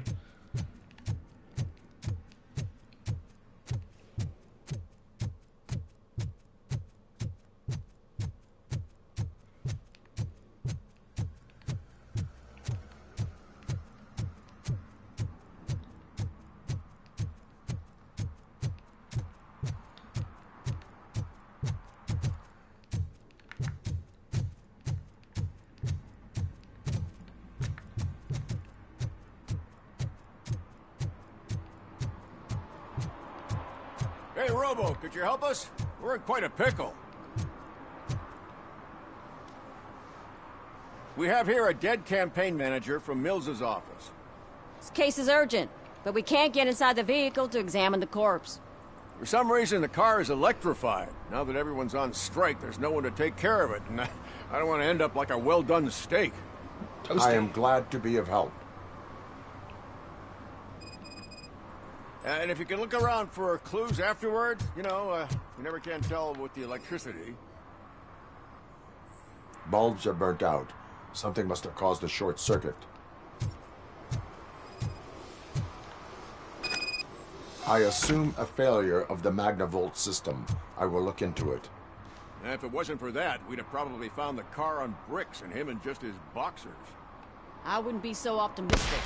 Hey, Robo, could you help us? We're in quite a pickle. We have here a dead campaign manager from Mills's office. This case is urgent, but we can't get inside the vehicle to examine the corpse. For some reason, the car is electrified. Now that everyone's on strike, there's no one to take care of it, and I don't want to end up like a well-done steak. I am glad to be of help. And if you can look around for clues afterward, you know, you never can tell with the electricity. Bulbs are burnt out. Something must have caused a short circuit. I assume a failure of the Magnavolt system. I will look into it. And if it wasn't for that, we'd have probably found the car on bricks and him in just his boxers. I wouldn't be so optimistic.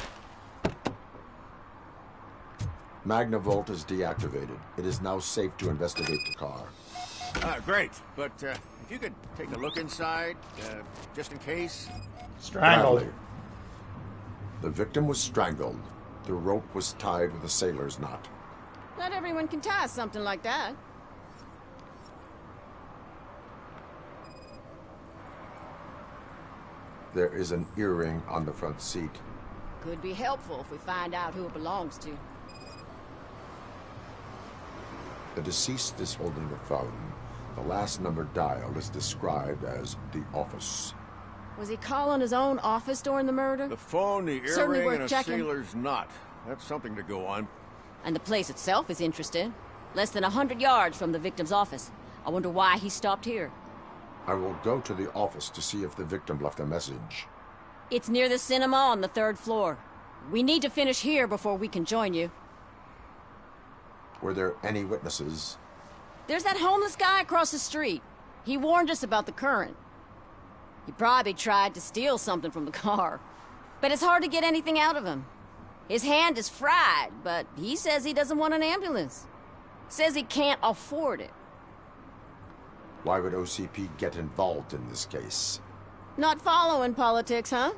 Magnavolt is deactivated. It is now safe to investigate the car. Great. But if you could take a look inside, just in case. Strangled. Gladly. The victim was strangled. The rope was tied with a sailor's knot. Not everyone can tie something like that. There is an earring on the front seat. Could be helpful if we find out who it belongs to. The deceased is holding a phone. The last number dialed is described as the office. Was he calling his own office during the murder? The phone, the earring, and a sailor's knot. That's something to go on. And the place itself is interesting. Less than 100 yards from the victim's office. I wonder why he stopped here. I will go to the office to see if the victim left a message. It's near the cinema on the 3rd floor. We need to finish here before we can join you. Were there any witnesses? There's that homeless guy across the street. He warned us about the current. He probably tried to steal something from the car. But it's hard to get anything out of him. His hand is fried, but he says he doesn't want an ambulance. Says he can't afford it. Why would OCP get involved in this case? Not following politics, huh?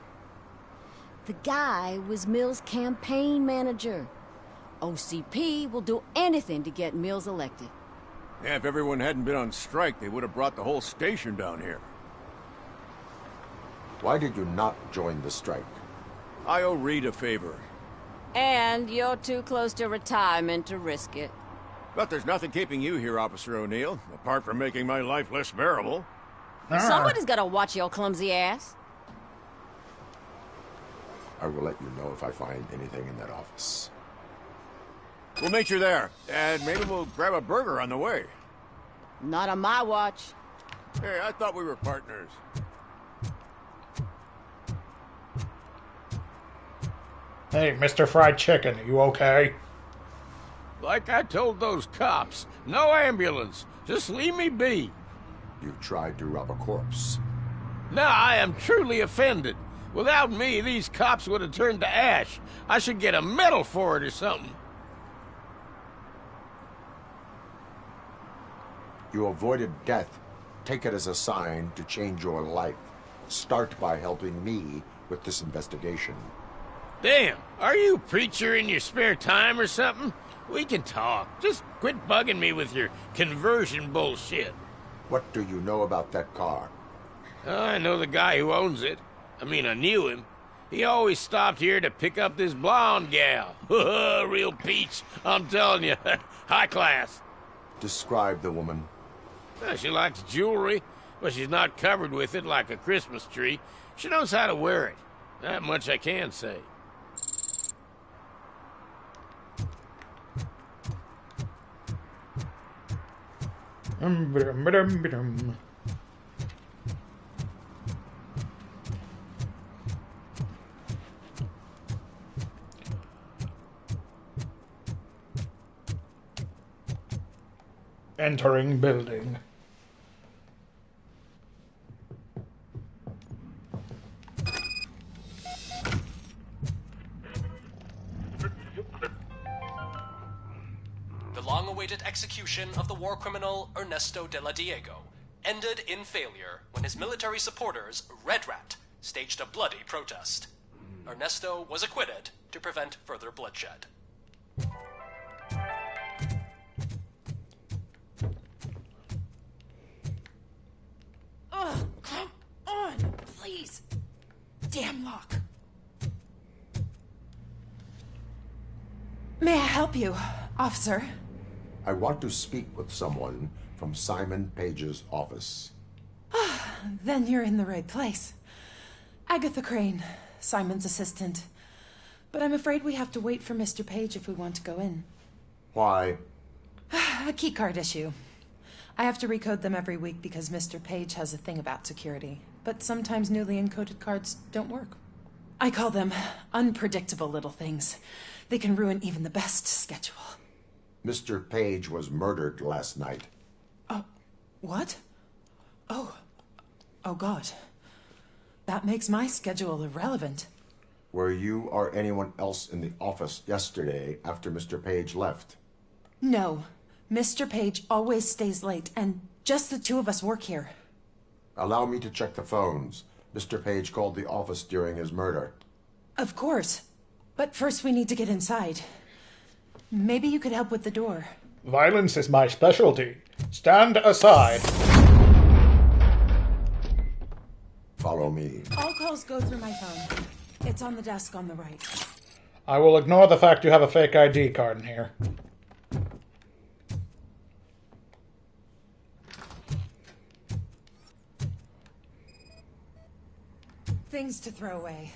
The guy was Mills' campaign manager. OCP will do anything to get Mills elected. Yeah, if everyone hadn't been on strike, they would have brought the whole station down here. Why did you not join the strike? I owe Reed a favor. And you're too close to retirement to risk it. But there's nothing keeping you here, Officer O'Neill, apart from making my life less bearable. Somebody's gotta watch your clumsy ass. I will let you know if I find anything in that office. We'll meet you there, and maybe we'll grab a burger on the way. Not on my watch. Hey, I thought we were partners. Hey, Mr. Fried Chicken, you okay? Like I told those cops, no ambulance. Just leave me be. You tried to rob a corpse. Now I am truly offended. Without me, these cops would have turned to ash. I should get a medal for it or something. You avoided death. Take it as a sign to change your life. Start by helping me with this investigation. Damn, are you a preacher in your spare time or something? We can talk. Just quit bugging me with your conversion bullshit. What do you know about that car? I know the guy who owns it. I mean, I knew him. He always stopped here to pick up this blonde gal. Real peach, I'm telling you. High class. Describe the woman. Well, she likes jewelry, but she's not covered with it like a Christmas tree. She knows how to wear it. That much I can say. Entering building. The long-awaited execution of the war criminal Ernesto de la Diego ended in failure when his military supporters, Red Rat, staged a bloody protest. Ernesto was acquitted to prevent further bloodshed. Ugh, come on, please. Damn lock. May I help you, officer? I want to speak with someone from Simon Page's office. Then you're in the right place. Agatha Crane, Simon's assistant. But I'm afraid we have to wait for Mr. Page if we want to go in. Why? A keycard issue. I have to recode them every week because Mr. Page has a thing about security. But sometimes newly encoded cards don't work. I call them unpredictable little things. They can ruin even the best schedule. Mr. Page was murdered last night. What? Oh God. That makes my schedule irrelevant. Were you or anyone else in the office yesterday after Mr. Page left? No. Mr. Page always stays late, and just the two of us work here. Allow me to check the phones. Mr. Page called the office during his murder. Of course. But first we need to get inside. Maybe you could help with the door. Violence is my specialty. Stand aside. Follow me. All calls go through my phone. It's on the desk on the right. I will ignore the fact you have a fake ID card in here. Things to throw away.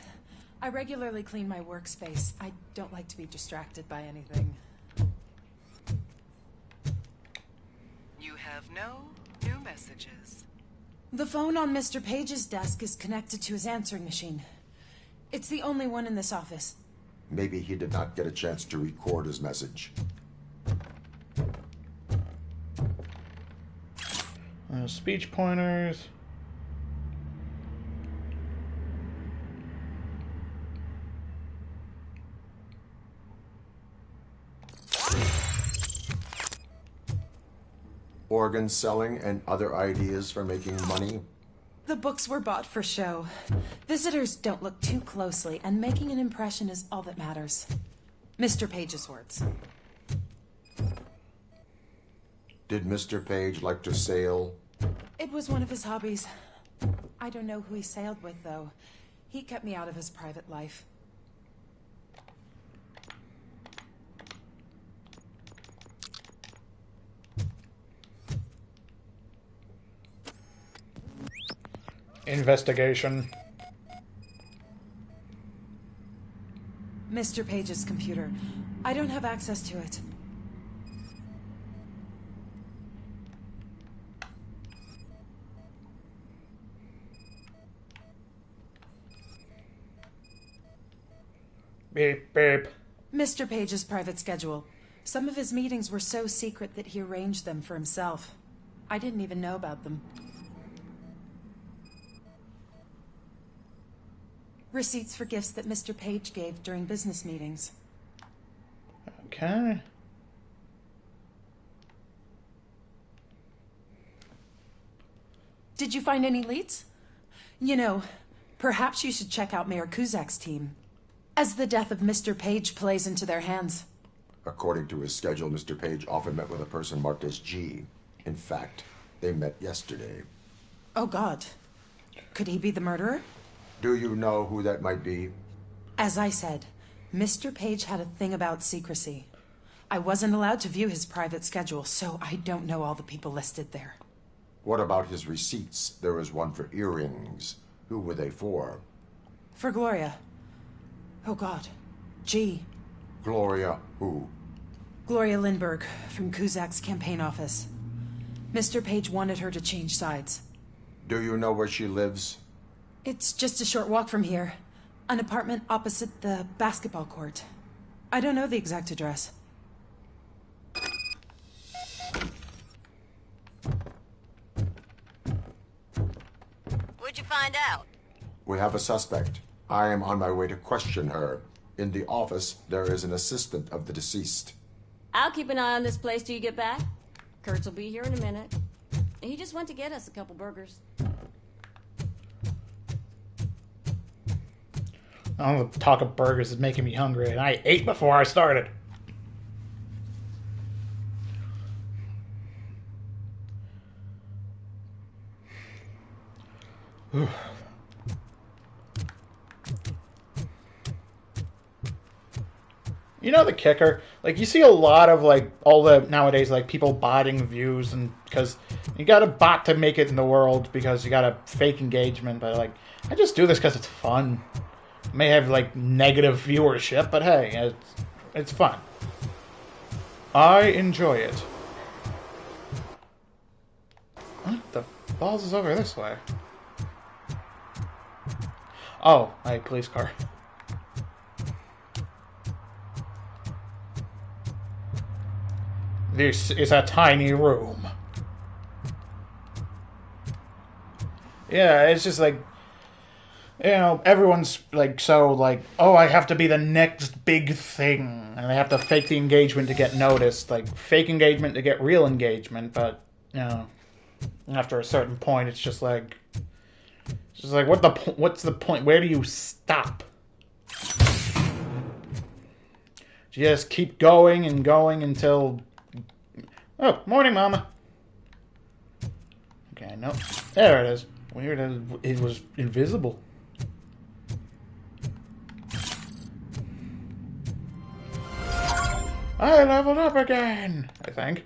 I regularly clean my workspace. I don't like to be distracted by anything. You have no new messages. The phone on Mr. Page's desk is connected to his answering machine. It's the only one in this office. Maybe he did not get a chance to record his message. Speech pointers. Organ selling and other ideas for making money? The books were bought for show. Visitors don't look too closely, and making an impression is all that matters. Mr. Page's words. Did Mr. Page like to sail? It was one of his hobbies. I don't know who he sailed with, though. He kept me out of his private life. Investigation. Mr. Page's computer. I don't have access to it. Beep, beep. Mr. Page's private schedule. Some of his meetings were so secret that he arranged them for himself. I didn't even know about them. Receipts for gifts that Mr. Page gave during business meetings. Okay. Did you find any leads? You know, perhaps you should check out Mayor Kuzak's team. as the death of Mr. Page plays into their hands. According to his schedule, Mr. Page often met with a person marked as G. In fact, they met yesterday. Oh, God. Could he be the murderer? Do you know who that might be? As I said, Mr. Page had a thing about secrecy. I wasn't allowed to view his private schedule, so I don't know all the people listed there. What about his receipts? There was one for earrings. Who were they for? For Gloria. Oh, God. G. Gloria who? Gloria Lindbergh, from Kuzak's campaign office. Mr. Page wanted her to change sides. Do you know where she lives? It's just a short walk from here. An apartment opposite the basketball court. I don't know the exact address. What'd you find out? We have a suspect. I am on my way to question her. In the office, there is an assistant of the deceased. I'll keep an eye on this place till you get back. Kurtz will be here in a minute. He just went to get us a couple burgers. All the talk of burgers is making me hungry, and I ate before I started. You know the kicker? Like, you see a lot of, like, all the, nowadays, like, people botting views, and, because you got a bot to make it in the world, because you got a fake engagement, but, like, I just do this because it's fun. It may have, like, negative viewership, but hey, it's fun. I enjoy it. What the balls is over this way? Oh, a police car. This is a tiny room. Yeah, it's just like, you know, everyone's like, so like, oh, I have to be the next big thing. And I have to fake the engagement to get noticed. Like, fake engagement to get real engagement. But, you know, after a certain point, it's just like, what's the point? Where do you stop? Just keep going and going until... Oh, morning, Mama. Okay, no. There it is. Weird, it was invisible. I leveled up again, I think.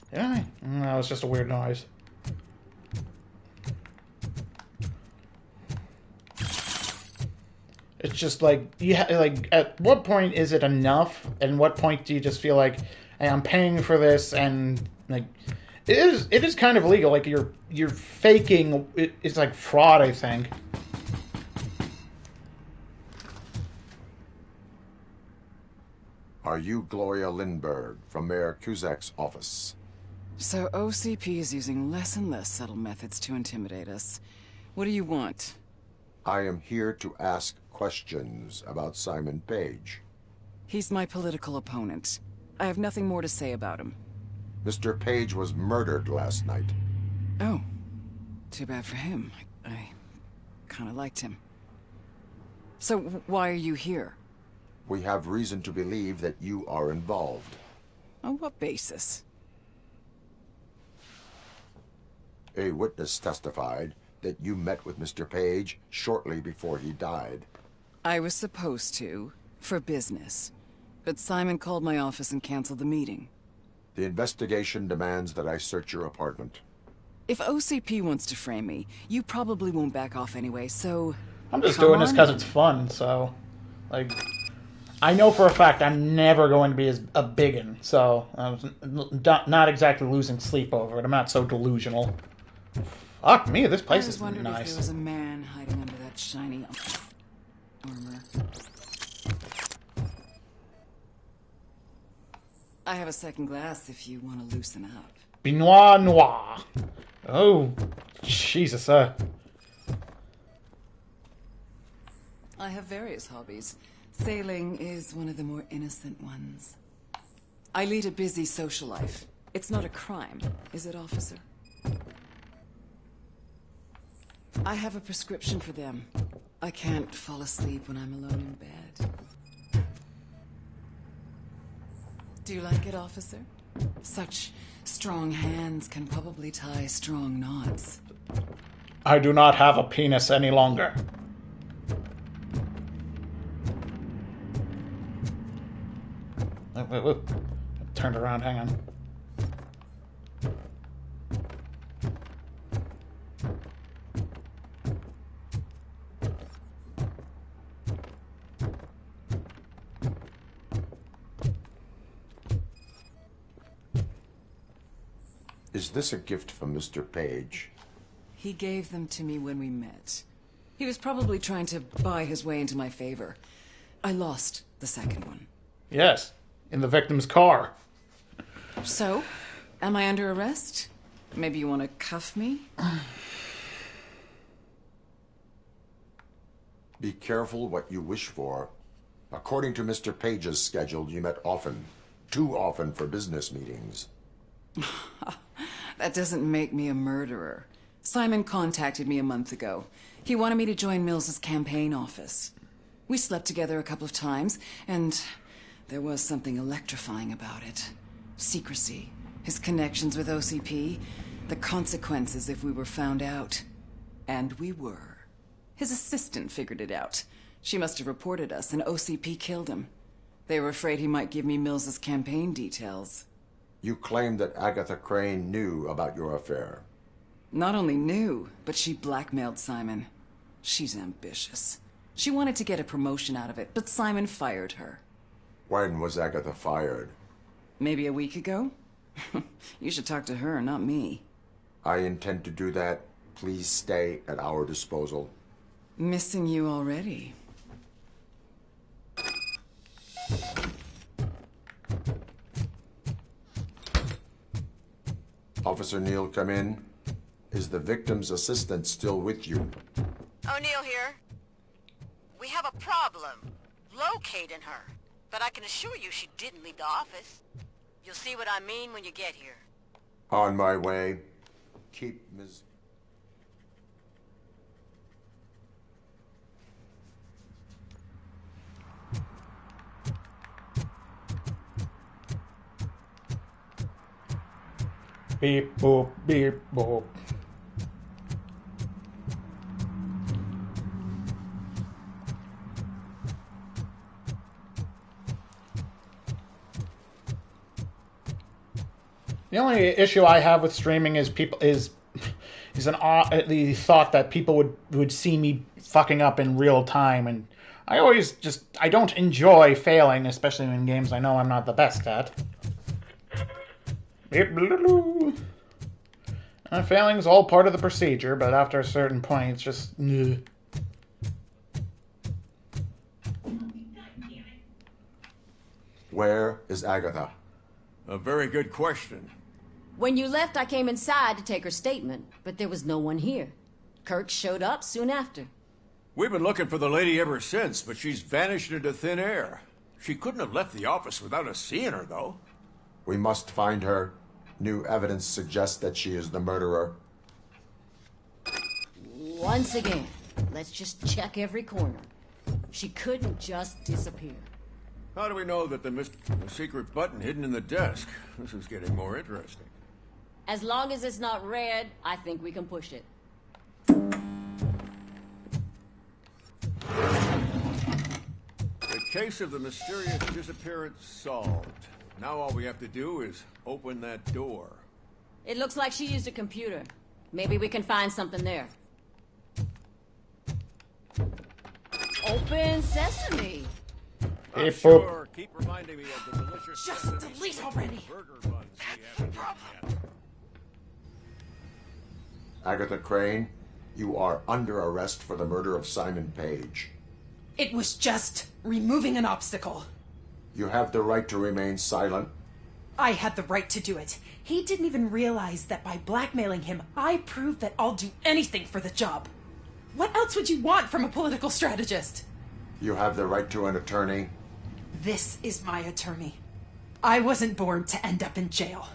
Did I? No, it's just a weird noise. It's just like, like, at what point is it enough? And what point do you just feel like, hey, I'm paying for this, and like, it is kind of illegal. Like, you're faking. It's like fraud, I think. Are you Gloria Lindbergh from Mayor Kuzak's office? So OCP is using less and less subtle methods to intimidate us. What do you want? I am here to ask questions about Simon Page. He's my political opponent. I have nothing more to say about him. Mr. Page was murdered last night. Oh, too bad for him. I kind of liked him. So why are you here? We have reason to believe that you are involved. On what basis? A witness testified that you met with Mr. Page shortly before he died. I was supposed to, for business. But Simon called my office and canceled the meeting. The investigation demands that I search your apartment. If OCP wants to frame me, you probably won't back off anyway, so... I'm just doing this because it's fun, so... Like... I know for a fact I'm never going to be a biggin, so I'm not exactly losing sleep over it. I'm not so delusional. Fuck me, this place is nice. I was wondering if there was a man hiding under that shiny armor. I have a second glass if you want to loosen up. Pinot Noir. Oh, Jesus, I have various hobbies. Sailing is one of the more innocent ones. I lead a busy social life. It's not a crime, is it, officer? I have a prescription for them. I can't fall asleep when I'm alone in bed. Do you like it, officer? Such strong hands can probably tie strong knots. I do not have a penis any longer. Wait. Turned around, hang on. Is this a gift from Mr. Page? He gave them to me when we met. He was probably trying to buy his way into my favor. I lost the second one. Yes, in the victim's car. So, am I under arrest? Maybe you want to cuff me? Be careful what you wish for. According to Mr. Page's schedule, you met often. Too often for business meetings. That doesn't make me a murderer. Simon contacted me a month ago. He wanted me to join Mills's campaign office. We slept together a couple of times, and there was something electrifying about it. Secrecy, his connections with OCP, the consequences if we were found out. And we were. His assistant figured it out. She must have reported us, and OCP killed him. They were afraid he might give me Mills's campaign details. You claim that Agatha Crane knew about your affair. Not only knew, but she blackmailed Simon. She's ambitious. She wanted to get a promotion out of it, but Simon fired her. When was Agatha fired? Maybe a week ago? You should talk to her, not me. I intend to do that. Please stay at our disposal. Missing you already. Officer Neal, come in. Is the victim's assistant still with you? O'Neill here. We have a problem locating her, but I can assure you she didn't leave the office. You'll see what I mean when you get here. On my way. Keep Ms. Beep, boop, beep, boop. The only issue I have with streaming is the thought that people would see me fucking up in real time, and I don't enjoy failing, especially in games I know I'm not the best at. Failing is all part of the procedure, but after a certain point, it's just... Where is Agatha? A very good question. When you left, I came inside to take her statement, but there was no one here. Kirk showed up soon after. We've been looking for the lady ever since, but she's vanished into thin air. She couldn't have left the office without us seeing her, though. We must find her. New evidence suggests that she is the murderer. Once again, let's just check every corner. She couldn't just disappear. How do we know that the secret button hidden in the desk? This is getting more interesting. As long as it's not red, I think we can push it. The case of the mysterious disappearance solved. Now all we have to do is open that door. It looks like she used a computer. Maybe we can find something there. Open sesame. Sure. Keep reminding me of the delicious... Just delete already. Burger buns we haven't eaten yet. Agatha Crane, you are under arrest for the murder of Simon Page. It was just removing an obstacle. You have the right to remain silent. I had the right to do it. He didn't even realize that by blackmailing him, I proved that I'll do anything for the job. What else would you want from a political strategist? You have the right to an attorney. This is my attorney. I wasn't born to end up in jail.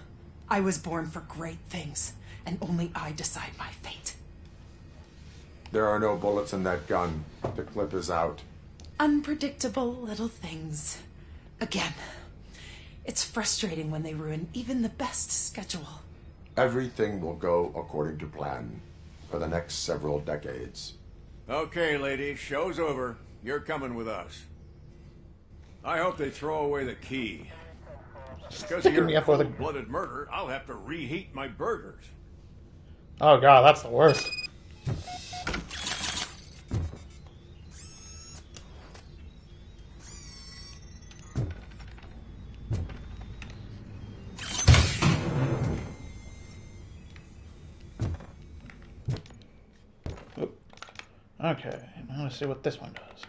I was born for great things, and only I decide my fate. There are no bullets in that gun. The clip is out. Unpredictable little things. Again, it's frustrating when they ruin even the best schedule. Everything will go according to plan for the next several decades. Okay, ladies, show's over. You're coming with us. I hope they throw away the key. Because of your cold-blooded murder, I'll have to reheat my burgers. Oh god, that's the worst. Okay, now let's see what this one does.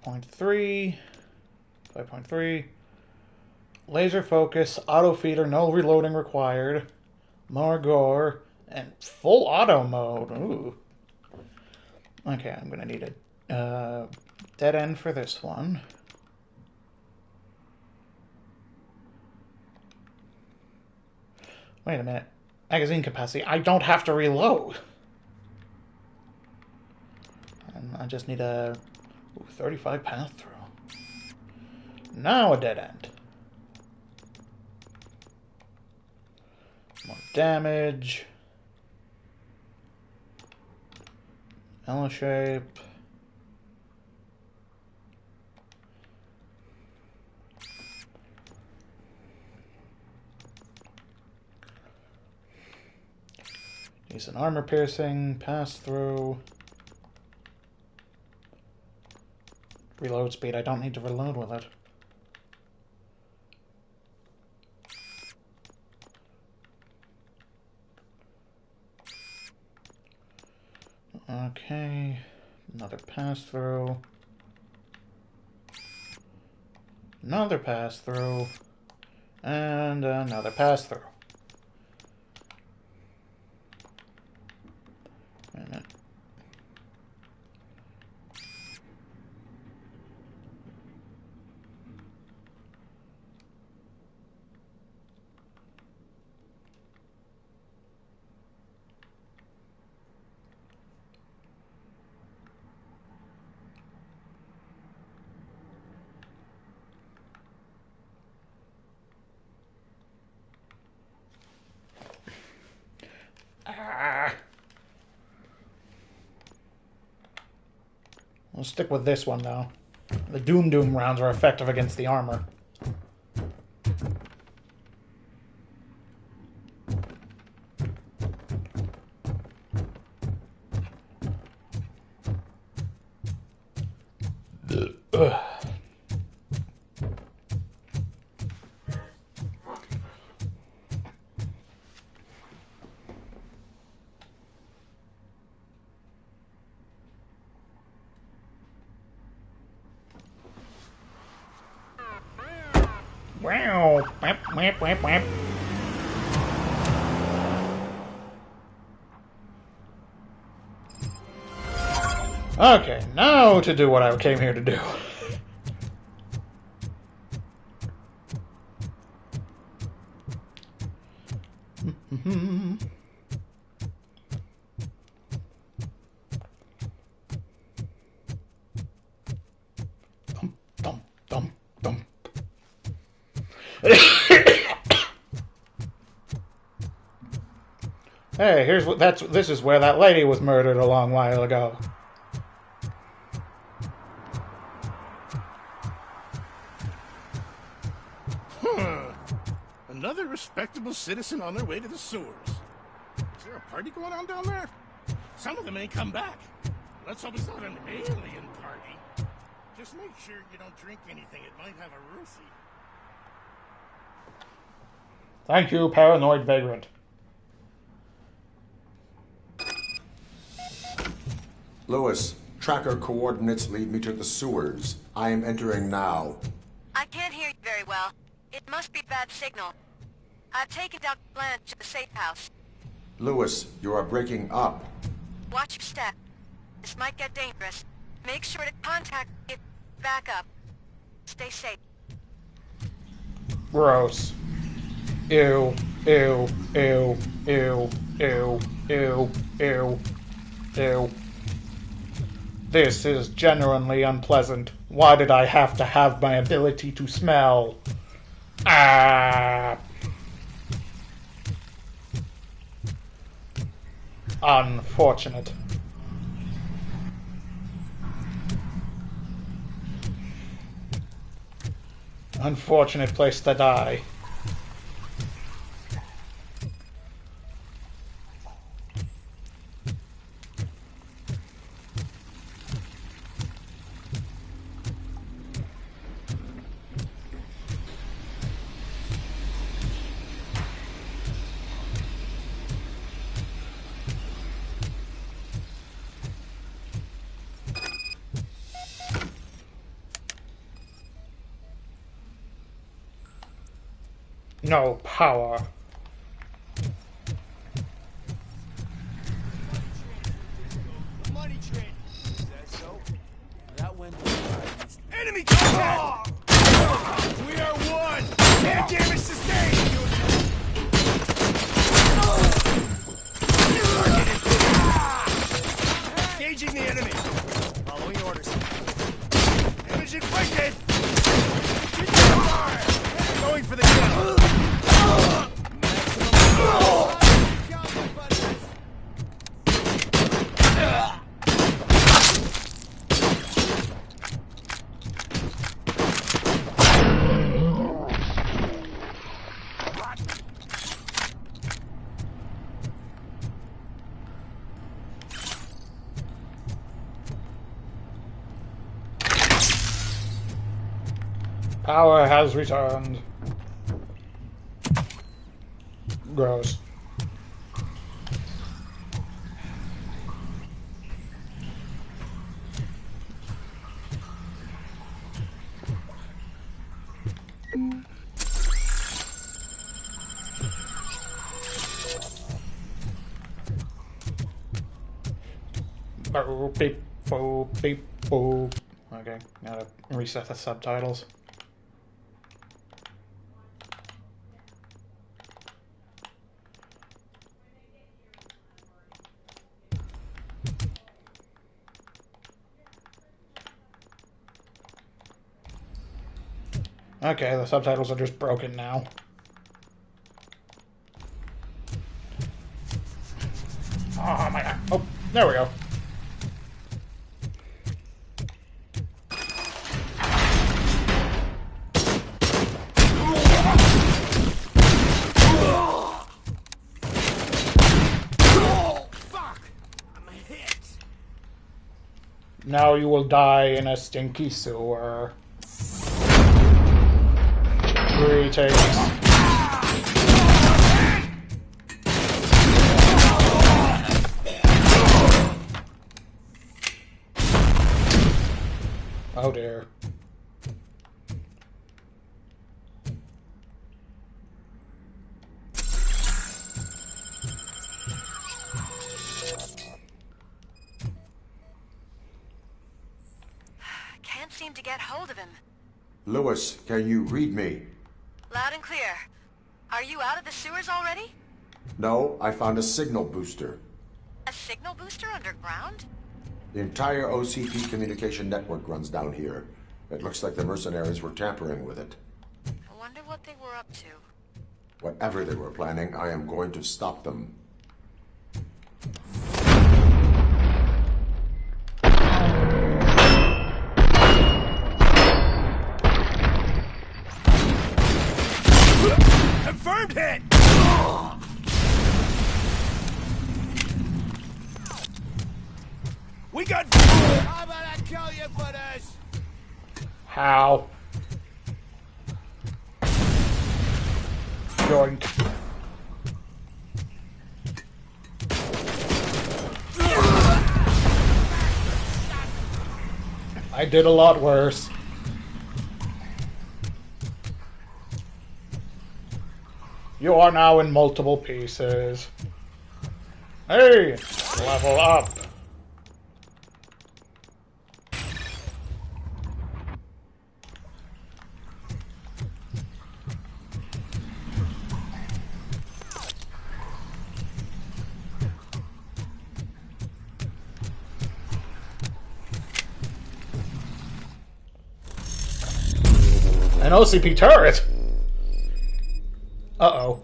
0.3, 5.3, laser focus, auto feeder, no reloading required, more gore, and full auto mode. Ooh. Okay, I'm gonna need a dead end for this one. Wait a minute. Magazine capacity. I don't have to reload. And I just need a 35 pass through. Now a dead end. More damage. L shape. Decent armor piercing, pass through. Reload speed, I don't need to reload with it. Okay, another pass through. Another pass through. And another pass through. Wait a minute. We'll stick with this one, though. The Doom rounds are effective against the armor. Wow! Whap, whap, whap, whap. Okay, now to do what I came here to do. Hey, here's what this is where that lady was murdered a long while ago. Another respectable citizen on their way to the sewers. Is there a party going on down there? Some of them ain't come back. Let's hope it's not an alien party. Just make sure you don't drink anything. It might have a roofie. Thank you, paranoid vagrant. Lewis, tracker coordinates lead me to the sewers. I am entering now. I can't hear you very well. It must be bad signal. I've taken Dr. Blanche to the safe house. Lewis, you are breaking up. Watch your step. This might get dangerous. Make sure to contact me if back up. Stay safe. Gross. Ew, ew, ew, ew, ew, ew, ew. Ew. This is genuinely unpleasant. Why did I have to have my ability to smell? Ah. Unfortunate. Unfortunate place to die. No power. Money train. Is that so? That window. Enemy contact! We are one! Air damage sustained! Engaging the enemy. Following orders. Damage inflicted! Continue fire! Going for the kill. Power has returned. Gross. Boop, beep, boop, beep, boop. Okay, gotta reset the subtitles. Okay, the subtitles are just broken now. Oh my god. Oh, there we go. Now you will die in a stinky sewer. Greetings. Oh dear. Can't seem to get hold of him. Lewis, can you read me? Loud and clear. Are you out of the sewers already? No, I found a signal booster. A signal booster underground? The entire OCP communication network runs down here. It looks like the mercenaries were tampering with it. I wonder what they were up to. Whatever they were planning, I am going to stop them. Confirmed hit! We got... How about I kill you for this? How? Yoink. I did a lot worse. You are now in multiple pieces. Hey! Level up! An OCP turret? Uh-oh.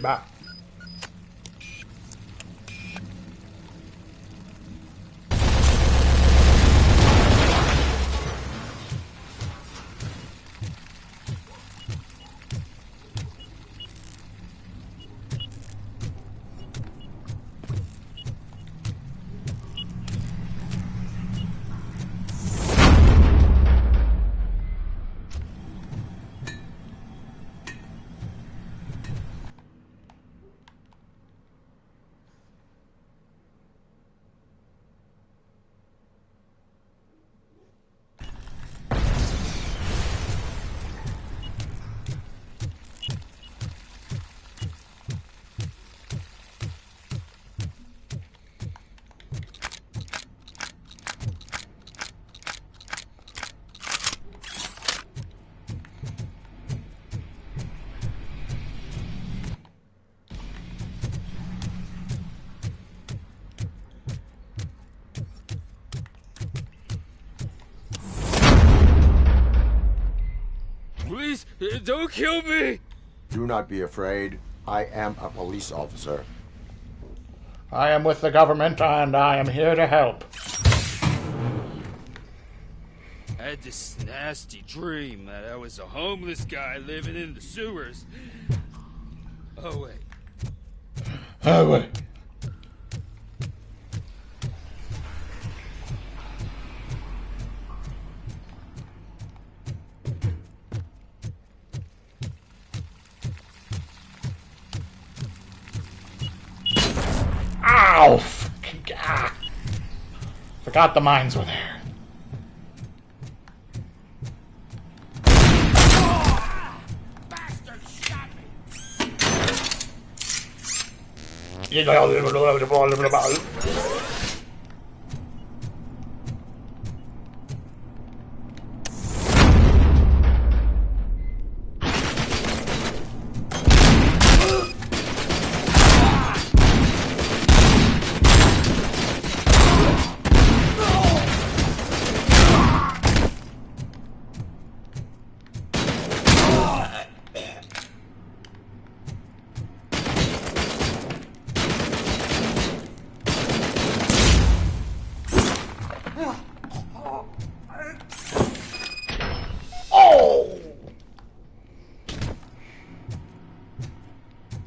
Bop. Please, don't kill me! Do not be afraid. I am a police officer. I am with the government, and I am here to help. I had this nasty dream that I was a homeless guy living in the sewers. Oh, wait. Oh, wait. Ow! Ah. Forgot the mines were there.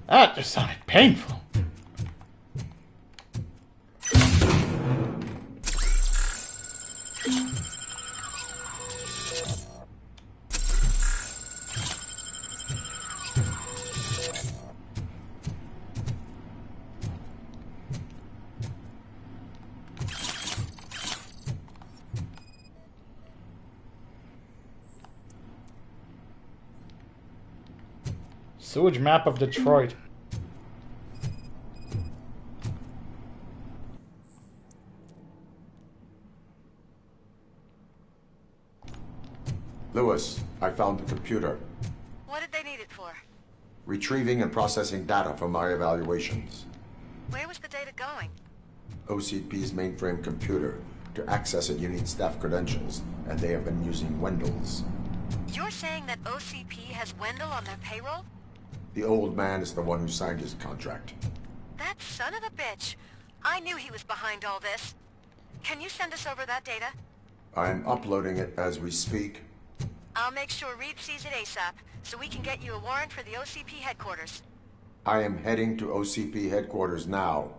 That just sounded painful. Sewage map of Detroit. Lewis, I found the computer. What did they need it for? Retrieving and processing data from my evaluations. Where was the data going? OCP's mainframe computer. To access it, you need staff credentials, and they have been using Wendell's. You're saying that OCP has Wendell on their payroll? The old man is the one who signed his contract. That son of a bitch. I knew he was behind all this. Can you send us over that data? I'm uploading it as we speak. I'll make sure Reed sees it ASAP, so we can get you a warrant for the OCP headquarters. I am heading to OCP headquarters now.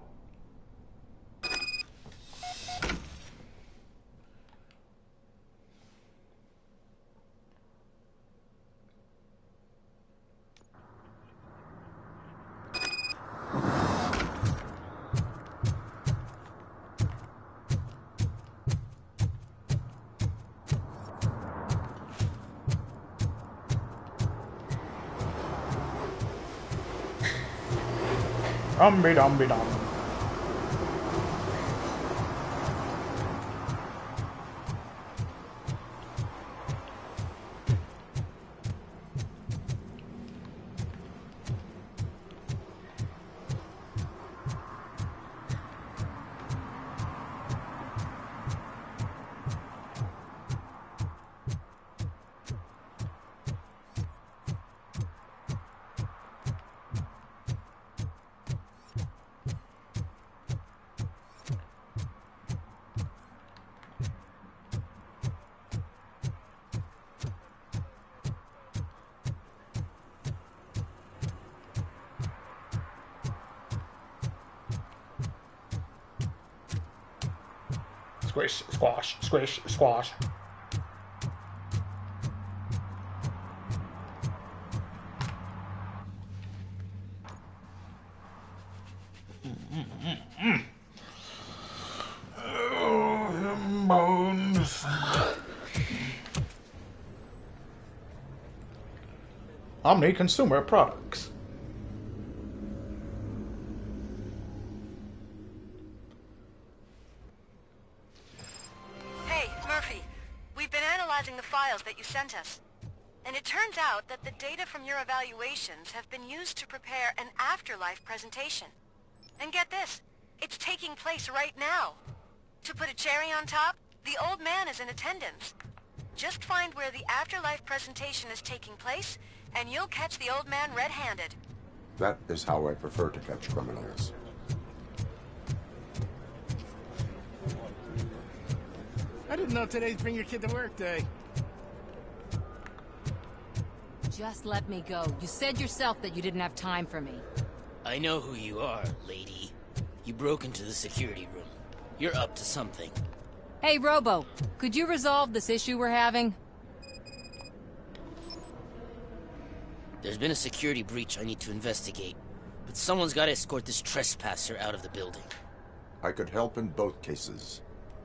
Dum-be-dum-be-dum. Squish, squash, squish, squash. Oh, bones. Omni Consumer Products. The files that you sent us. And it turns out that the data from your evaluations have been used to prepare an afterlife presentation. And get this, it's taking place right now. To put a cherry on top, the old man is in attendance. Just find where the afterlife presentation is taking place, and you'll catch the old man red-handed. That is how I prefer to catch criminals. I didn't know today's Bring Your Kid to Work Day. Just let me go. You said yourself that you didn't have time for me. I know who you are, lady. You broke into the security room. You're up to something. Hey, Robo, could you resolve this issue we're having? There's been a security breach I need to investigate, but someone's got to escort this trespasser out of the building. I could help in both cases.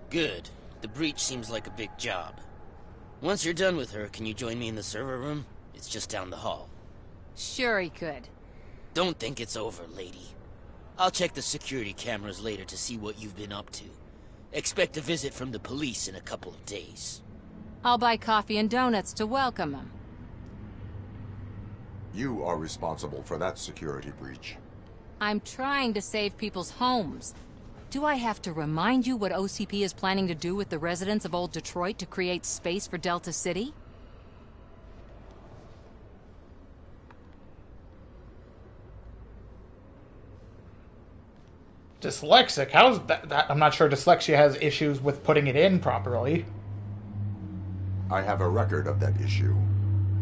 Good. The breach seems like a big job. Once you're done with her, can you join me in the server room? It's just down the hall. Sure he could. Don't think it's over, lady. I'll check the security cameras later to see what you've been up to. Expect a visit from the police in a couple of days. I'll buy coffee and donuts to welcome him. You are responsible for that security breach. I'm trying to save people's homes. Do I have to remind you what OCP is planning to do with the residents of Old Detroit to create space for Delta City? Dyslexic? How's that? I'm not sure dyslexia has issues with putting it in properly. I have a record of that issue.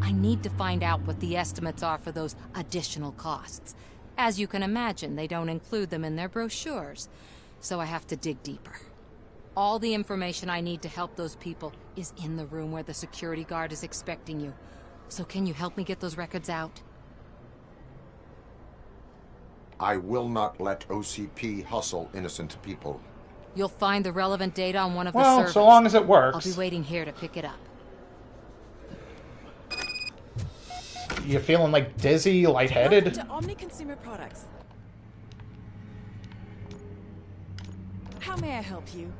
I need to find out what the estimates are for those additional costs. As you can imagine, they don't include them in their brochures, so I have to dig deeper. All the information I need to help those people is in the room where the security guard is expecting you. So can you help me get those records out? I will not let OCP hustle innocent people. You'll find the relevant data on one of the servers. servers. So long as it works. I'll be waiting here to pick it up. You feeling like dizzy, lightheaded? Welcome to Omni Consumer Products. How may I help you?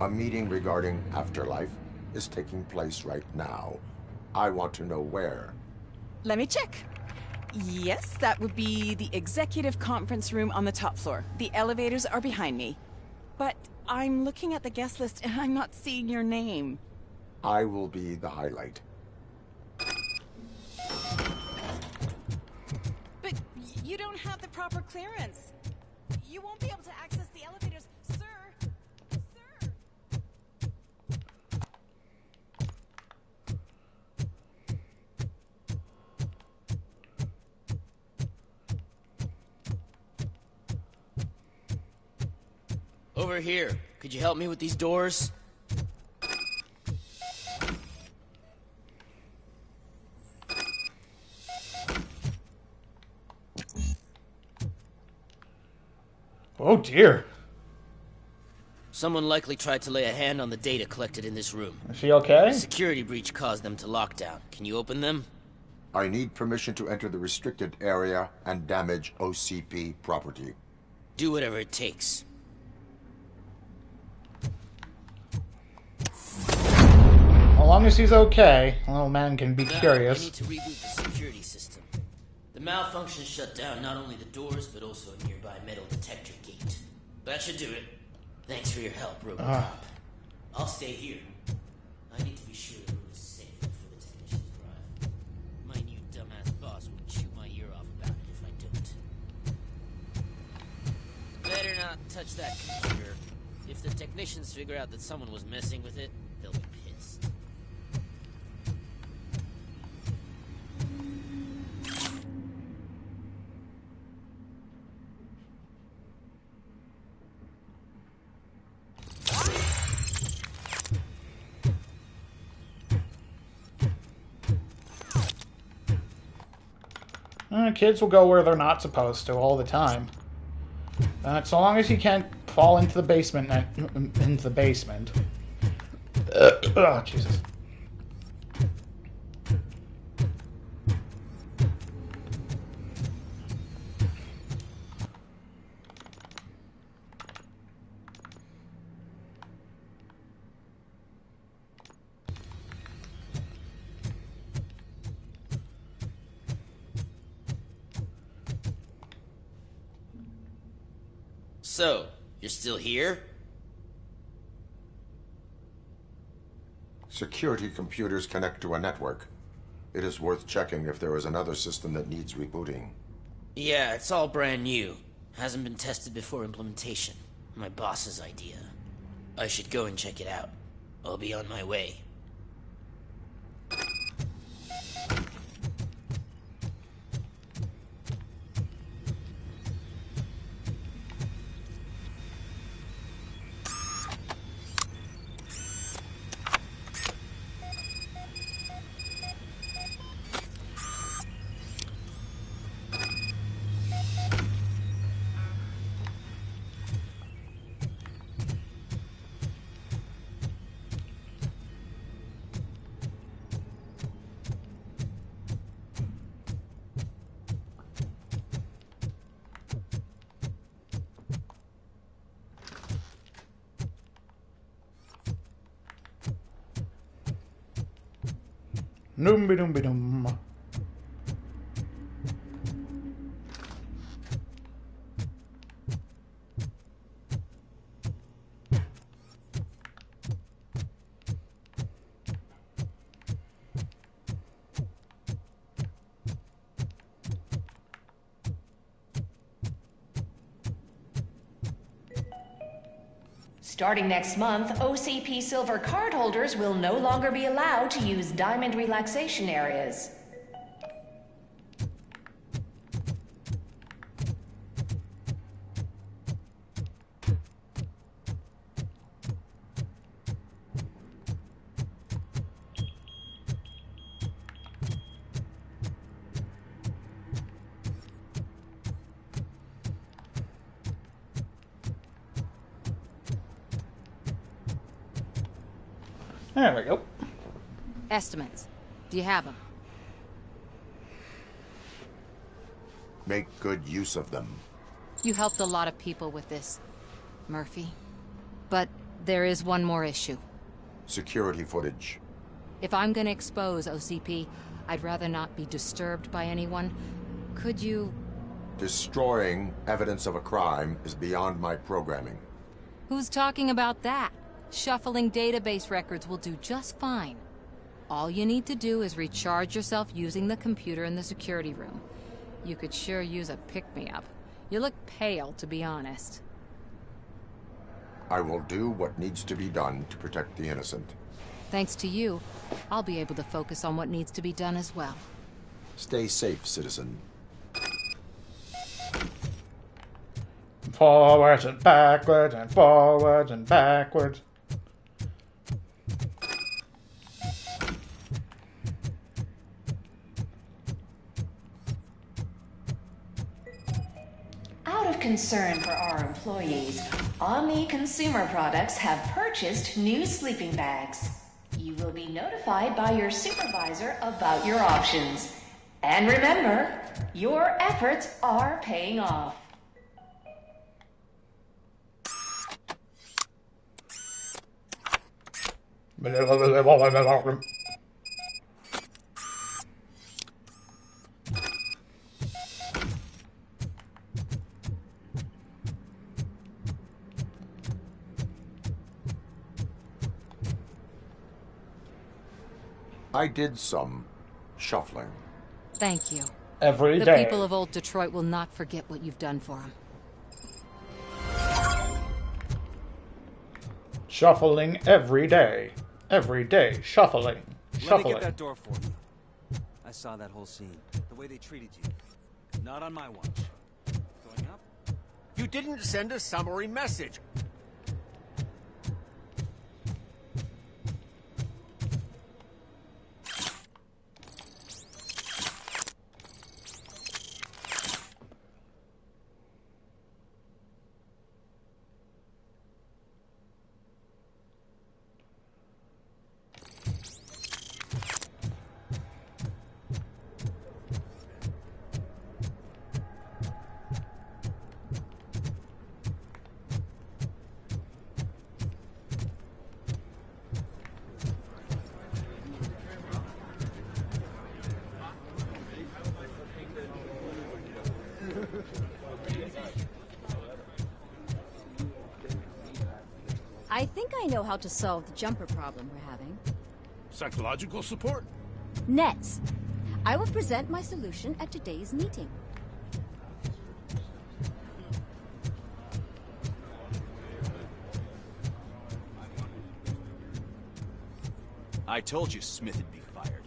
A meeting regarding afterlife is taking place right now. I want to know where. Let me check. Yes, that would be the executive conference room on the top floor. The elevators are behind me. But I'm looking at the guest list and I'm not seeing your name. I will be the highlight. But you don't have the proper clearance. You won't be able to access the elevators, sir. Over here. Could you help me with these doors? Oh dear. Someone likely tried to lay a hand on the data collected in this room. Is she okay? A security breach caused them to lock down. Can you open them? I need permission to enter the restricted area and damage OCP property. Do whatever it takes. As long as he's okay, the little man can be curious. I need to reboot the security system. The malfunction shut down not only the doors, but also a nearby metal detector gate. That should do it. Thanks for your help, Robocop. I'll stay here. I need to be sure the room is safe before the technicians arrive. My new dumbass boss will chew my ear off about it if I don't. Better not touch that computer. If the technicians figure out that someone was messing with it, they'll be pissed. Kids will go where they're not supposed to all the time. So long as you can't fall into the basement. Into the basement. Oh, Jesus. So, you're still here? Security computers connect to a network. It is worth checking if there is another system that needs rebooting. Yeah, it's all brand new. Hasn't been tested before implementation. My boss's idea. I should go and check it out. I'll be on my way. Noom-be-doom-be-doom. Starting next month, OCP Silver cardholders will no longer be allowed to use diamond relaxation areas. There we go. Estimates. Do you have them? Make good use of them. You helped a lot of people with this, Murphy. But There is one more issue. Security footage. If I'm gonna expose OCP, I'd rather not be disturbed by anyone. Could you... Destroying evidence of a crime is beyond my programming. Who's talking about that? Shuffling database records will do just fine. All you need to do is recharge yourself using the computer in the security room. You could sure use a pick-me-up. You look pale, to be honest. I will do what needs to be done to protect the innocent. Thanks to you, I'll be able to focus on what needs to be done as well. Stay safe, citizen. Forwards and backwards and forwards and backwards. Out of concern for our employees, Omni Consumer Products have purchased new sleeping bags. You will be notified by your supervisor about your options. And remember, your efforts are paying off. I did some shuffling. Thank you. Every day. The people of Old Detroit will not forget what you've done for them. Shuffling every day. Every day, shuffling. Let me get that door for you. I saw that whole scene. The way they treated you. Not on my watch. Going up? You didn't send a summary message. I think I know how to solve the jumper problem we're having. Psychological support? Nets. I will present my solution at today's meeting. I told you Smith would be fired.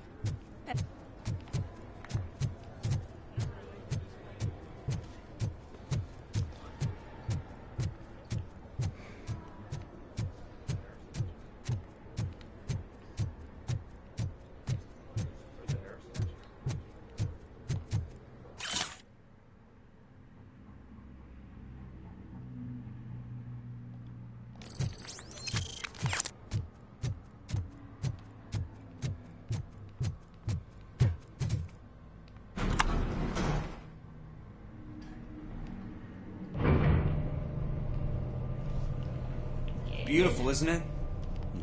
Beautiful, isn't it?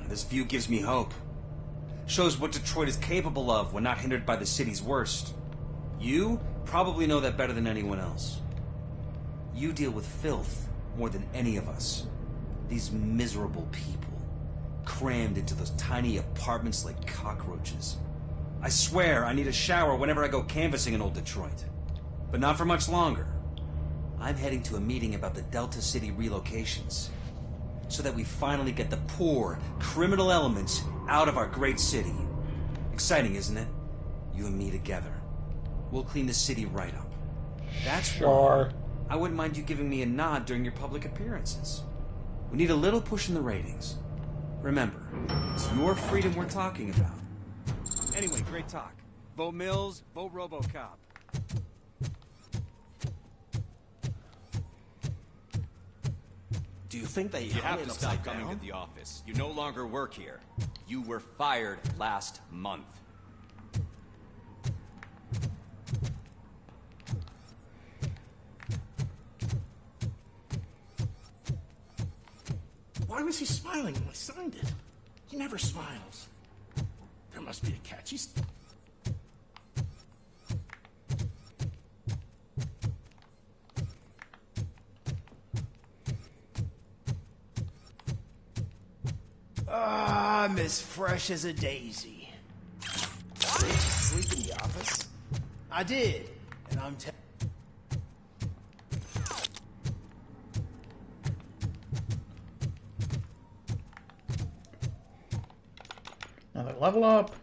This view gives me hope. Shows what Detroit is capable of when not hindered by the city's worst. You probably know that better than anyone else. You deal with filth more than any of us. These miserable people, crammed into those tiny apartments like cockroaches. I swear I need a shower whenever I go canvassing in Old Detroit. But not for much longer. I'm heading to a meeting about the Delta City relocations, so that we finally get the poor, criminal elements out of our great city. Exciting, isn't it? You and me together. We'll clean the city right up. That's sure. Why I wouldn't mind you giving me a nod during your public appearances. We need a little push in the ratings. Remember, it's your freedom we're talking about. Anyway, great talk. Vote Mills, vote Robocop. Do you think that you have to stop coming to the office? You no longer work here. You were fired last month. Why Why was he smiling when I signed it? He never smiles. There must be a catch. He's... I'm as fresh as a daisy. What? Sleep in the office? I did, and I'm Another level up.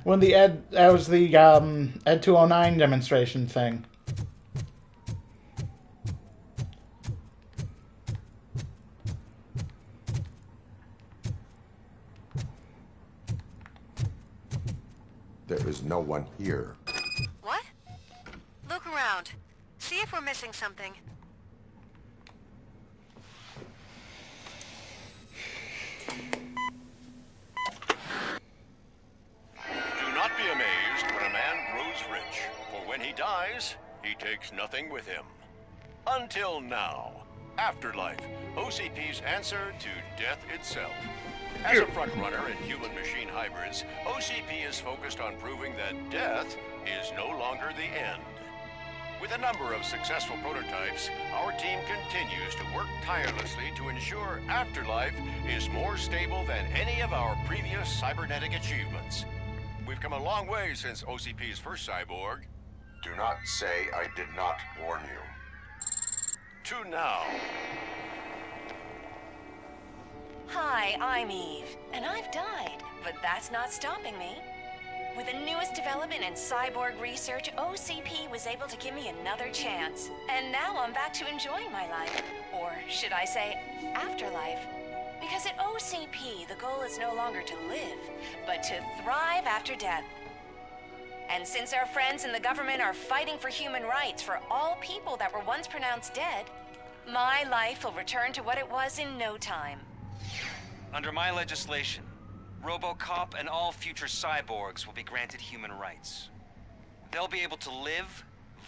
When the that was the Ed 209 demonstration thing. There is no one here. What? Look around. See if we're missing something. Do not be amazed when a man grows rich, for when he dies, he takes nothing with him. Until now. Afterlife, OCP's answer to death itself. As a frontrunner in human-machine hybrids, OCP is focused on proving that death is no longer the end. With a number of successful prototypes, our team continues to work tirelessly to ensure Afterlife is more stable than any of our previous cybernetic achievements. We've come a long way since OCP's first cyborg. Do not say I did not warn you. To now. Hi, I'm Eve, and I've died, but that's not stopping me. With the newest development in cyborg research, OCP was able to give me another chance. And now I'm back to enjoying my life. Or should I say, afterlife. Because at OCP, the goal is no longer to live, but to thrive after death. And since our friends in the government are fighting for human rights for all people that were once pronounced dead, my life will return to what it was in no time. Under my legislation, Robocop and all future cyborgs will be granted human rights. They'll be able to live,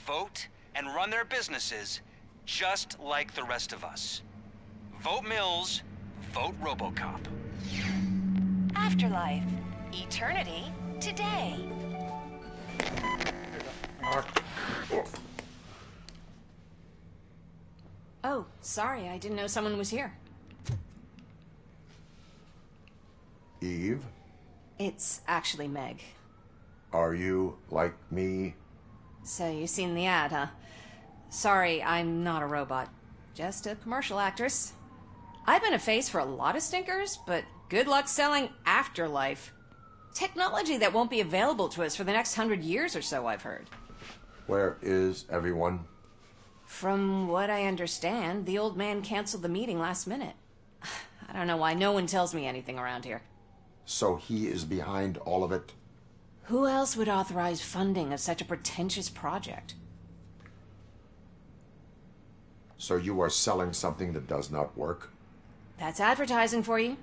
vote, and run their businesses just like the rest of us. Vote Mills, vote Robocop. Afterlife. Eternity today. Oh, sorry, I didn't know someone was here. Eve? It's actually Meg. Are you like me? So you've seen the ad, huh? Sorry, I'm not a robot. Just a commercial actress. I've been a face for a lot of stinkers, but good luck selling Afterlife. Technology that won't be available to us for the next 100 years or so, I've heard. Where is everyone? From what I understand, the old man canceled the meeting last minute. I don't know why no one tells me anything around here. So he is behind all of it? Who else would authorize funding of such a pretentious project? So you are selling something that does not work? That's advertising for you.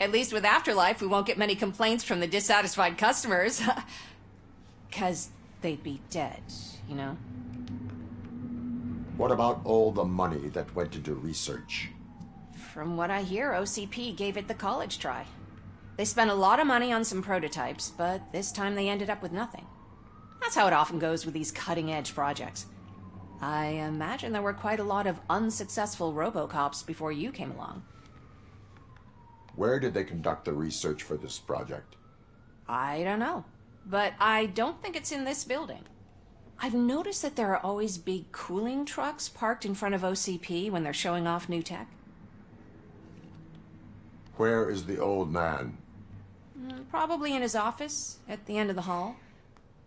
At least with Afterlife, we won't get many complaints from the dissatisfied customers. 'Cause they'd be dead, you know? What about all the money that went into research? From what I hear, OCP gave it the college try. They spent a lot of money on some prototypes, but this time they ended up with nothing. That's how it often goes with these cutting-edge projects. I imagine there were quite a lot of unsuccessful Robocops before you came along. Where did they conduct the research for this project? I don't know, but I don't think it's in this building. I've noticed that there are always big cooling trucks parked in front of OCP when they're showing off new tech. Where is the old man? Probably in his office, at the end of the hall.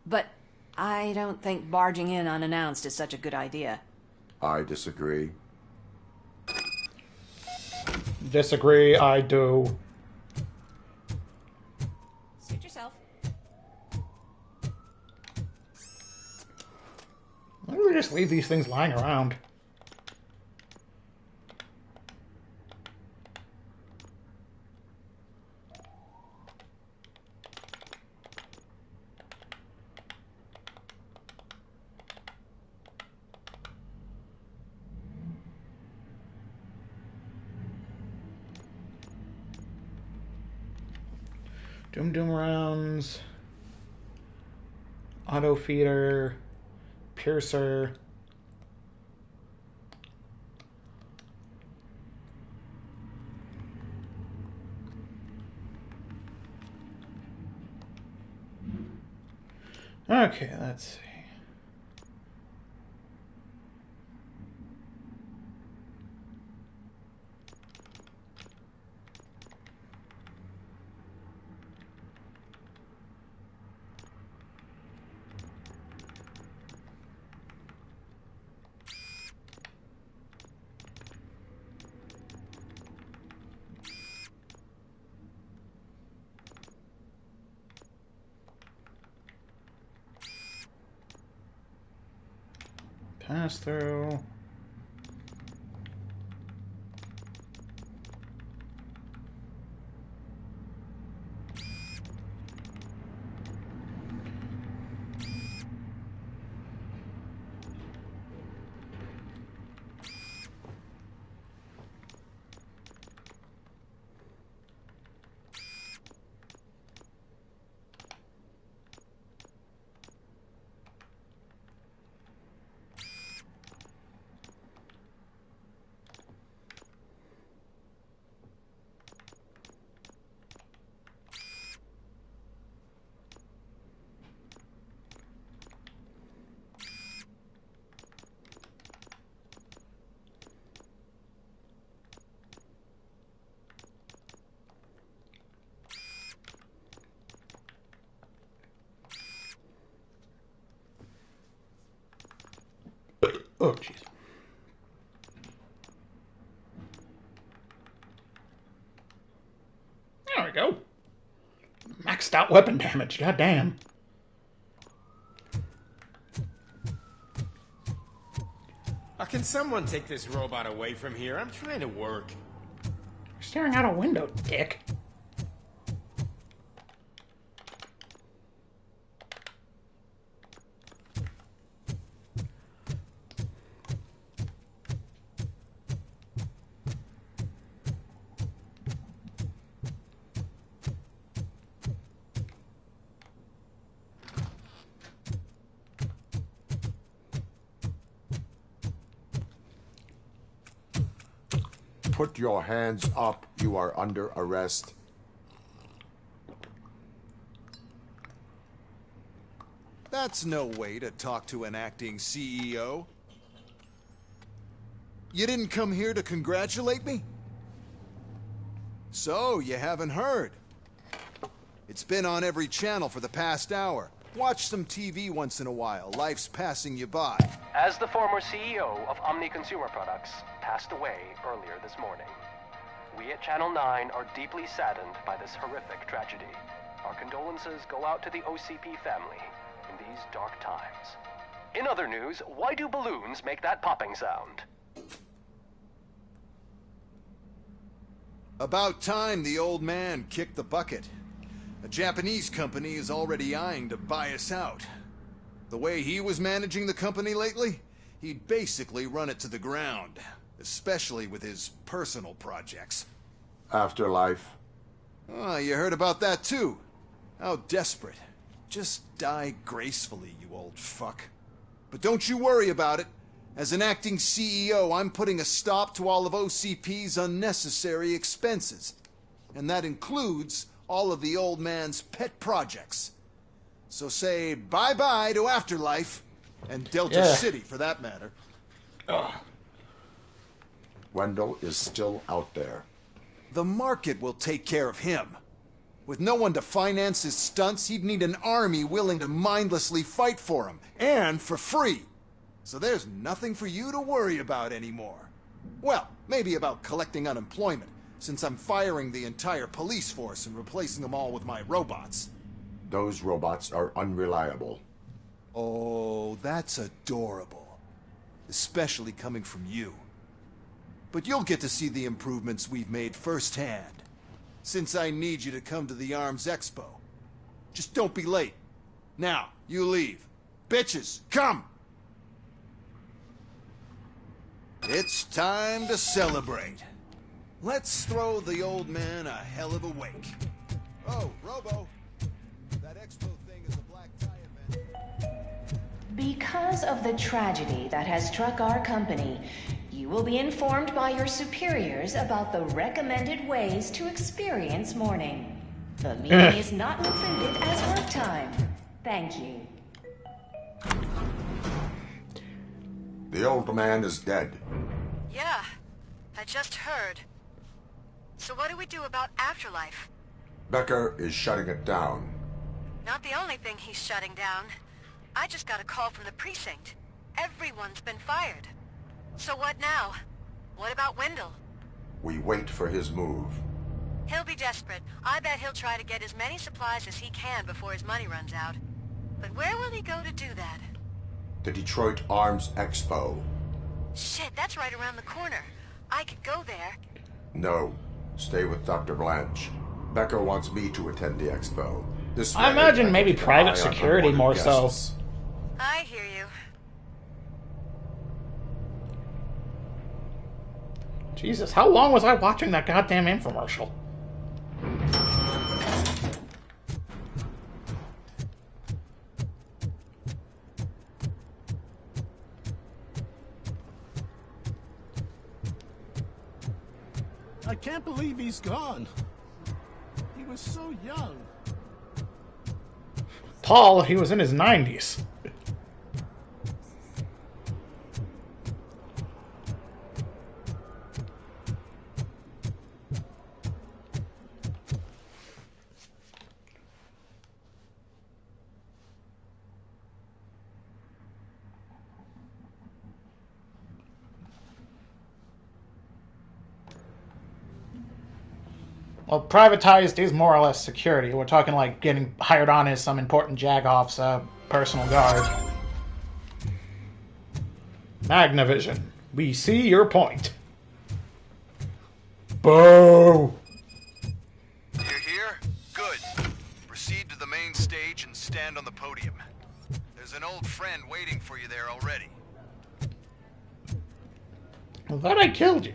But I don't think barging in unannounced is such a good idea. I disagree. Disagree, I do. Suit yourself. Why don't we just leave these things lying around? Doom Doom rounds. Auto feeder. Piercer. Okay, let's see. Pass through. Oh, jeez. There we go. Maxed out weapon damage, goddamn. Can someone take this robot away from here? I'm trying to work. You're staring out a window, dick. Put your hands up. You are under arrest. That's no way to talk to an acting CEO. You didn't come here to congratulate me? So, you haven't heard. It's been on every channel for the past hour. Watch some TV once in a while. Life's passing you by. As the former CEO of Omni Consumer Products passed away earlier this morning, we at Channel 9 are deeply saddened by this horrific tragedy. Our condolences go out to the OCP family in these dark times. In other news, why do balloons make that popping sound? About time the old man kicked the bucket. A Japanese company is already eyeing to buy us out. The way he was managing the company lately, he'd basically run it to the ground, especially with his personal projects. Afterlife. Oh, you heard about that too. How desperate. Just die gracefully, you old fuck. But don't you worry about it. As an acting CEO, I'm putting a stop to all of OCP's unnecessary expenses. And that includes all of the old man's pet projects. So say bye-bye to Afterlife, and Delta City for that matter. Wendell is still out there. The market will take care of him. With no one to finance his stunts, he'd need an army willing to mindlessly fight for him, and for free. So there's nothing for you to worry about anymore. Well, maybe about collecting unemployment, since I'm firing the entire police force and replacing them all with my robots. Those robots are unreliable. Oh, that's adorable. Especially coming from you. But you'll get to see the improvements we've made firsthand, since I need you to come to the Arms Expo. Just don't be late. Now, you leave. Bitches, come! It's time to celebrate. Let's throw the old man a hell of a wake. Oh, Robo. That expo thing is a black tie event. Because of the tragedy that has struck our company, you will be informed by your superiors about the recommended ways to experience mourning. The meeting is not included as work time. Thank you. The old man is dead. Yeah, I just heard. So what do we do about Afterlife? Becker is shutting it down. Not the only thing he's shutting down. I just got a call from the precinct. Everyone's been fired. So what now? What about Wendell? We wait for his move. He'll be desperate. I bet he'll try to get as many supplies as he can before his money runs out. But where will he go to do that? The Detroit Arms Expo. Shit, that's right around the corner. I could go there. No. Stay with Dr. Blanche. Becker wants me to attend the expo. This I way, imagine can maybe keep an private eye on security unwanted more guests. so. I hear you. Jesus, how long was I watching that goddamn infomercial? I can't believe he's gone. He was so young. Paul, he was in his 90s. Well, privatized is more or less security. We're talking like getting hired on as some important Jagoff's personal guard. Magnavision. We see your point. Boo! You're here? Good. Proceed to the main stage and stand on the podium. There's an old friend waiting for you there already. I thought I killed you.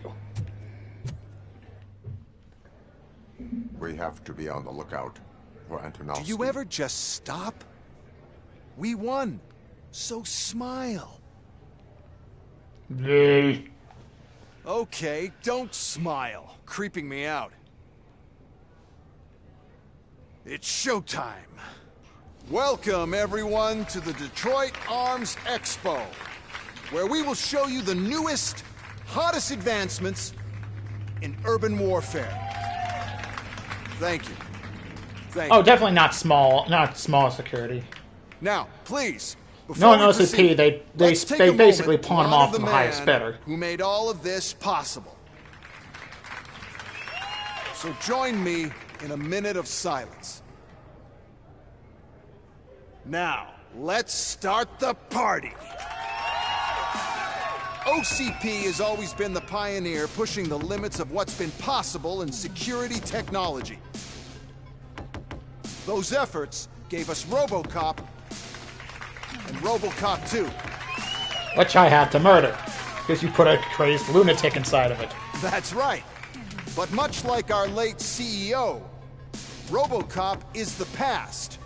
We have to be on the lookout for Antonovsky. Do you ever just stop? We won. So smile. Yay. Okay, don't smile. Creeping me out. It's showtime. Welcome, everyone, to the Detroit Arms Expo, where we will show you the newest, hottest advancements in urban warfare. Thank you. Thank you. Definitely not small security. Now, please, No, before no we OCP, proceed, they let's take a basically moment pawn to them off honor from the the highest man bidder. who made all of this possible. So join me in a minute of silence. Now, let's start the party. OCP has always been the pioneer pushing the limits of what's been possible in security technology. Those efforts gave us Robocop and Robocop 2. Which I had to murder, because you put a crazed lunatic inside of it. That's right. But much like our late CEO, Robocop is the past.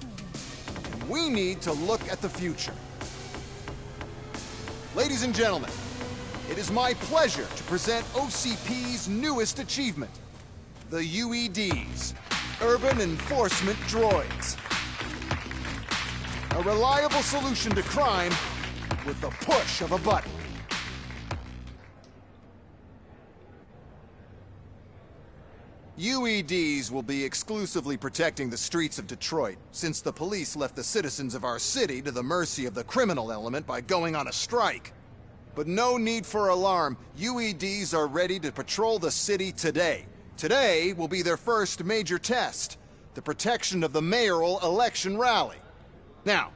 And we need to look at the future. Ladies and gentlemen, it is my pleasure to present OCP's newest achievement, the UEDs, Urban Enforcement Droids. A reliable solution to crime with the push of a button. UEDs will be exclusively protecting the streets of Detroit, since the police left the citizens of our city to the mercy of the criminal element by going on a strike. But no need for alarm. UEDs are ready to patrol the city today. Today will be their first major test, the protection of the mayoral election rally. Now,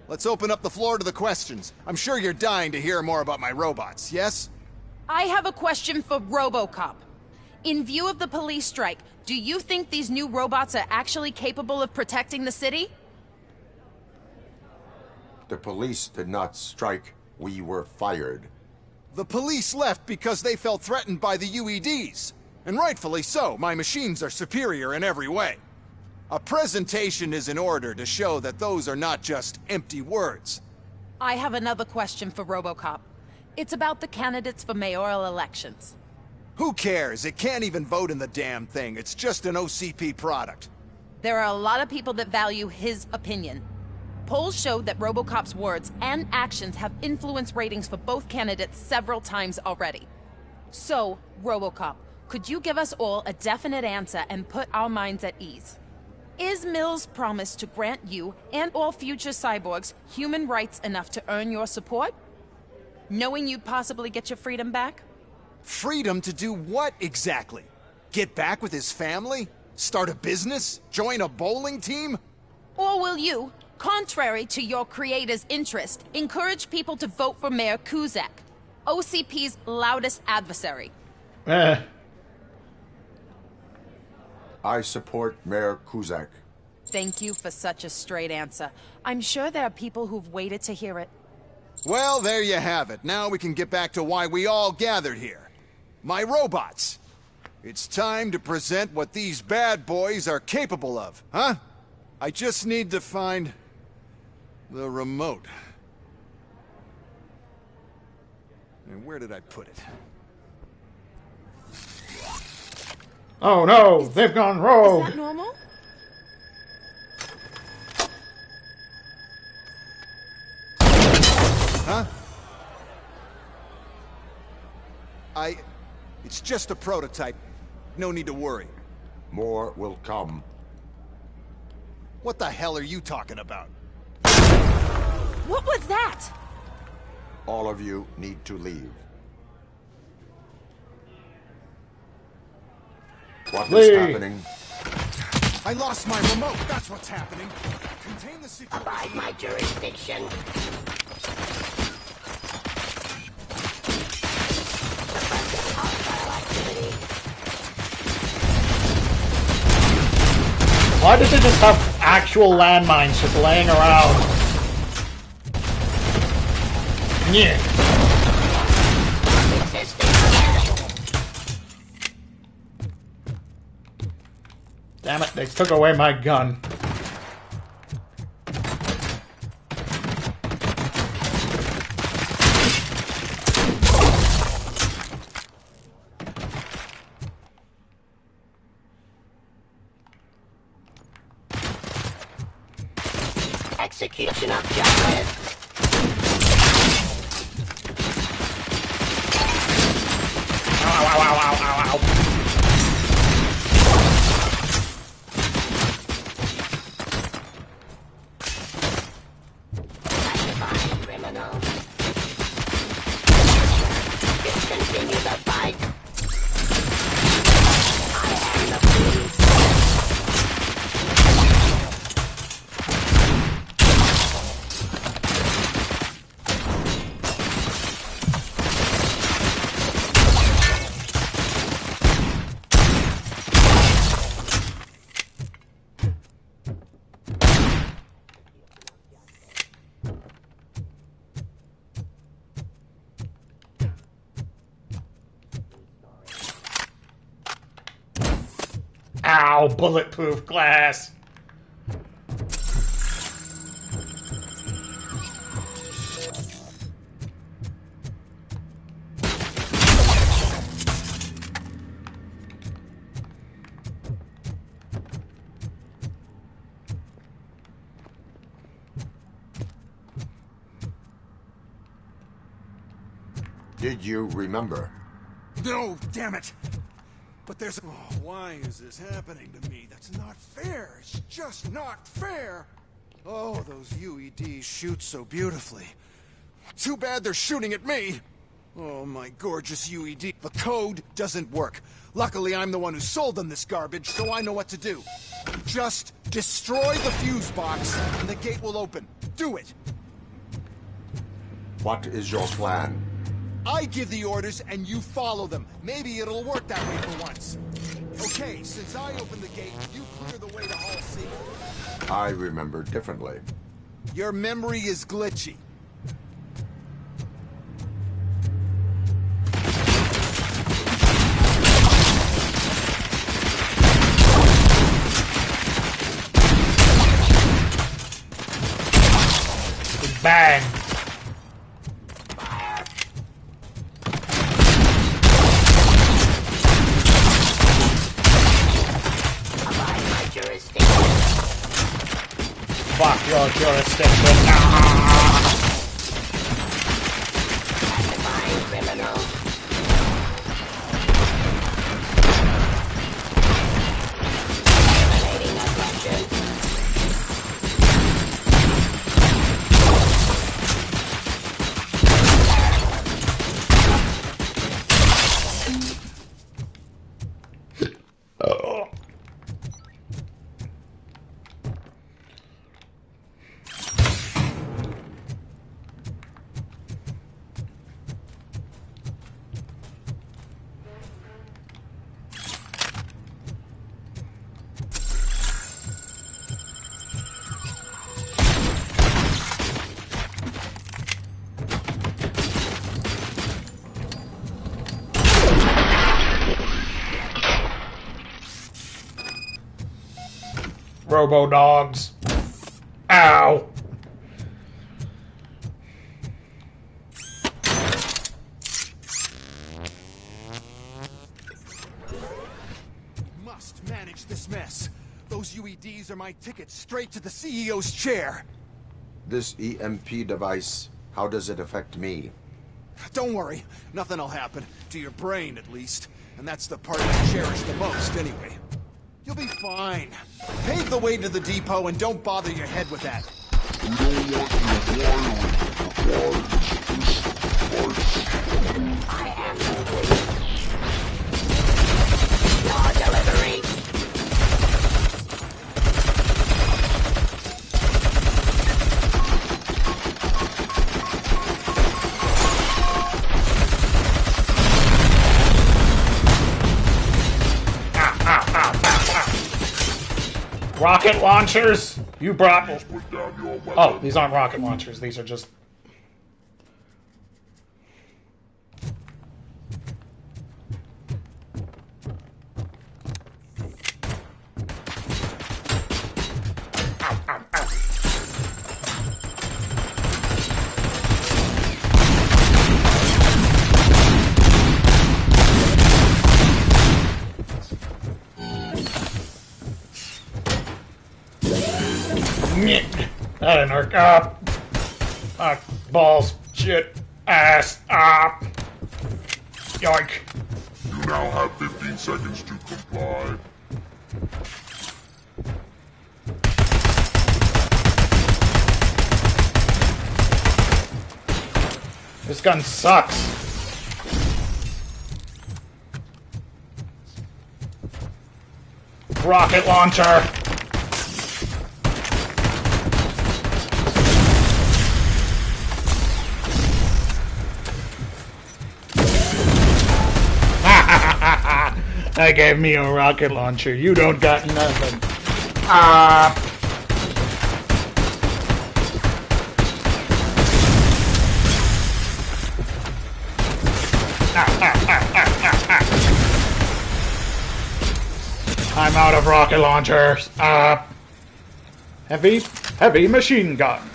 let's open up the floor to the questions. I'm sure you're dying to hear more about my robots, yes? I have a question for Robocop. In view of the police strike, do you think these new robots are actually capable of protecting the city? The police did not strike. We were fired. The police left because they felt threatened by the UEDs. And rightfully so. My machines are superior in every way. A presentation is in order to show that those are not just empty words. I have another question for Robocop. It's about the candidates for mayoral elections. Who cares? It can't even vote in the damn thing. It's just an OCP product. There are a lot of people that value his opinion. Polls show that Robocop's words and actions have influenced ratings for both candidates several times already. So, Robocop, could you give us all a definite answer and put our minds at ease? Is Mills' promise to grant you and all future cyborgs human rights enough to earn your support? Knowing you'd possibly get your freedom back? Freedom to do what exactly? Get back with his family? Start a business? Join a bowling team? Or will you, contrary to your creator's interest, encourage people to vote for Mayor Kuzak, OCP's loudest adversary? I support Mayor Kuzak. Thank you for such a straight answer. I'm sure there are people who've waited to hear it. Well, there you have it. Now we can get back to why we all gathered here. My robots. It's time to present what these bad boys are capable of, huh? I just need to find the remote. And where did I put it? Oh no, they've gone rogue. Is that normal? Huh? It's just a prototype. No need to worry. More will come. What the hell are you talking about? What was that? All of you need to leave. What is happening? I lost my remote. That's what's happening. Contain the situation. Abide my jurisdiction. Why does it just have actual landmines just laying around? Yeah. Damn it, they took away my gun. Execution of justice. Ow, ow, ow, ow, ow, ow. Satisfied criminal. Discontinue the fight. I am the police. Ow, bulletproof glass. Did you remember? No, damn it! But there's... Oh, why is this happening to me? That's not fair. It's just not fair. Oh, those UEDs shoot so beautifully. Too bad they're shooting at me. Oh, my gorgeous UED. The code doesn't work. Luckily, I'm the one who sold them this garbage, so I know what to do. Just destroy the fuse box, and the gate will open. Do it. What is your plan? I give the orders and you follow them. Maybe it'll work that way for once. Okay, since I opened the gate, you clear the way to Hall C. I remember differently. Your memory is glitchy. Bang! Fuck your jurisdiction. Criminal. Eliminating aggression. Robo dogs. Ow. Must manage this mess. Those UEDs are my ticket straight to the CEO's chair. This EMP device, how does it affect me? Don't worry, nothing'll happen. To your brain, at least. And that's the part I cherish the most, anyway. You'll be fine. Pave the way to the depot and don't bother your head with that. We don't want you wiring I am the Your delivery. Rocket launchers? You brought... Oh, these aren't rocket launchers. These are just... Ow, ow, ow. That didn't work. Balls, shit, ass, yoink. You now have 15 seconds to comply. This gun sucks. Rocket launcher. That gave me a rocket launcher. You don't got nothing. I'm out of rocket launchers. Heavy machine gun.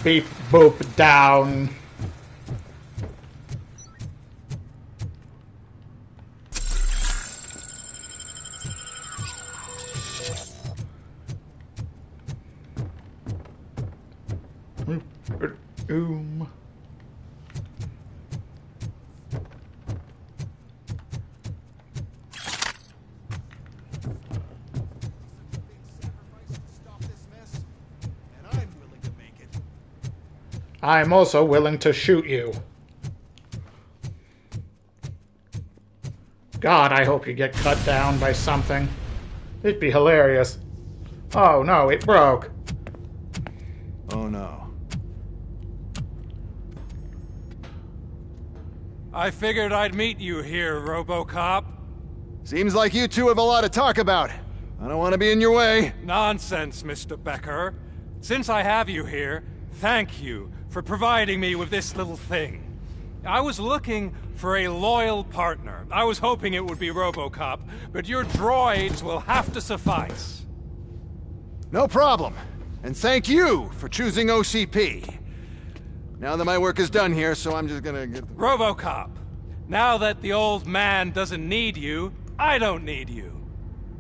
Beep, boop, down. I'm also willing to shoot you. God, I hope you get cut down by something. It'd be hilarious. Oh no, it broke. Oh no. I figured I'd meet you here, Robocop. Seems like you two have a lot to talk about. I don't want to be in your way. Nonsense, Mr. Becker. Since I have you here, thank you for providing me with this little thing. I was looking for a loyal partner. I was hoping it would be Robocop, but your droids will have to suffice. No problem. And thank you for choosing OCP. Now that my work is done here, so I'm just gonna get... Robocop, now that the old man doesn't need you, I don't need you.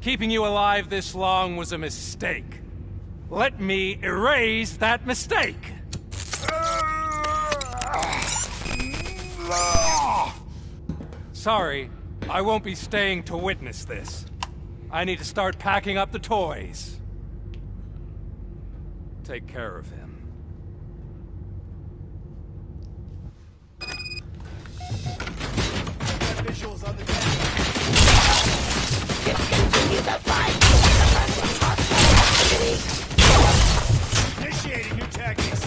Keeping you alive this long was a mistake. Let me erase that mistake! Sorry, I won't be staying to witness this. I need to start packing up the toys. Take care of him. Visuals on the Discontinue the fight. Initiating new tactics.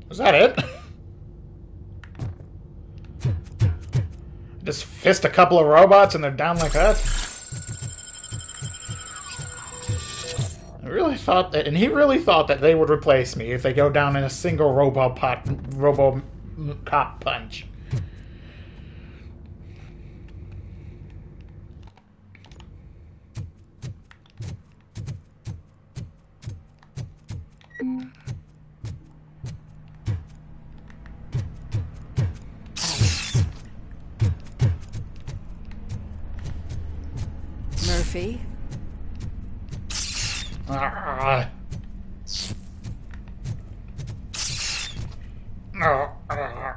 Was that it? Just fist a couple of robots and they're down like that? I really thought that, and he really thought that they would replace me if they go down in a single Robocop punch. Murphy? Ah. No. Ah.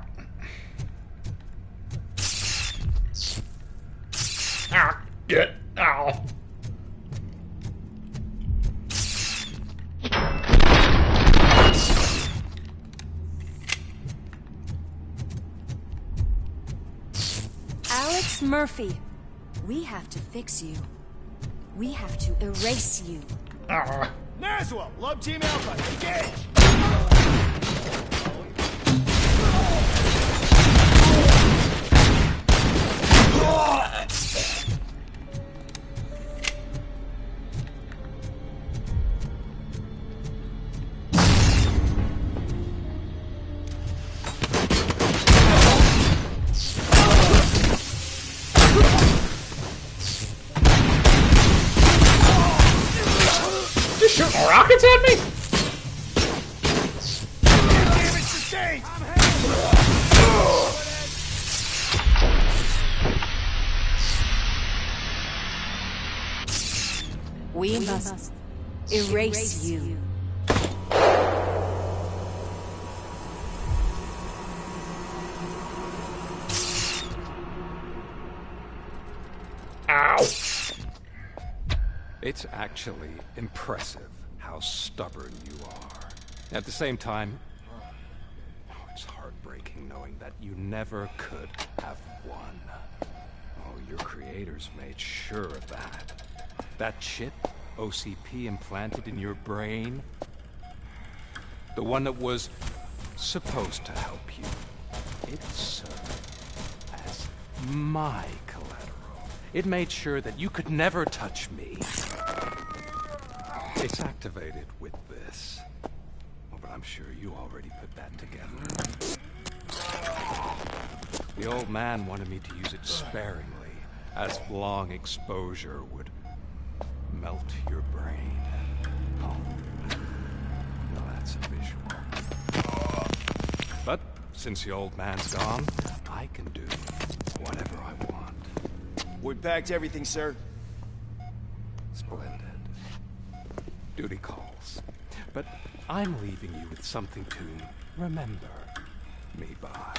Get out. Alex Murphy, we have to fix you. We have to erase you. Naswell, Love Team Alpha, engage! Shooting rockets at me? Damage sustained! We must erase you. Ow. It's actually impressive how stubborn you are. At the same time, it's heartbreaking knowing that you never could have won. Oh, your creators made sure of that. That chip OCP implanted in your brain, the one that was supposed to help you, it served as my collateral. It made sure that you could never touch me. It's activated with this. Oh, but I'm sure you already put that together. The old man wanted me to use it sparingly, as long exposure would melt your brain. Oh, now that's a visual. But since the old man's gone, I can do whatever I want. We packed everything, sir. Splendid. Duty calls. But I'm leaving you with something to remember me by.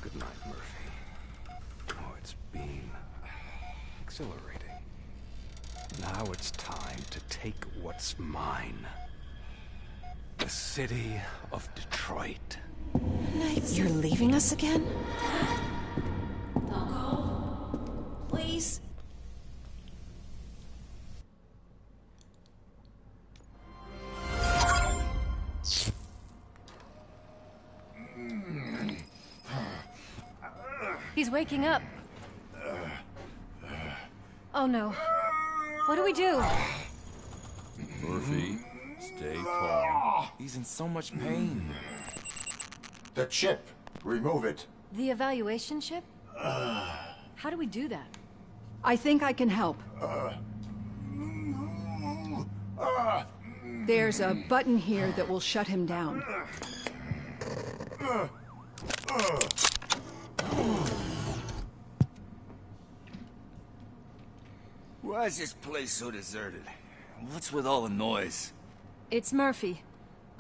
Good night, Murphy. Oh, it's been exhilarating. Now it's time to take what's mine. The city of Detroit. You're leaving us again? Don't go. Please. He's waking up. Oh no. What do we do? Murphy, stay calm. He's in so much pain. The chip. Remove it. The evaluation chip? How do we do that? I think I can help. There's a button here that will shut him down. Why is this place so deserted? What's with all the noise? It's Murphy.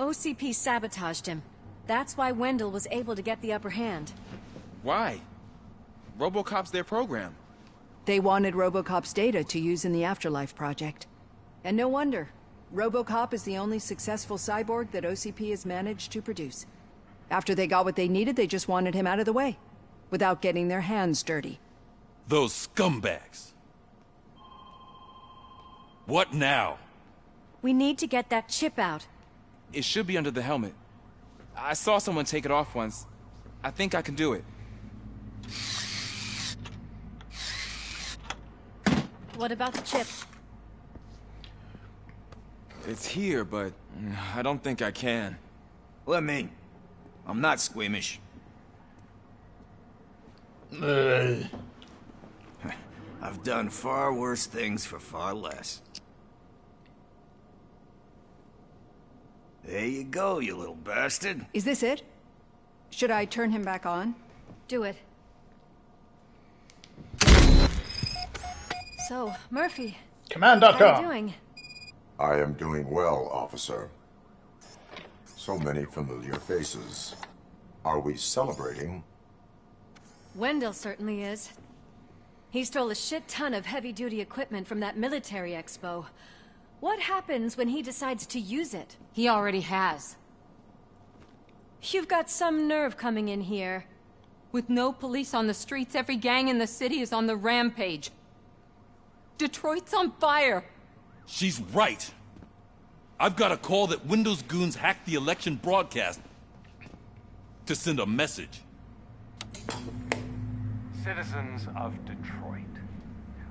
OCP sabotaged him. That's why Wendell was able to get the upper hand. Why? Robocop's their program. They wanted Robocop's data to use in the Afterlife project. And no wonder. Robocop is the only successful cyborg that OCP has managed to produce. After they got what they needed, they just wanted him out of the way, without getting their hands dirty. Those scumbags. What now? We need to get that chip out. It should be under the helmet. I saw someone take it off once. I think I can do it. What about the chip? It's here, but I don't think I can. Let me. I'm not squeamish. I've done far worse things for far less. There you go, you little bastard. Is this it? Should I turn him back on? Do it. So, Murphy. Command.com. How are you doing? I am doing well, officer. So many familiar faces. Are we celebrating? Wendell certainly is. He stole a shit ton of heavy-duty equipment from that military expo. What happens when he decides to use it? He already has. You've got some nerve coming in here. With no police on the streets, every gang in the city is on the rampage. Detroit's on fire. She's right. I've got a call that Windows goons hacked the election broadcast to send a message. Citizens of Detroit,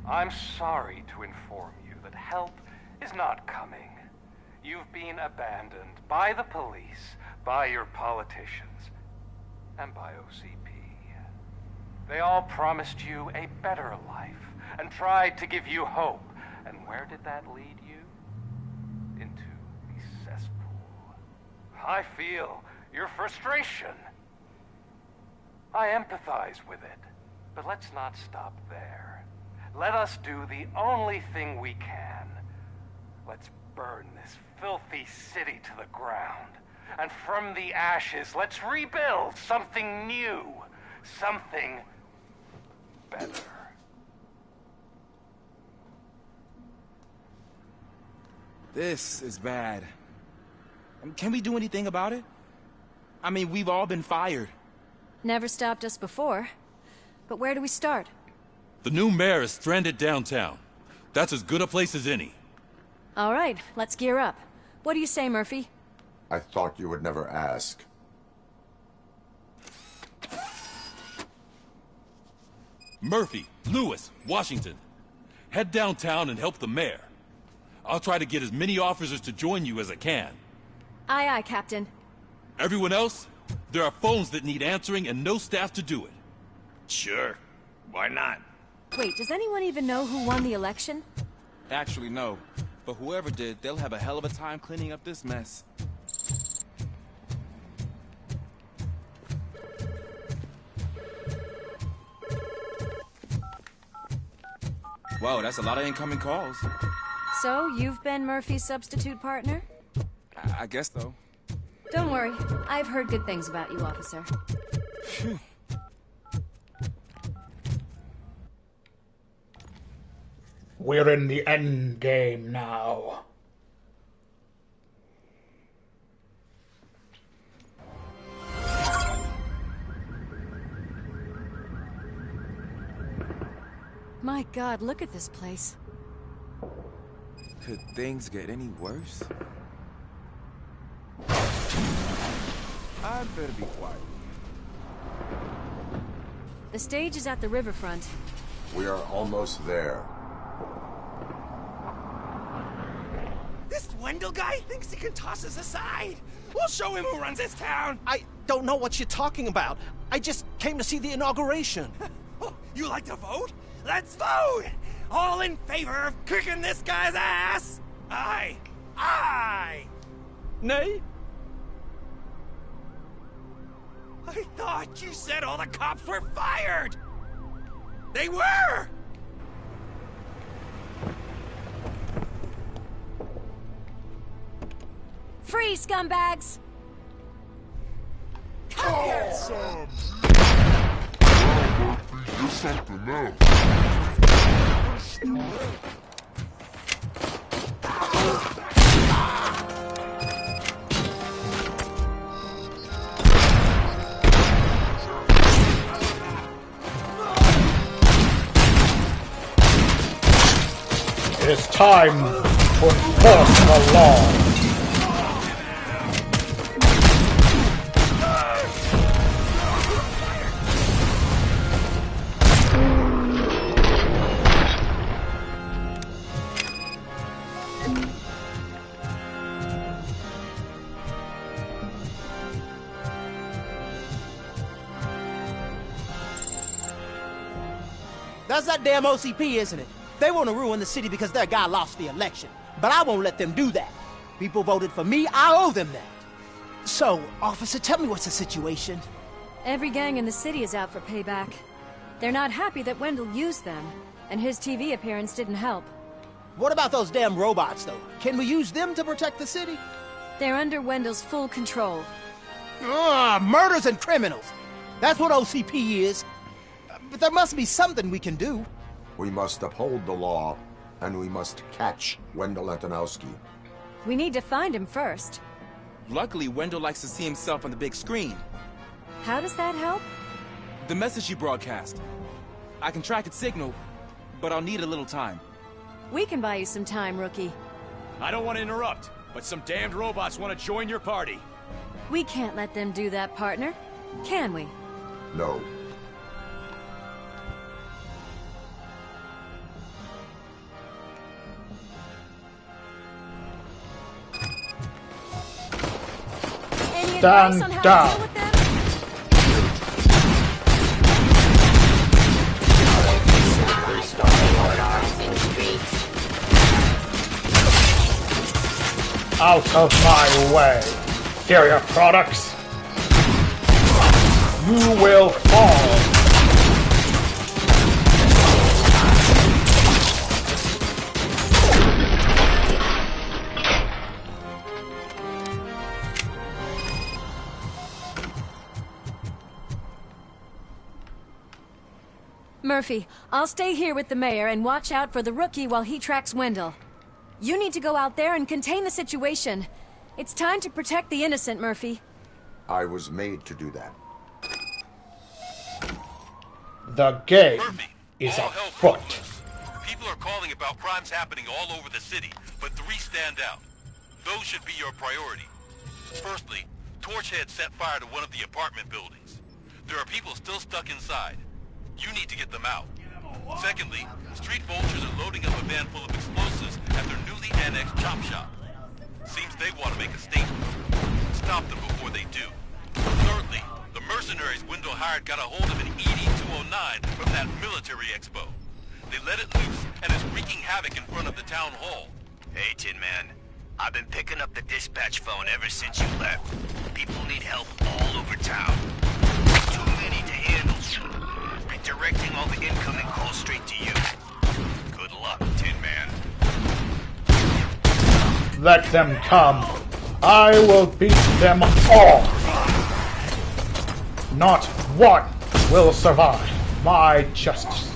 I'm sorry to inform you that help is not coming. You've been abandoned by the police, by your politicians, and by OCP. They all promised you a better life and tried to give you hope. And where did that lead you? Into the cesspool. I feel your frustration. I empathize with it. But let's not stop there. Let us do the only thing we can. Let's burn this filthy city to the ground. And from the ashes, let's rebuild something new. Something better. This is bad. Can we do anything about it? I mean, we've all been fired. Never stopped us before. But where do we start? The new mayor is stranded downtown. That's as good a place as any. All right, let's gear up. What do you say, Murphy? I thought you would never ask. Murphy, Lewis, Washington. Head downtown and help the mayor. I'll try to get as many officers to join you as I can. Aye, aye, Captain. Everyone else? There are phones that need answering and no staff to do it. Sure. Why not? Wait, does anyone even know who won the election? Actually, no. But whoever did, they'll have a hell of a time cleaning up this mess. Whoa, that's a lot of incoming calls. So, you've been Murphy's substitute partner? I guess so. Don't worry. I've heard good things about you, officer. We're in the end game now. My God, look at this place. Could things get any worse? I'd better be quiet. The stage is at the riverfront. We are almost there. This Wendell guy thinks he can toss us aside. We'll show him who runs this town. I don't know what you're talking about. I just came to see the inauguration. Oh, you like to vote? Let's vote! All in favor of kicking this guy's ass? Aye. Aye! Nay? I thought you said all the cops were fired! They were! Free, scumbags! Well, Murphy, you're something else. It is time to enforce the law. That's that damn OCP, isn't it? They want to ruin the city because their guy lost the election. But I won't let them do that. People voted for me, I owe them that. So, officer, tell me what's the situation. Every gang in the city is out for payback. They're not happy that Wendell used them, and his TV appearance didn't help. What about those damn robots, though? Can we use them to protect the city? They're under Wendell's full control. Murders and criminals. That's what OCP is. But there must be something we can do. We must uphold the law, and we must catch Wendell Antonowski. We need to find him first. Luckily, Wendell likes to see himself on the big screen. How does that help? The message you broadcast. I can track its signal, but I'll need a little time. We can buy you some time, rookie. I don't want to interrupt, but some damned robots want to join your party. We can't let them do that, partner. Can we? No. Stand down. Out of my way, inferior products. You will fall. Murphy, I'll stay here with the mayor and watch out for the rookie while he tracks Wendell. You need to go out there and contain the situation. It's time to protect the innocent, Murphy. I was made to do that. The game is afoot. People are calling about crimes happening all over the city, but 3 stand out. Those should be your priority. Firstly, Torchhead set fire to one of the apartment buildings. There are people still stuck inside. You need to get them out. Secondly, street vultures are loading up a van full of explosives at their newly annexed chop shop. Seems they want to make a statement. Stop them before they do. Thirdly, the mercenaries Wendell hired got a hold of an ED-209 from that military expo. They let it loose and is wreaking havoc in front of the town hall. Hey, Tin Man. I've been picking up the dispatch phone ever since you left. People need help all over town. Too many to handle. Redirecting all the incoming calls straight to you. Good luck, Tin Man. Let them come. I will beat them all. Not one will survive my justice.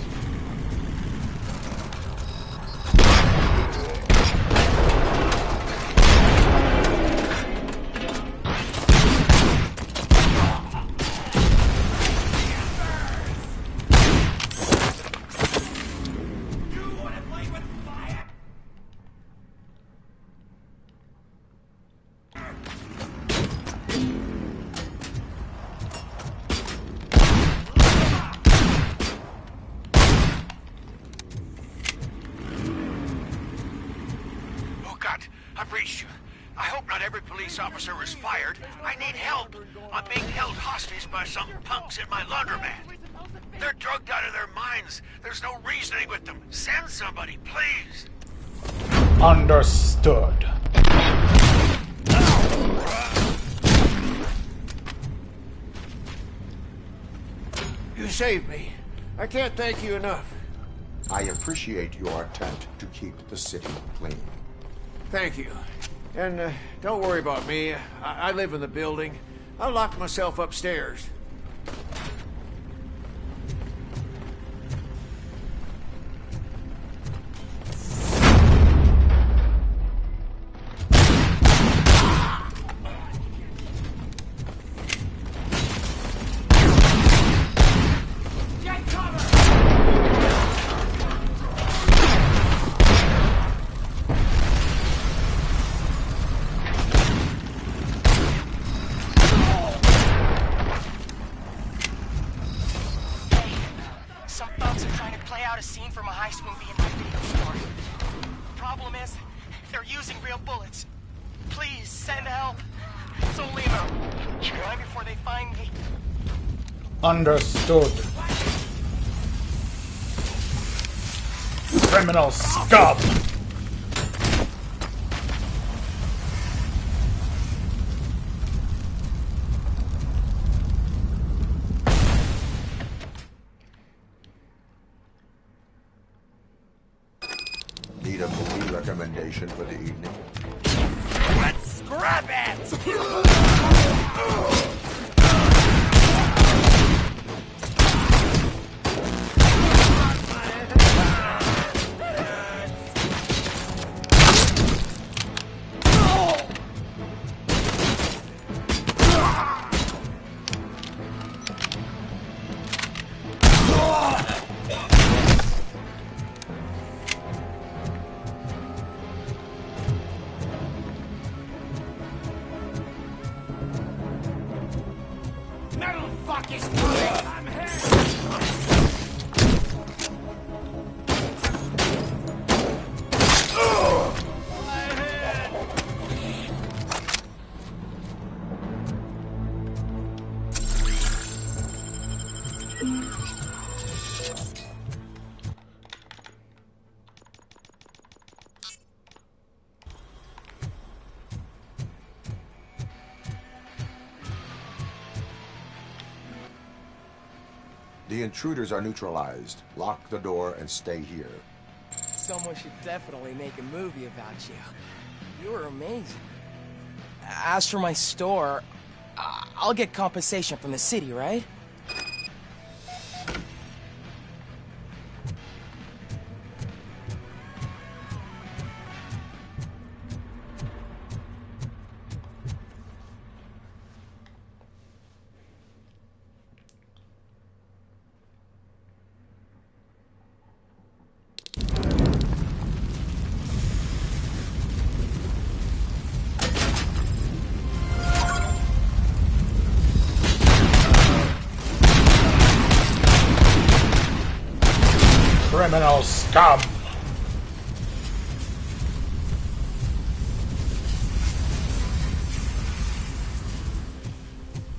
not every police officer is fired. I need help. I'm being held hostage by some punks at my laundromat. They're drugged out of their minds. There's no reasoning with them. Send somebody, please. Understood. You saved me. I can't thank you enough. I appreciate your attempt to keep the city clean. Thank you. And don't worry about me. I live in the building. I'll lock myself upstairs. Understood. Criminal scum! Need a movie recommendation for the evening? Let's grab it! The intruders are neutralized. Lock the door and stay here. Someone should definitely make a movie about you. You were amazing. As for my store, I'll get compensation from the city, right? Criminal scum!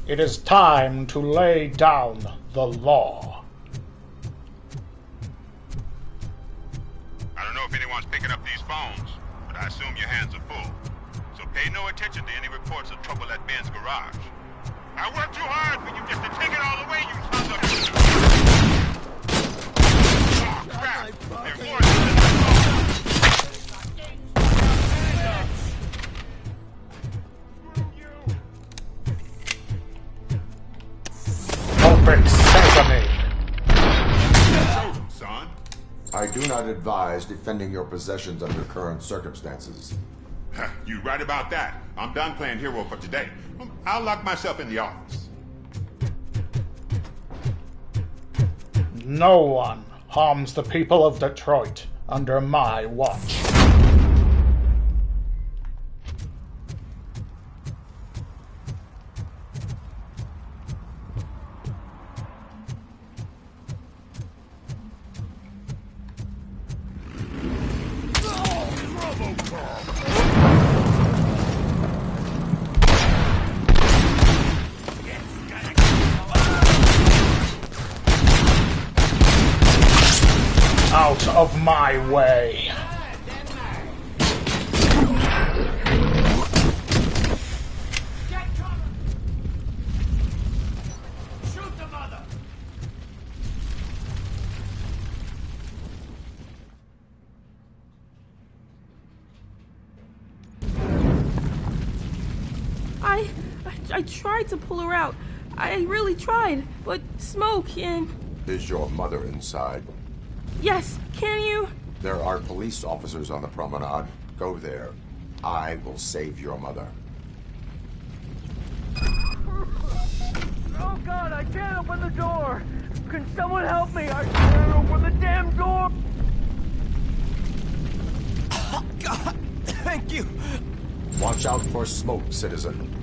It is time to lay down the law. I don't know if anyone's picking up these phones, but I assume your hands are full. So pay no attention to any reports of trouble at Ben's garage. I worked too hard for you just to take it all away, you sons of crap! They're more Open sesame! son. I do not advise defending your possessions under current circumstances. You right about that. I'm done playing hero for today. I'll lock myself in the office. No one harms the people of Detroit under my watch. of my way. Shoot the mother! I tried to pull her out. I really tried, but smoke and... Is your mother inside? Yes, can you? There are police officers on the promenade. Go there. I will save your mother. Oh God, I can't open the door! Can someone help me? I can't open the damn door! Oh God, thank you! Watch out for smoke, citizen.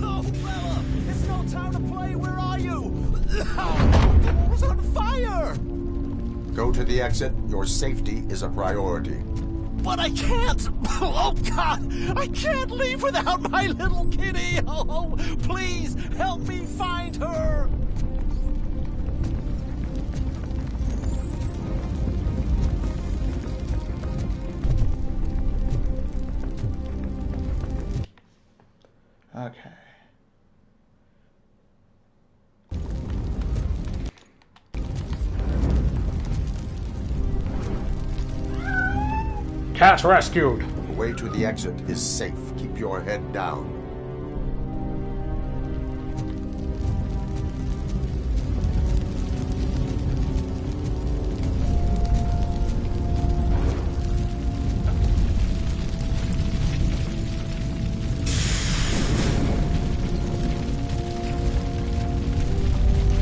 Oh, Bella! It's no time to play! Where are you? The wall's on fire! Go to the exit. Your safety is a priority. But I can't! Oh, God! I can't leave without my little kitty! Oh, please, help me find her! Okay. Cat rescued. The way to the exit is safe. Keep your head down.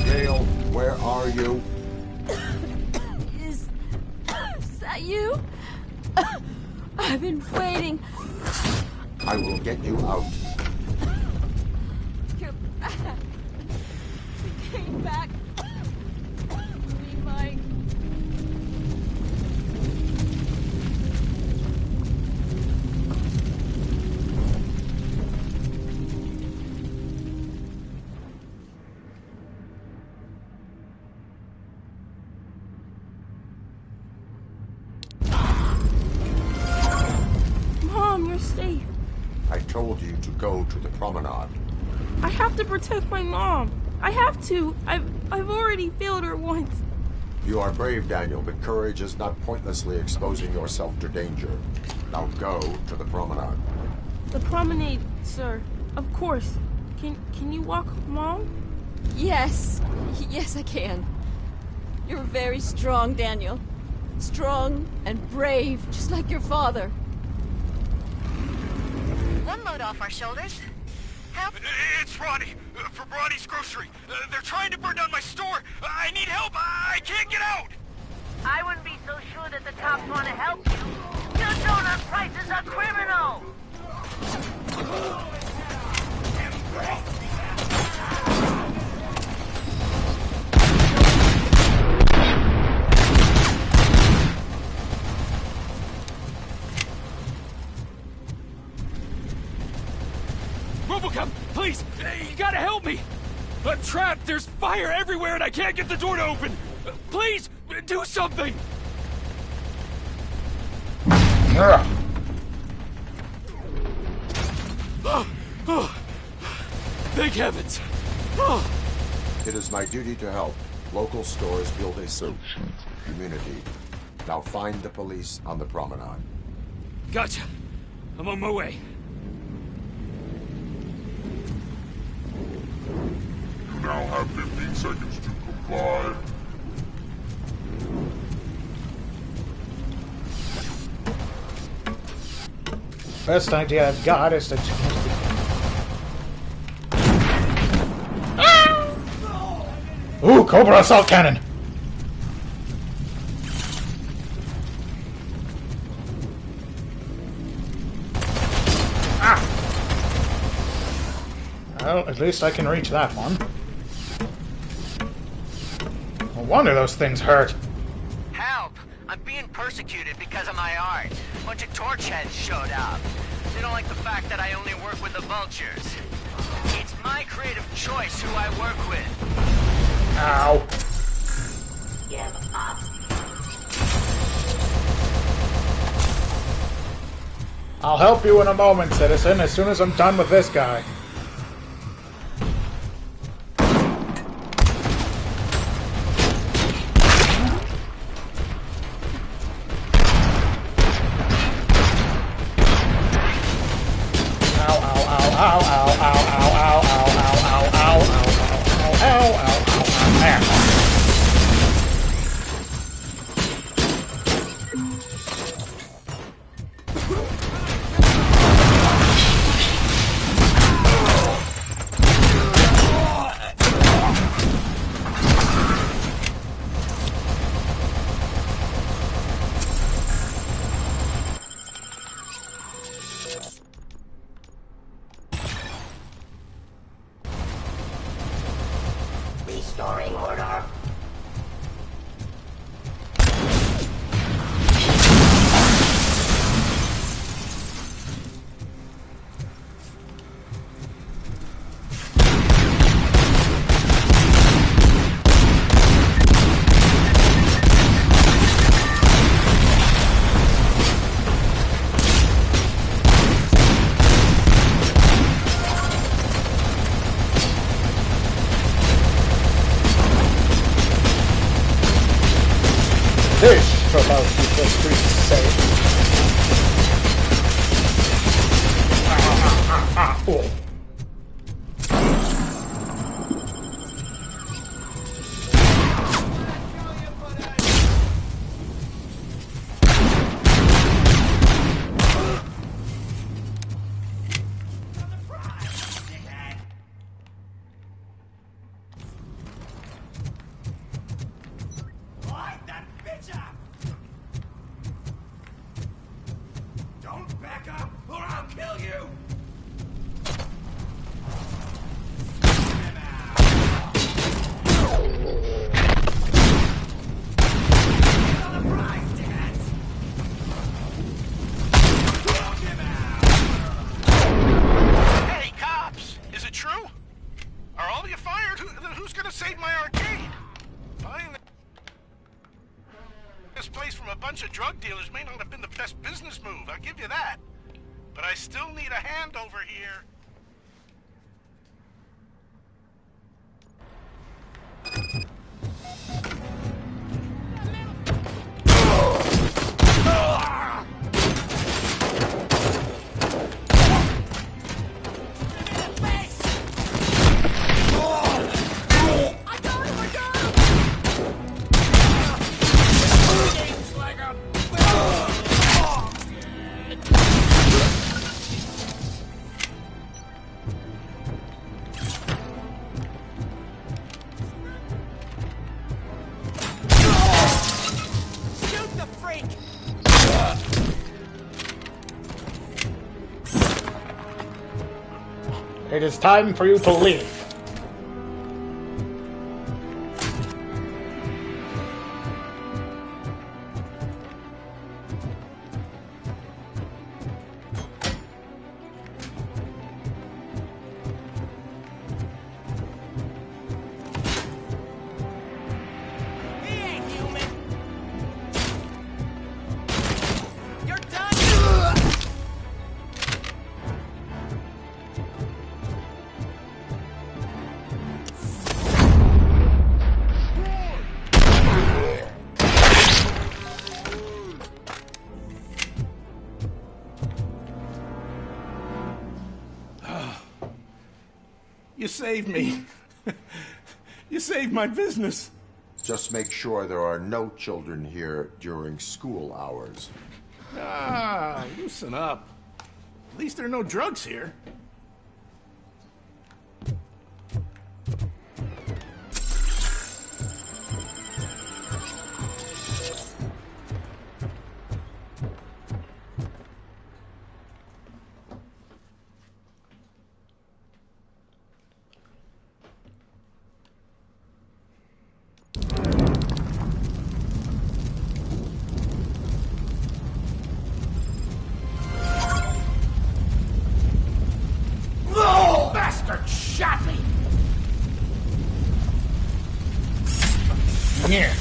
Gail, where are you? Is that you? I've been waiting. I will get you out. You're back. You came back. Me, Mike. Mom, you're safe. I told you to go to the promenade. I have to protect my mom. I have to. I've already failed her once. You are brave, Daniel, but courage is not pointlessly exposing yourself to danger. Now go to the promenade. The promenade, sir. Of course. Can you walk, Mom? Yes. Yes, I can. You're very strong, Daniel. Strong and brave, just like your father. One load off our shoulders. Help? It's Ronnie, from Ronnie's Grocery. They're trying to burn down my store. I need help. I can't get out. I wouldn't be so sure that the cops want to help you. Your donut prices are criminal. Robocop, please! You gotta help me! I'm trapped! There's fire everywhere and I can't get the door to open! Please, do something! Thank heavens! It is my duty to help. Local stores build a safe community. Now find the police on the promenade. Gotcha. I'm on my way. You now have 15 seconds to comply. Best idea I've got is to... Ooh, Cobra assault cannon! Ah! Well, at least I can reach that one. No wonder those things hurt. Help! I'm being persecuted because of my art. A bunch of torch heads showed up. you don't like the fact that I only work with the vultures. It's my creative choice who I work with. Ow. Give up. I'll help you in a moment, citizen, as soon as I'm done with this guy. Restoring order. This supposed to keep the streets safe. Oh. Light that bitch up! Don't back up, or I'll kill you! Hey, cops! Is it true? Are all of you fired? Who's gonna save my arcade? Buying this place from a bunch of drug dealers may not have been the best business move, I'll give you that. But I still need a hand over here. Shoot the freak! It is time for you to leave. He ain't human! You're done! You saved me. You saved my business. Just make sure there are no children here during school hours. Ah, loosen up. At least there are no drugs here. here.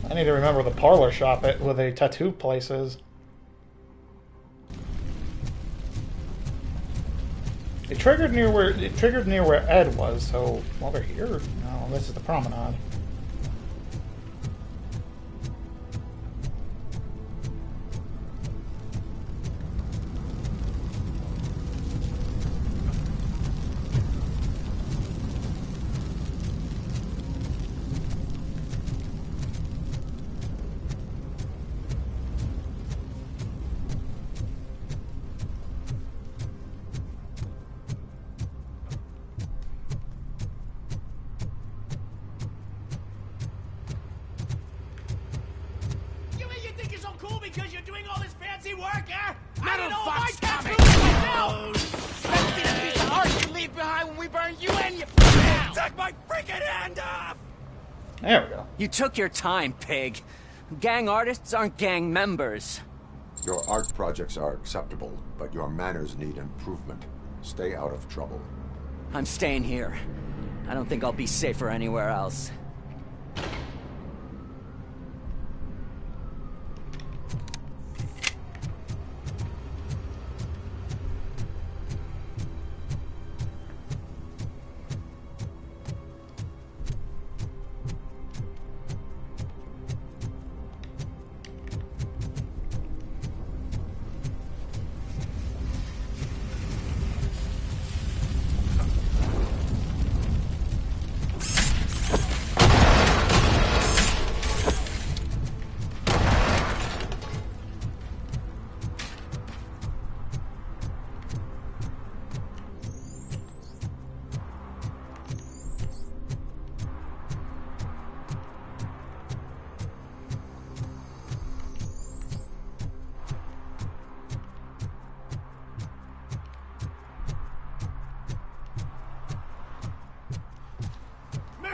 I need to remember the parlor shop where the tattoo place is. It triggered near where Ed was, so while they're here, no, this is the promenade. There we go. You took your time, pig. Gang artists aren't gang members. Your art projects are acceptable, but your manners need improvement. Stay out of trouble. I'm staying here. I don't think I'll be safer anywhere else.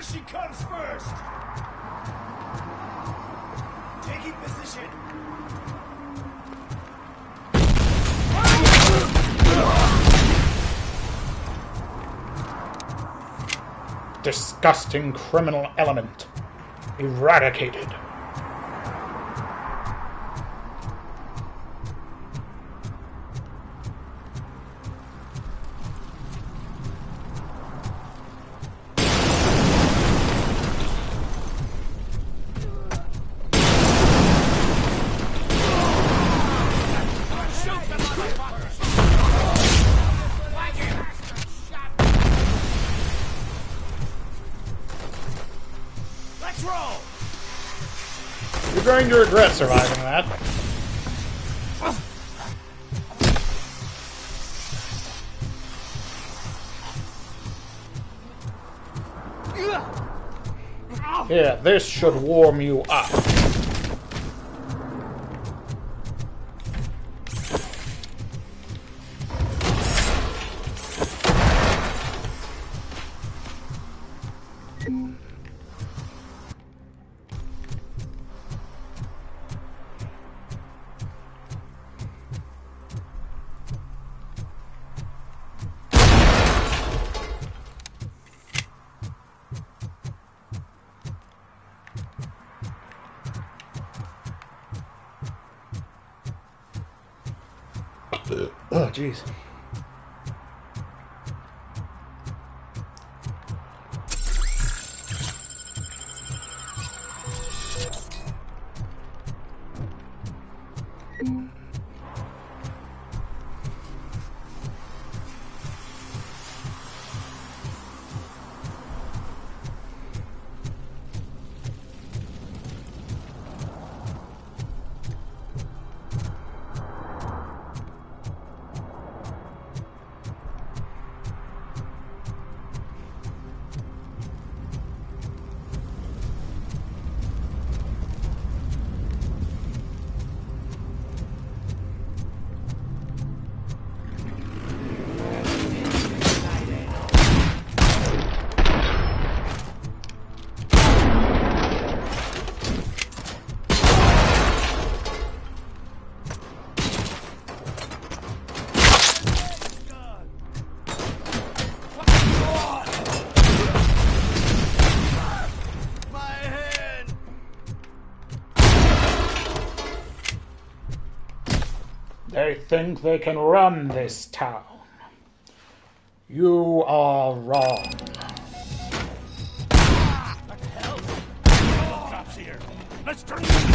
She comes first! Taking position! Disgusting criminal element. Eradicated. You're going to regret surviving that. Yeah, this should warm you up. Oh, jeez. They think they can run this town. You are wrong. What the hell? Robocop's here. Let's turn this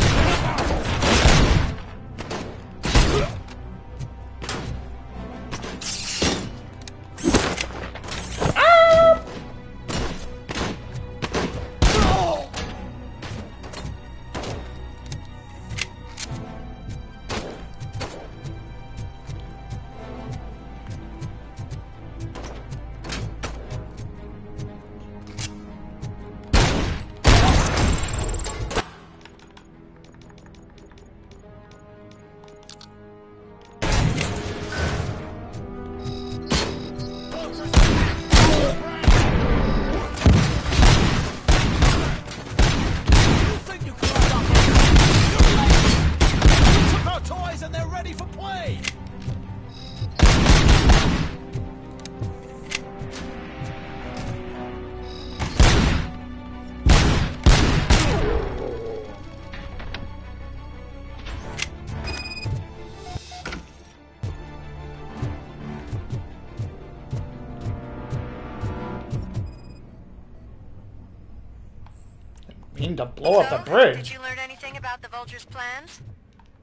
Mean to blow up the bridge. Did you learn anything about the Vulture's plans?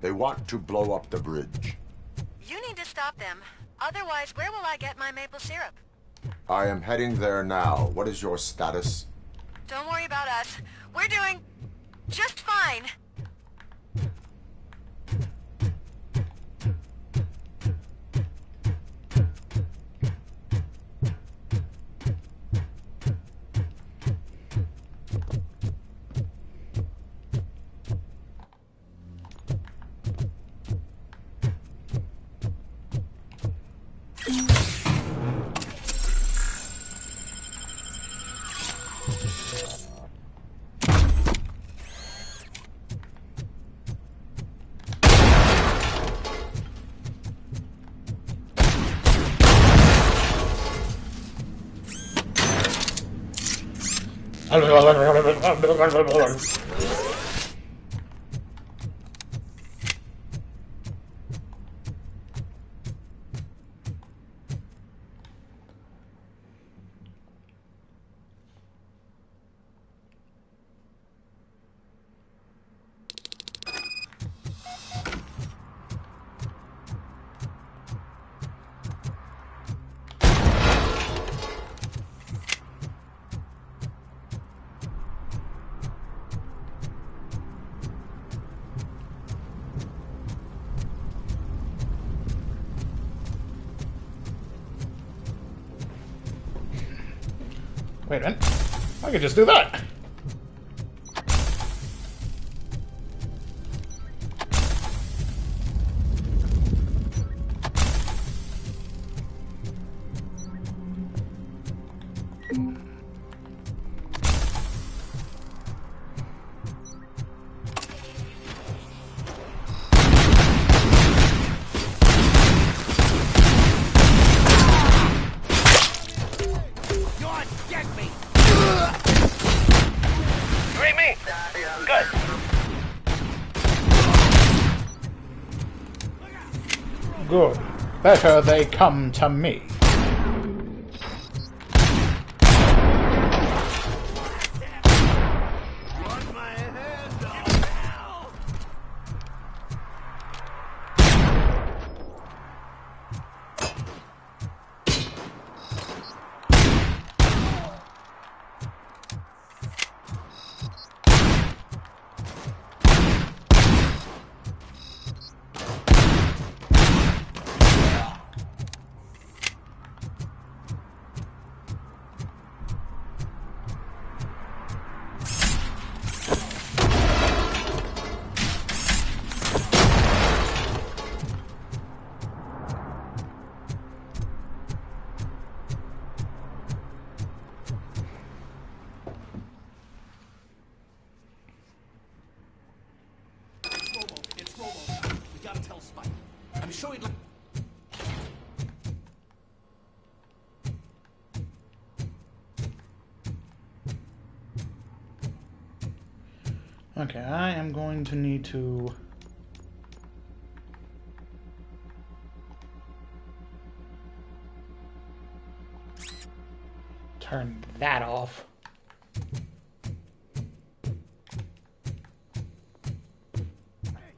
They want to blow up the bridge. You need to stop them. Otherwise, where will I get my maple syrup? I am heading there now. What is your status? Don't worry about us. We're doing just fine. Wait a minute. I could just do that. Good. Better they come to me. Okay, I am going to need to Turn that off.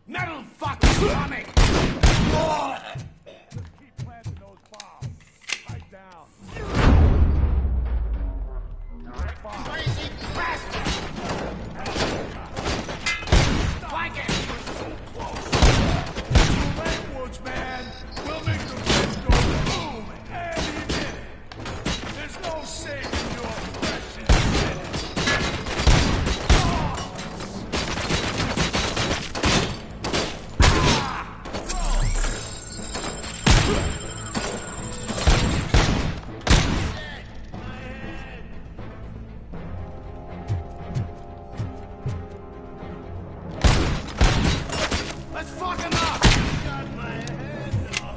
Metal fucking coming! Keep planting those bombs. Right down. Crazy bastard! Flank it! So close! Backwoods, man! We'll make the place go boom any minute! There's no saving your precious minutes! Let's fuck him up! Got my head up.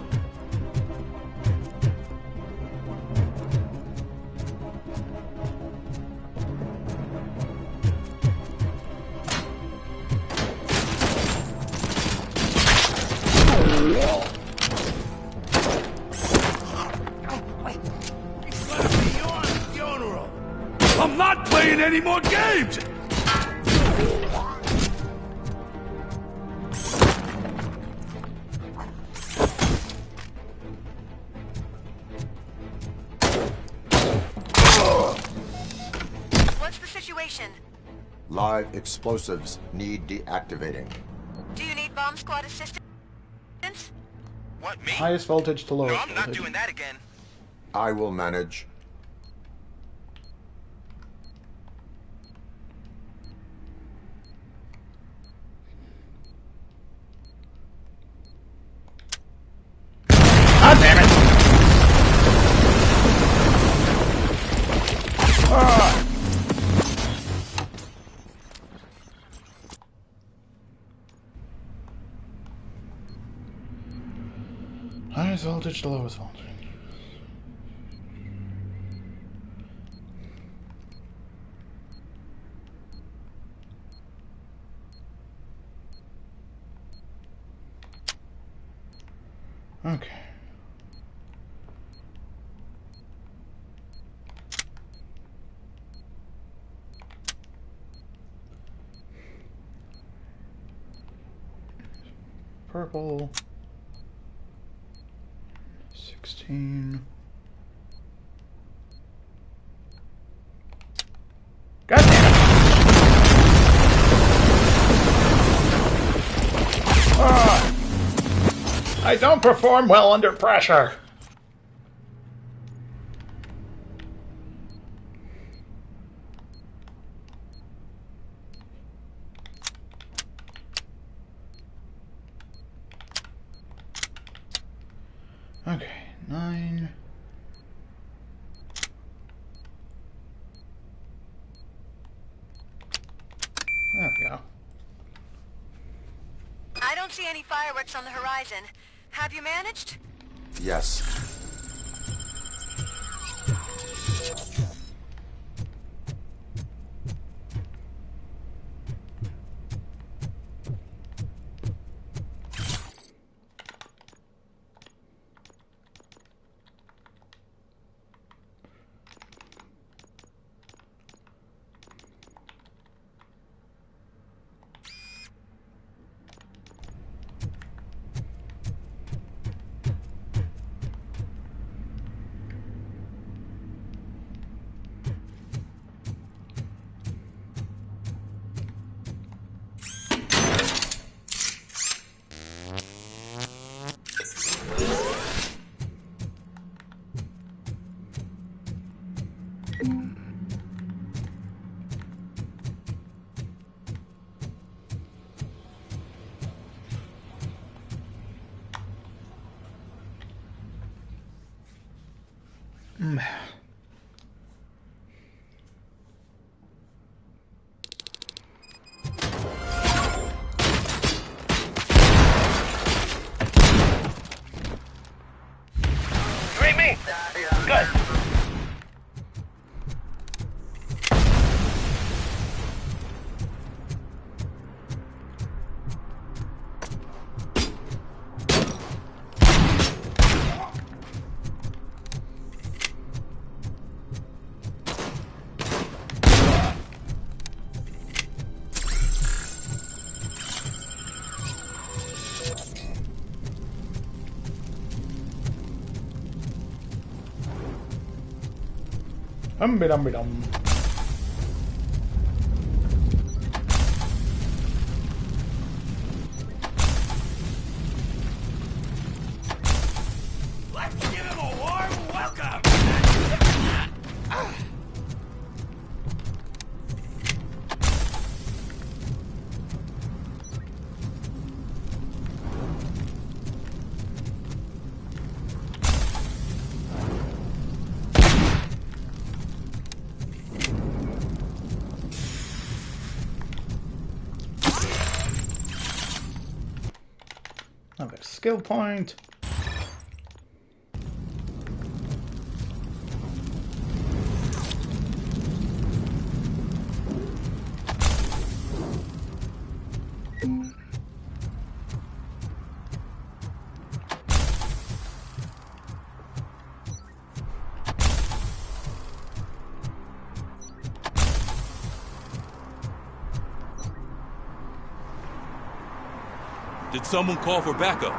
It's gonna be your funeral. I'm not playing any more games! What's the situation? Live explosives need deactivating. Do you need bomb squad assistance? What, me? Highest voltage to lowest No, I'm not voltage. doing that again. I will manage. God damn it! Ah. Highest voltage to lowest voltage. Okay. Purple. 16. God damn it! Ah! I don't perform well under pressure. Okay, 9. There we go. I don't see any fireworks on the horizon. Have you managed? Yes. Dum-be-dum-be-dum. Let's give him a warm welcome! Another skill point. Did someone call for backup?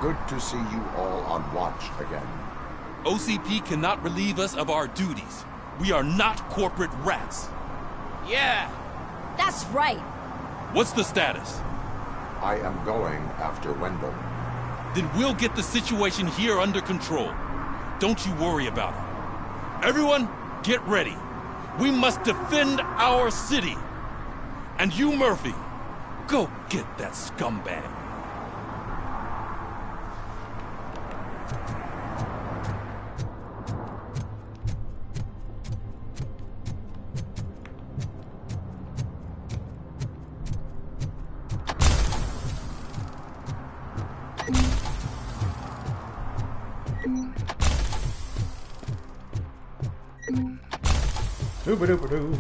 Good to see you all on watch again. OCP cannot relieve us of our duties. We are not corporate rats. Yeah. That's right. What's the status? I am going after Wendell. Then we'll get the situation here under control. Don't you worry about it. Everyone, get ready. We must defend our city. And you, Murphy, go get that scumbag. Doo-ba-doo-ba-doo.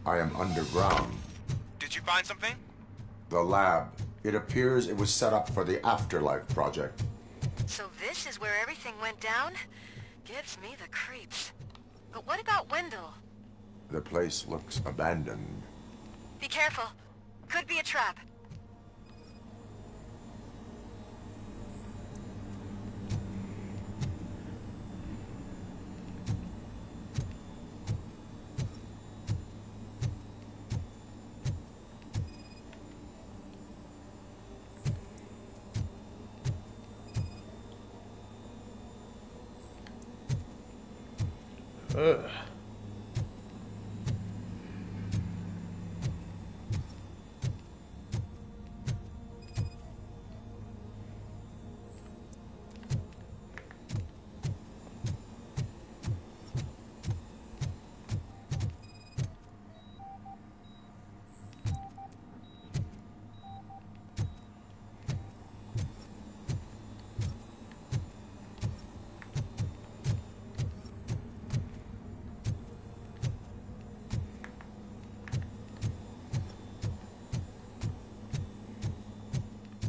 I am underground. Did you find something? The lab. It appears it was set up for the Afterlife project. So this is where everything went down? Gives me the creeps. But what about Wendell? The place looks abandoned. Be careful. Could be a trap. Ugh.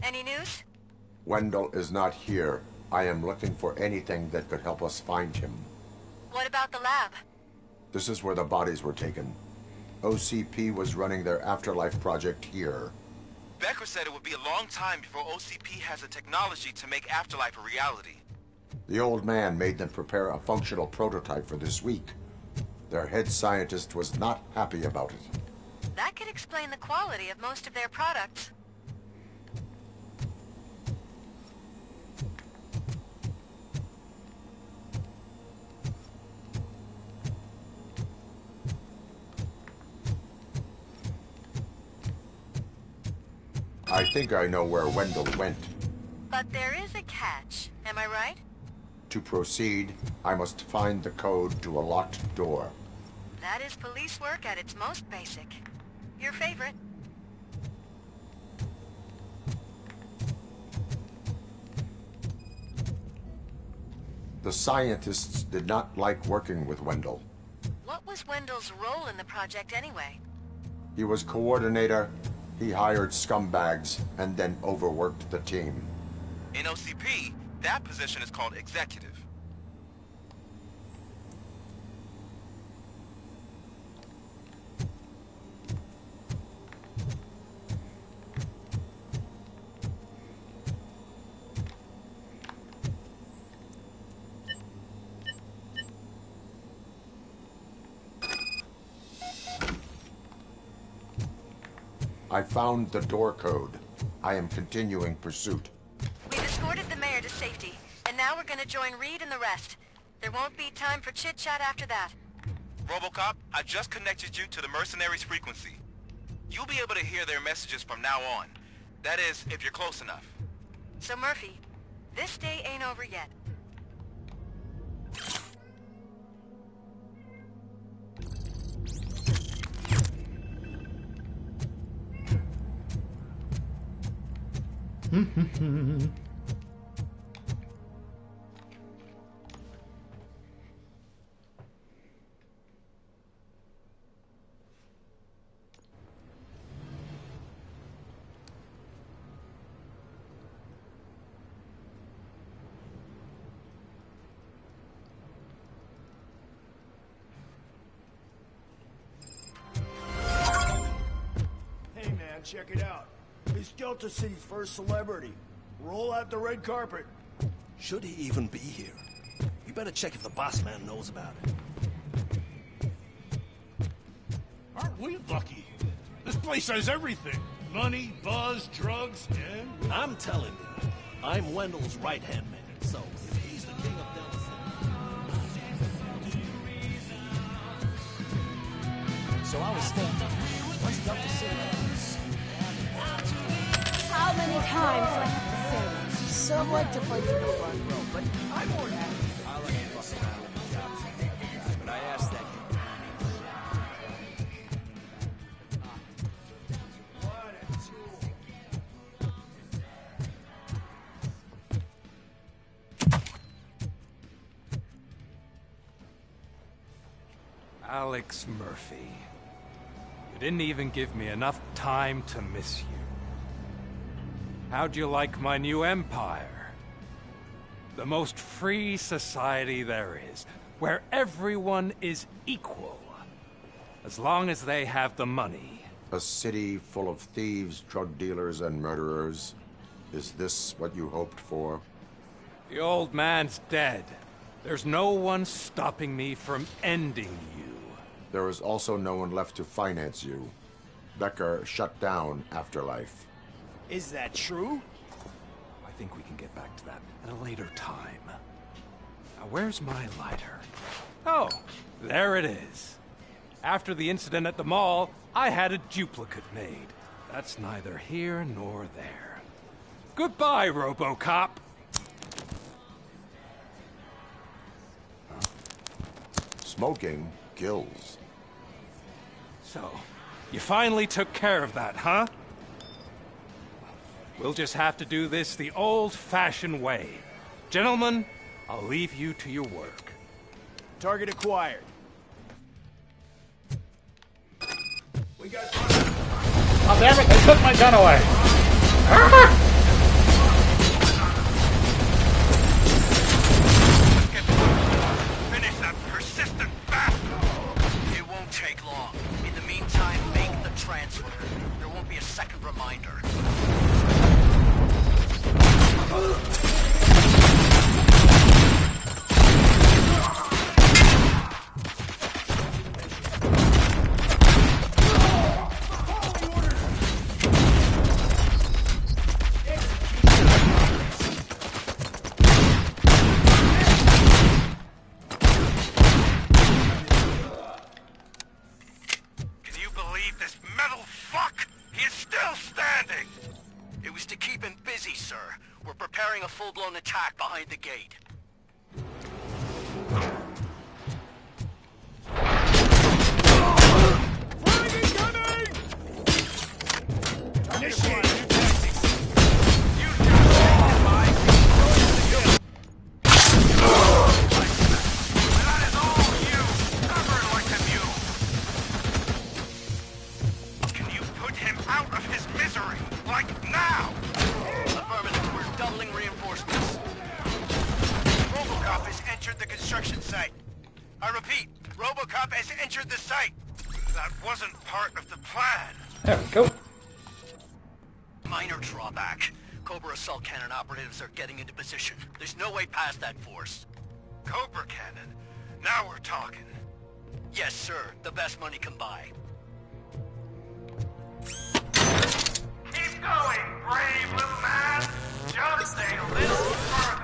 Any news? Wendell is not here. I am looking for anything that could help us find him. What about the lab? This is where the bodies were taken. OCP was running their Afterlife project here. Becker said it would be a long time before OCP has the technology to make Afterlife a reality. The old man made them prepare a functional prototype for this week. Their head scientist was not happy about it. That could explain the quality of most of their products. I think I know where Wendell went. But there is a catch, am I right? To proceed, I must find the code to a locked door. That is police work at its most basic. Your favorite. The scientists did not like working with Wendell. What was Wendell's role in the project anyway? He was coordinator He hired scumbags and then overworked the team. In OCP, that position is called executive. I found the door code. I am continuing pursuit. We've escorted the mayor to safety, and now we're gonna join Reed and the rest. There won't be time for chit-chat after that. Robocop, I just connected you to the mercenaries' frequency. You'll be able to hear their messages from now on. That is, if you're close enough. So Murphy, this day ain't over yet. Hey man, check it out. He's Delta City's first celebrity. Roll out the red carpet. Should he even be here? You better check if the boss man knows about it. Aren't we lucky? This place has everything. Money, buzz, drugs, and... I'm telling you, I'm Wendell's right-hand man, so if he's the king of Delta City... So I was thinking, what's Delta City? How many times do I have to say that? Some like to fight for the front row, but I'm more happy. I like to fuck around with the jobs, but I asked that. Alex Murphy. You didn't even give me enough time to miss you. How'd you like my new empire? The most free society there is, where everyone is equal, as long as they have the money. A city full of thieves, drug dealers, and murderers. Is this what you hoped for? The old man's dead. There's no one stopping me from ending you. There is also no one left to finance you. Becker shut down Afterlife. Is that true? I think we can get back to that at a later time. Now, where's my lighter? Oh, there it is. After the incident at the mall, I had a duplicate made. That's neither here nor there. Goodbye, Robocop. Smoking kills. So, you finally took care of that, huh? We'll just have to do this the old-fashioned way. Gentlemen, I'll leave you to your work. Target acquired. We got... Oh, damn it, they took my gun away. Ah! Finish that persistent bastard! It won't take long. In the meantime, make the transfer. There won't be a second reminder. Can you believe this metal fuck? He is still standing! It was to keep him busy, sir. We're preparing a full-blown attack behind the gate. Can you put him out of his Robocop has entered the site. That wasn't part of the plan. There we go. Minor drawback. Cobra assault cannon operatives are getting into position. There's no way past that force. Cobra cannon? Now we're talking. Yes, sir. The best money can buy. Keep going, brave little man. Just a little further.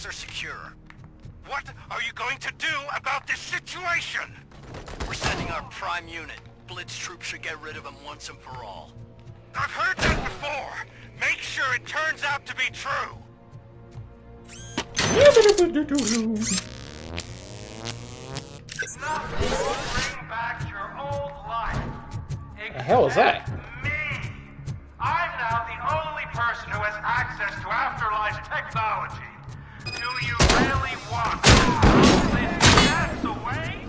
Are secure. What are you going to do about this situation? We're sending our prime unit. Blitz troops should get rid of him once and for all. I've heard that before. Make sure it turns out to be true. Nothing will bring back your old life. The hell is that? Me. I'm now the only person who has access to afterlife technology. Do you really want this dance away?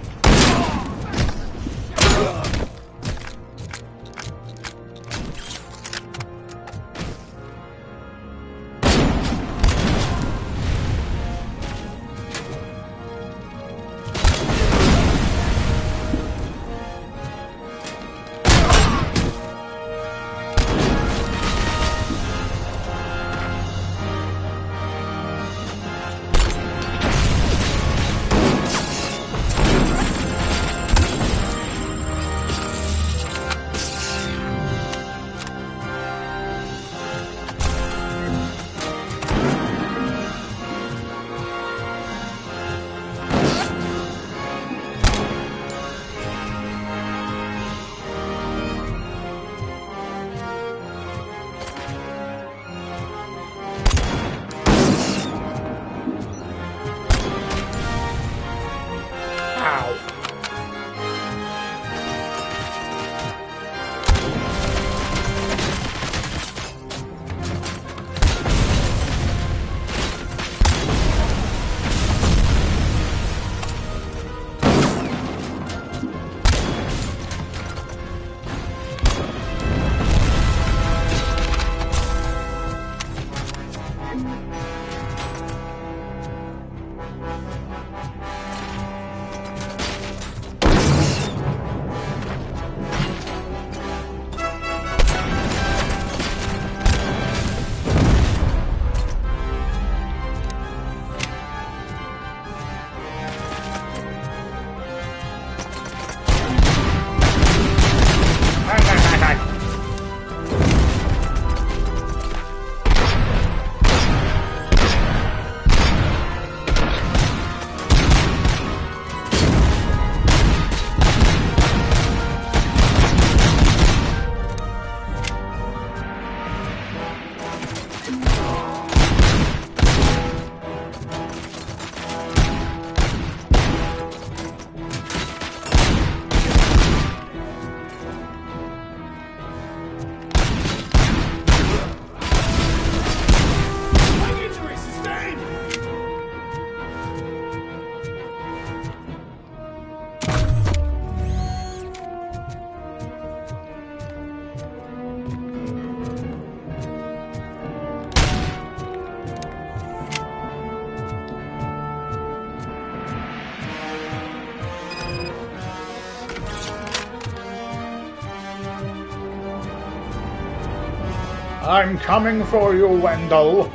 I'm coming for you, Wendell.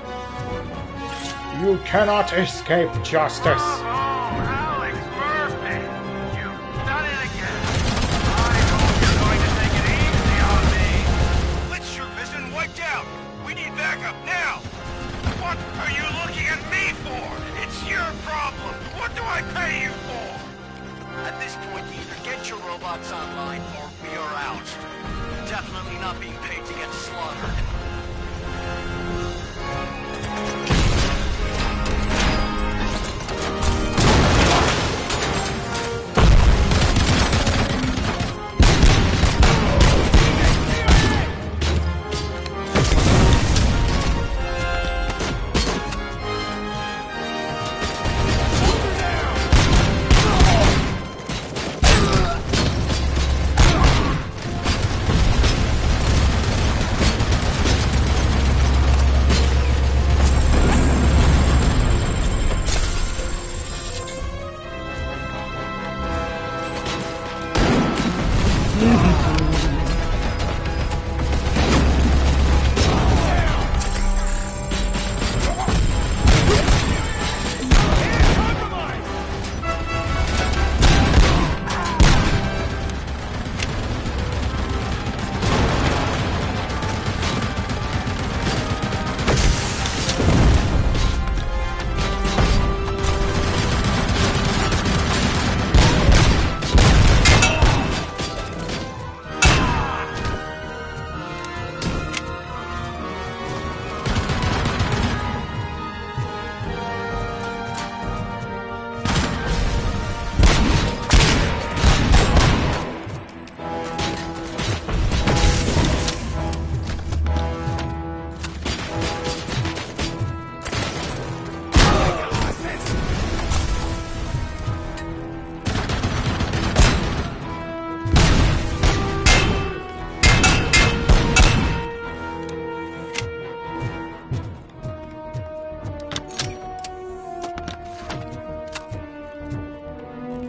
You cannot escape justice. Alex Murphy! You've done it again! I hope you're going to take it easy on me! Let's your mission wiped out! We need backup now! What are you looking at me for? It's your problem! What do I pay you for? At this point, either get your robots online or we are out. Definitely not being paid to get slaughtered.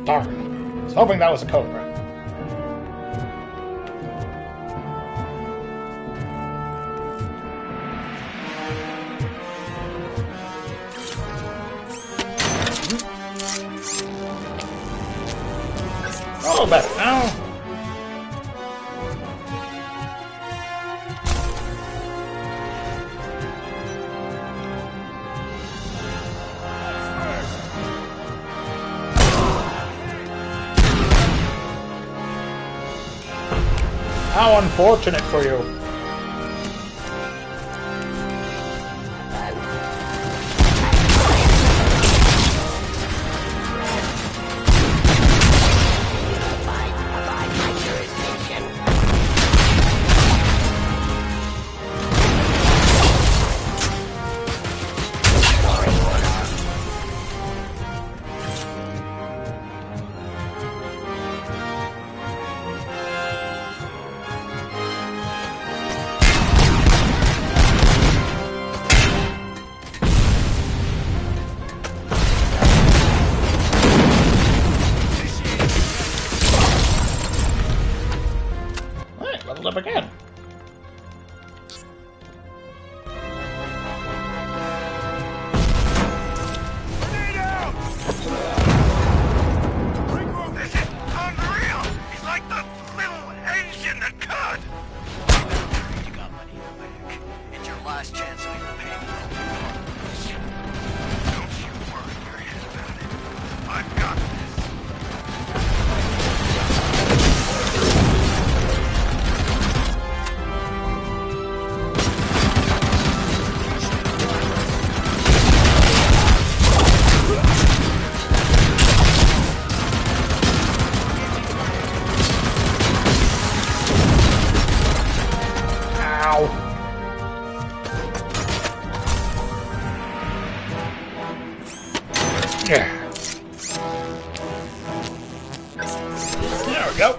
Darn. I was hoping that was a Cobra. Oh, better now. How unfortunate for you. Up again. This is unreal! He's like the little Asian that could! You got money in the bank. It's your last chance to make the payment. Don't you worry your head about it. I've got this. Yeah. There we go.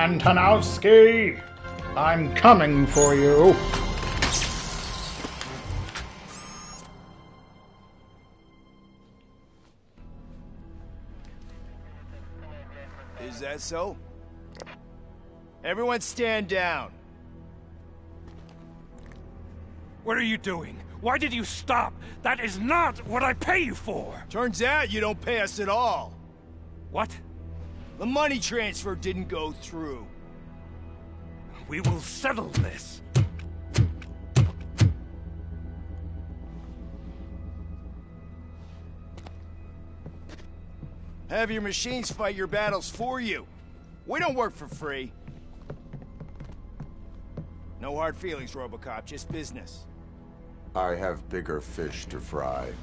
Antonowski! I'm coming for you! Is that so? Everyone stand down. What are you doing? Why did you stop? That is not what I pay you for! Turns out you don't pay us at all. What? The money transfer didn't go through. We will settle this. Have your machines fight your battles for you. We don't work for free. No hard feelings, Robocop, just business. I have bigger fish to fry.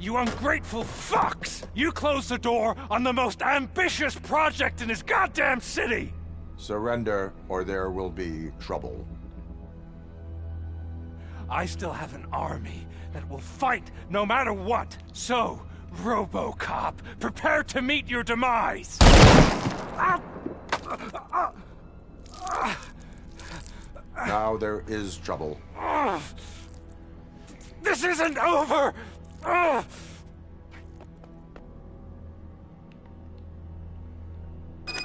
You ungrateful fucks! You closed the door on the most ambitious project in this goddamn city! Surrender, or there will be trouble. I still have an army that will fight no matter what. So, Robocop, prepare to meet your demise! Now there is trouble. This isn't over!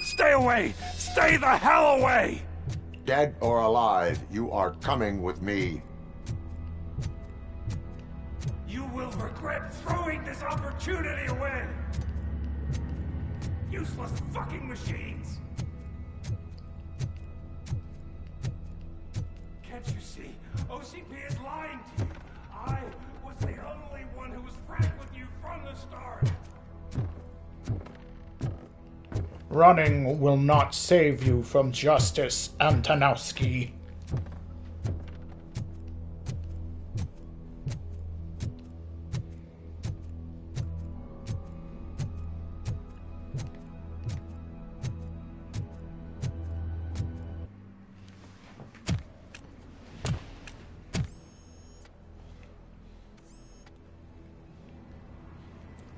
Stay away! Stay the hell away! Dead or alive, you are coming with me. You will regret throwing this opportunity away! Useless fucking machines! Can't you see? OCP is lying to you! I was the only one who was frank with you from the start! Running will not save you from justice, Antonowski.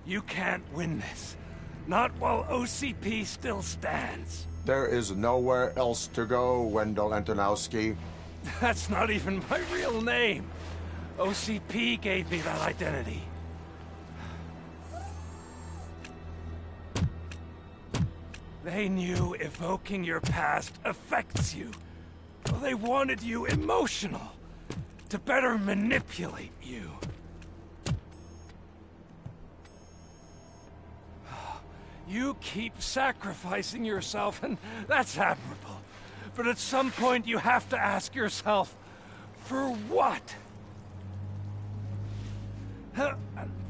You can't win this. Not while OCP still stands. There is nowhere else to go, Wendell Antonowski. That's not even my real name. OCP gave me that identity. They knew evoking your past affects you. Well, they wanted you emotional, to better manipulate you. You keep sacrificing yourself, and that's admirable. But at some point, you have to ask yourself, for what?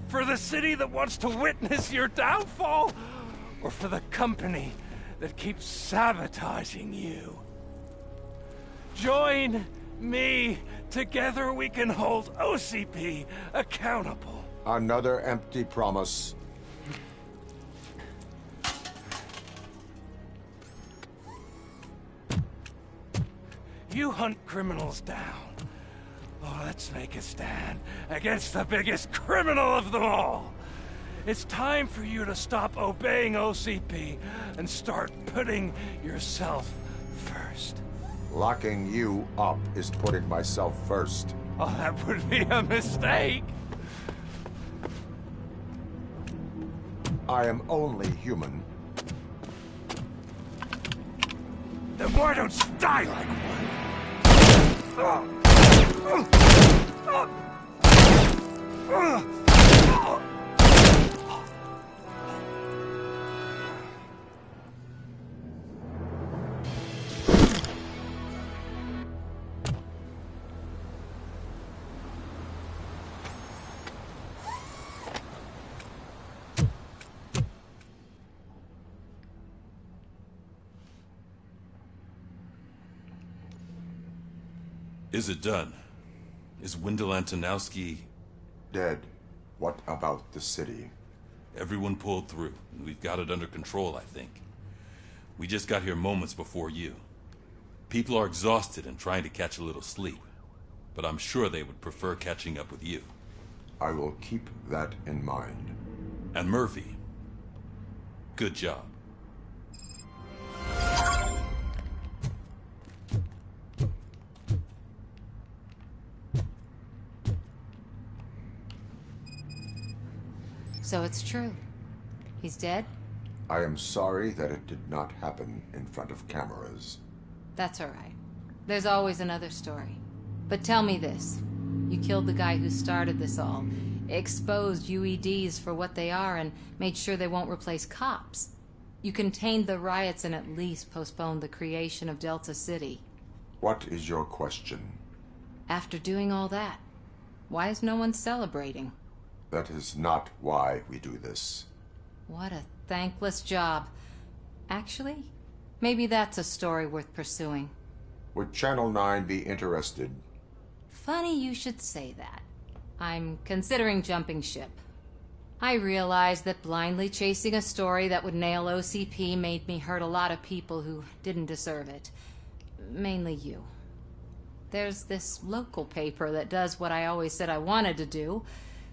For the city that wants to witness your downfall? Or for the company that keeps sabotaging you? Join me. Together we can hold OCP accountable. Another empty promise. You hunt criminals down. Oh, let's make a stand against the biggest criminal of them all. It's time for you to stop obeying OCP and start putting yourself first. Locking you up is putting myself first. Oh, that would be a mistake. I am only human. Then why don't you die like one? Is it done? Is Wendell Antonowski... dead? What about the city? Everyone pulled through, and we've got it under control, I think. We just got here moments before you. People are exhausted and trying to catch a little sleep, but I'm sure they would prefer catching up with you. I will keep that in mind. And Murphy, good job. So it's true. He's dead? I am sorry that it did not happen in front of cameras. That's all right. There's always another story. But tell me this. You killed the guy who started this all, exposed UEDs for what they are, and made sure they won't replace cops. You contained the riots and at least postponed the creation of Delta City. What is your question? After doing all that, why is no one celebrating? That is not why we do this. What a thankless job. Actually, maybe that's a story worth pursuing. Would Channel 9 be interested? Funny you should say that. I'm considering jumping ship. I realized that blindly chasing a story that would nail OCP made me hurt a lot of people who didn't deserve it. Mainly you. There's this local paper that does what I always said I wanted to do.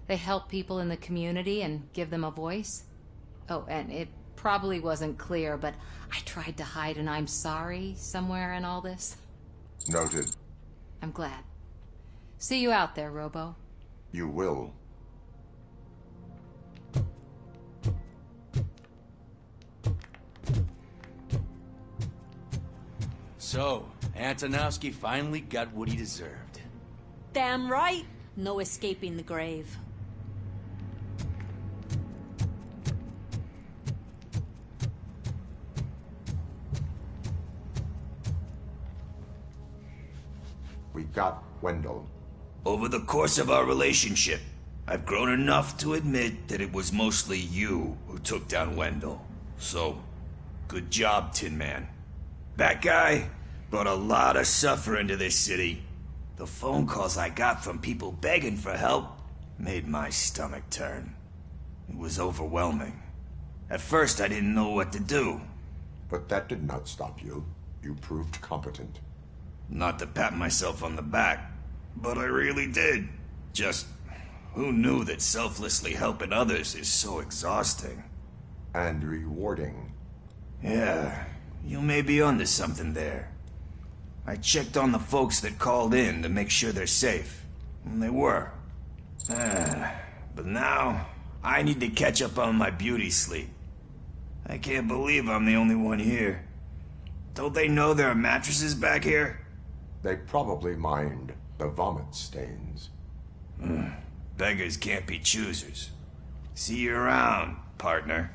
They help people in the community and give them a voice. Oh, and it probably wasn't clear, but I tried to hide an I'm sorry somewhere in all this. Noted. I'm glad. See you out there, Robo. You will. So, Antonowski finally got what he deserved. Damn right. No escaping the grave. We got Wendell. Over the course of our relationship, I've grown enough to admit that it was mostly you who took down Wendell. So, good job, Tin Man. That guy brought a lot of suffering to this city. The phone calls I got from people begging for help made my stomach turn. It was overwhelming. At first, I didn't know what to do. But that did not stop you. You proved competent. Not to pat myself on the back, but I really did. Just, who knew that selflessly helping others is so exhausting? And rewarding. Yeah, you may be onto something there. I checked on the folks that called in to make sure they're safe, and they were. But now, I need to catch up on my beauty sleep. I can't believe I'm the only one here. Don't they know there are mattresses back here? They probably mind the vomit stains. Beggars can't be choosers. See you around, partner.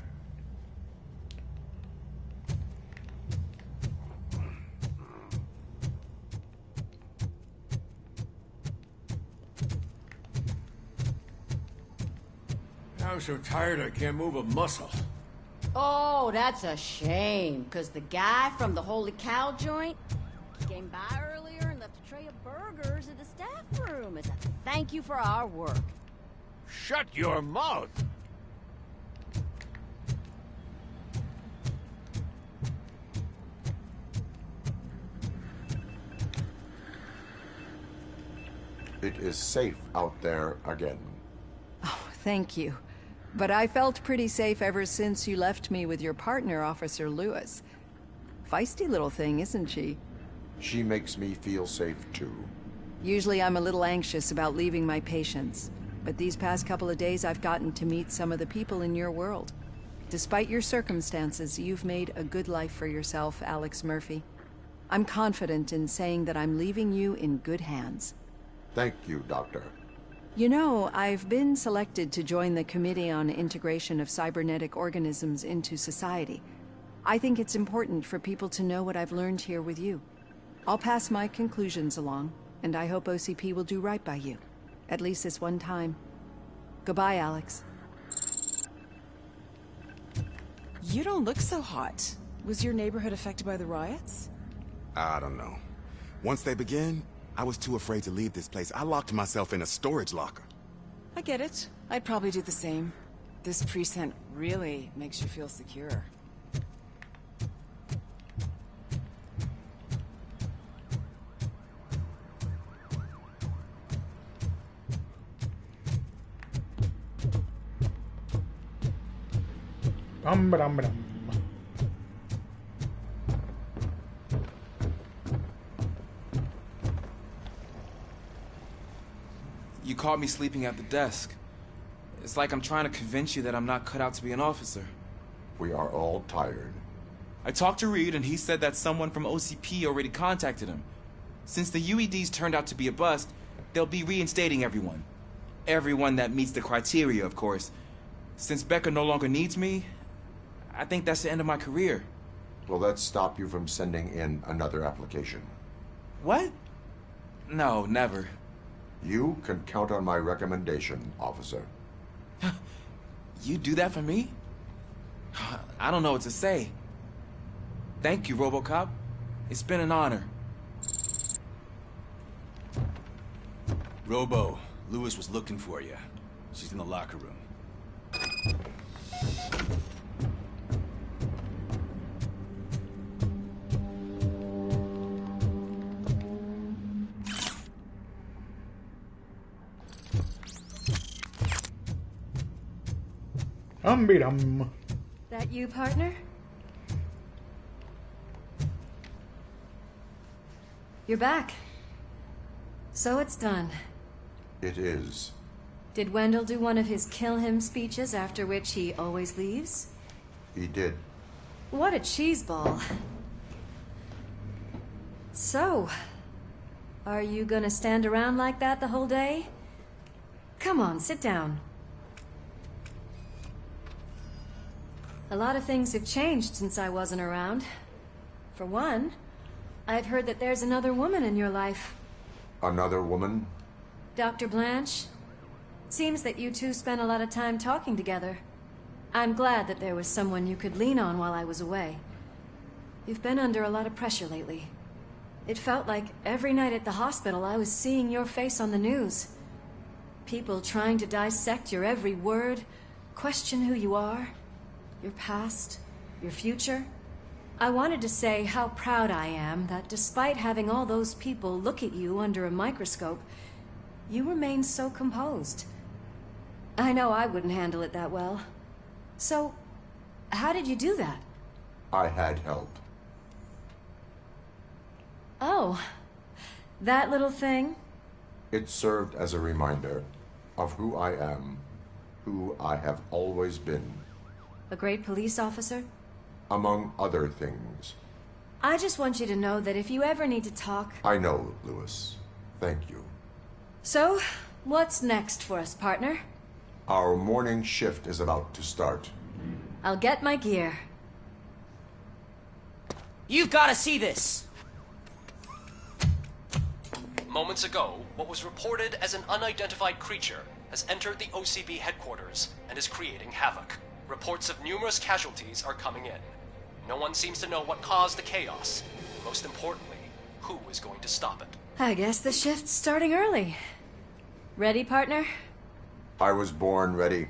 I'm so tired I can't move a muscle. Oh, that's a shame, because the guy from the Holy Cow joint came by earlier and left a tray of burgers in the staff room as a thank you for our work. Shut your mouth! It is safe out there again. Oh, thank you. But I felt pretty safe ever since you left me with your partner, Officer Lewis. Feisty little thing, isn't she? She makes me feel safe too. Usually I'm a little anxious about leaving my patients, but these past couple of days I've gotten to meet some of the people in your world. Despite your circumstances, you've made a good life for yourself, Alex Murphy. I'm confident in saying that I'm leaving you in good hands. Thank you, Doctor. You know, I've been selected to join the Committee on Integration of Cybernetic Organisms into Society. I think it's important for people to know what I've learned here with you. I'll pass my conclusions along, and I hope OCP will do right by you. At least this one time. Goodbye, Alex. You don't look so hot. Was your neighborhood affected by the riots? I don't know. Once they begin, I was too afraid to leave this place. I locked myself in a storage locker. I get it. I'd probably do the same. This precinct really makes you feel secure. Bum-ba-dum-ba-dum. You caught me sleeping at the desk. It's like I'm trying to convince you that I'm not cut out to be an officer. We are all tired. I talked to Reed, and he said that someone from OCP already contacted him. Since the UEDs turned out to be a bust, they'll be reinstating everyone. Everyone that meets the criteria, of course. Since Becca no longer needs me, I think that's the end of my career. Will that stop you from sending in another application? What? No, never. You can count on my recommendation, officer. You do that for me? I don't know what to say. Thank you, Robocop. It's been an honor. Robo, Lewis was looking for you. She's in the locker room. Beat-em. That you, partner? You're back. So it's done. It is. Did Wendell do one of his kill him speeches after which he always leaves? He did. What a cheeseball. So, are you gonna stand around like that the whole day? Come on, sit down. A lot of things have changed since I wasn't around. For one, I've heard that there's another woman in your life. Another woman? Dr. Blanche? Seems that you two spent a lot of time talking together. I'm glad that there was someone you could lean on while I was away. You've been under a lot of pressure lately. It felt like every night at the hospital I was seeing your face on the news. People trying to dissect your every word, question who you are, your past, your future. I wanted to say how proud I am that despite having all those people look at you under a microscope, you remain so composed. I know I wouldn't handle it that well. So, how did you do that? I had help. Oh, that little thing? It served as a reminder of who I am, who I have always been. A great police officer? Among other things. I just want you to know that if you ever need to talk... I know, Lewis. Thank you. So, what's next for us, partner? Our morning shift is about to start. I'll get my gear. You've got to see this! Moments ago, what was reported as an unidentified creature has entered the OCB headquarters and is creating havoc. Reports of numerous casualties are coming in. No one seems to know what caused the chaos. Most importantly, who is going to stop it? I guess the shift's starting early. Ready, partner? I was born ready.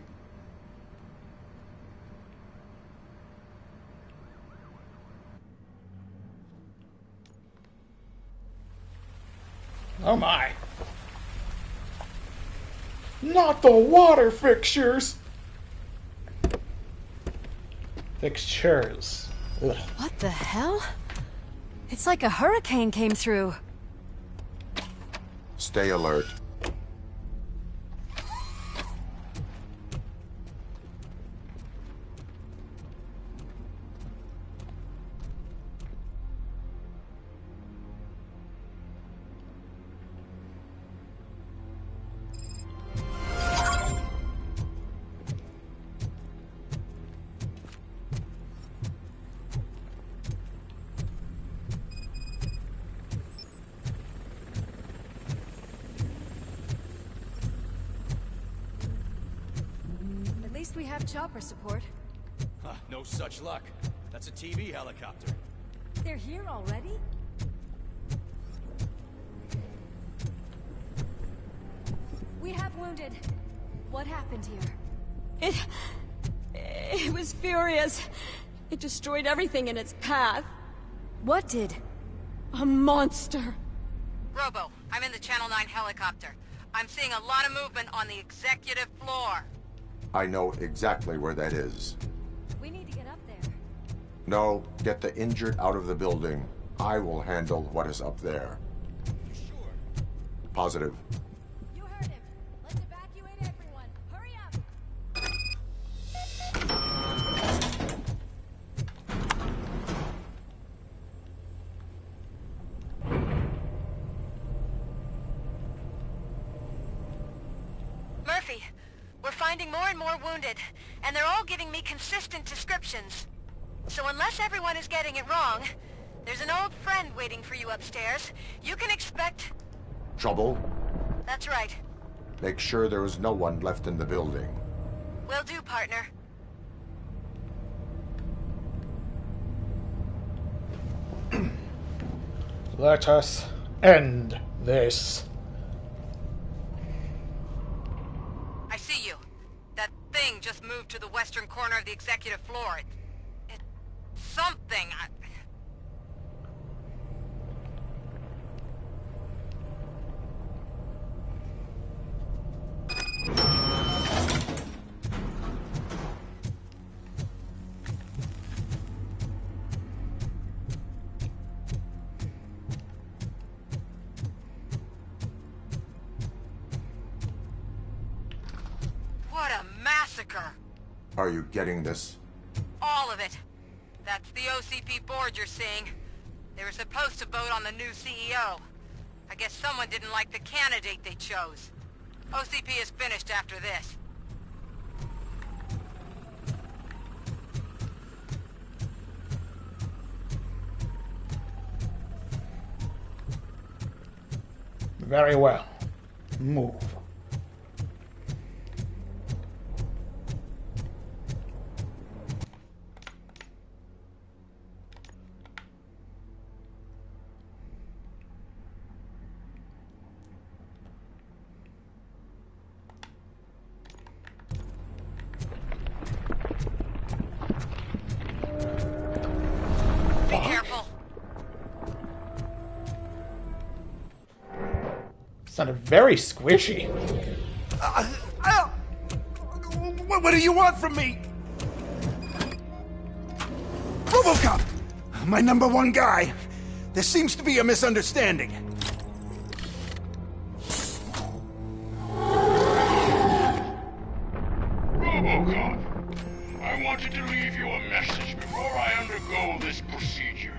Oh my. Not the water fixtures! Fixtures. Ugh. What the hell? It's like a hurricane came through. Stay alert. At least we have chopper support. Huh, no such luck. That's a TV helicopter. They're here already? We have wounded. What happened here? It was furious. It destroyed everything in its path. What did? A monster. Robo, I'm in the Channel 9 helicopter. I'm seeing a lot of movement on the executive floor. I know exactly where that is. We need to No, get the injured out of the building. I will handle what is up there. Positive. You heard him. Let's evacuate everyone. Hurry up. Murphy, we're finding more and more wounded, and they're all giving me consistent descriptions. So unless everyone is getting it wrong, there's an old friend waiting for you upstairs. You can expect... Trouble? That's right. Make sure there is no one left in the building. Will do, partner. Let us end this. I see you. That thing just moved to the western corner of the executive floor. It's something. What a massacre! Are you getting this? All of it. That's the OCP board you're seeing. They were supposed to vote on the new CEO. I guess someone didn't like the candidate they chose. OCP is finished after this. Very well. Move. Be careful. Sounded very squishy. What do you want from me? Robocop! My #1 guy. There seems to be a misunderstanding. Robocop, I wanted to leave you a message before I undergo this procedure.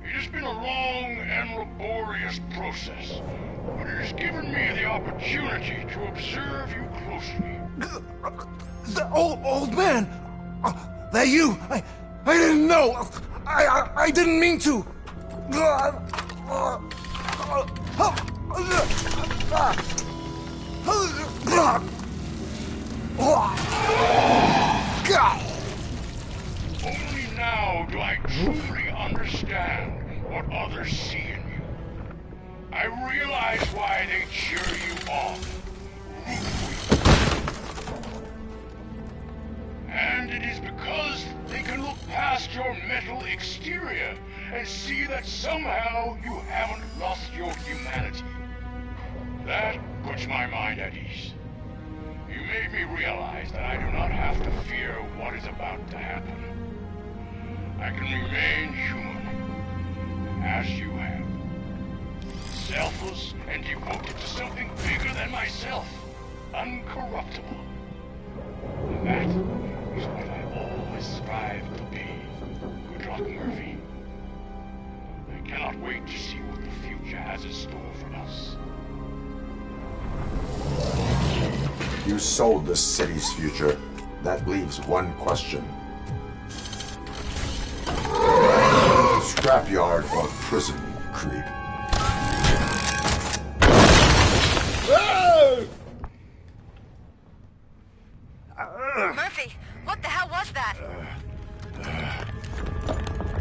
It has been a long and laborious process, but it has given me the opportunity to observe you closely. The old man! That you! I didn't know! I didn't mean to! Only now do I truly understand what others see in you. I realize why they cheer you on, root for you. And it is because they can look past your metal exterior and see that somehow you haven't lost your humanity. That puts my mind at ease. You made me realize that I do not have to fear what is about to happen. I can remain human, as you have. Selfless and devoted to something bigger than myself. Uncorruptible. That is what I always strive to be. Good luck, Murphy. I cannot wait to see what the future has in store for us. You sold the city's future. That leaves one question. Scrapyard or prison, creep? Murphy, what the hell was that?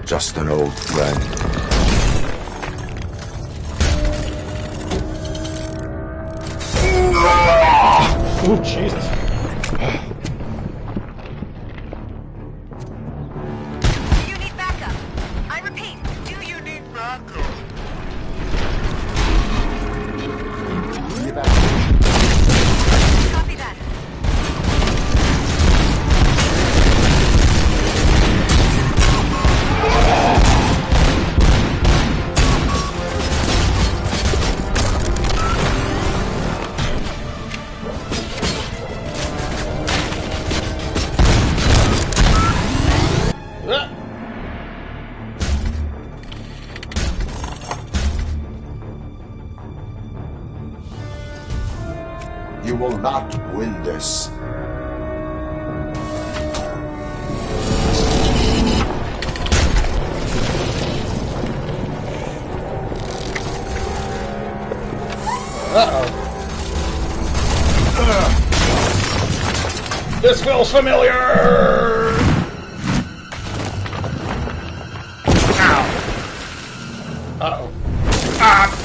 Just an old friend. Oh, Jesus. Do you need backup? I repeat, do you need backup? Copy that. You will not win this. This feels familiar! Ow! Uh-oh. Ah!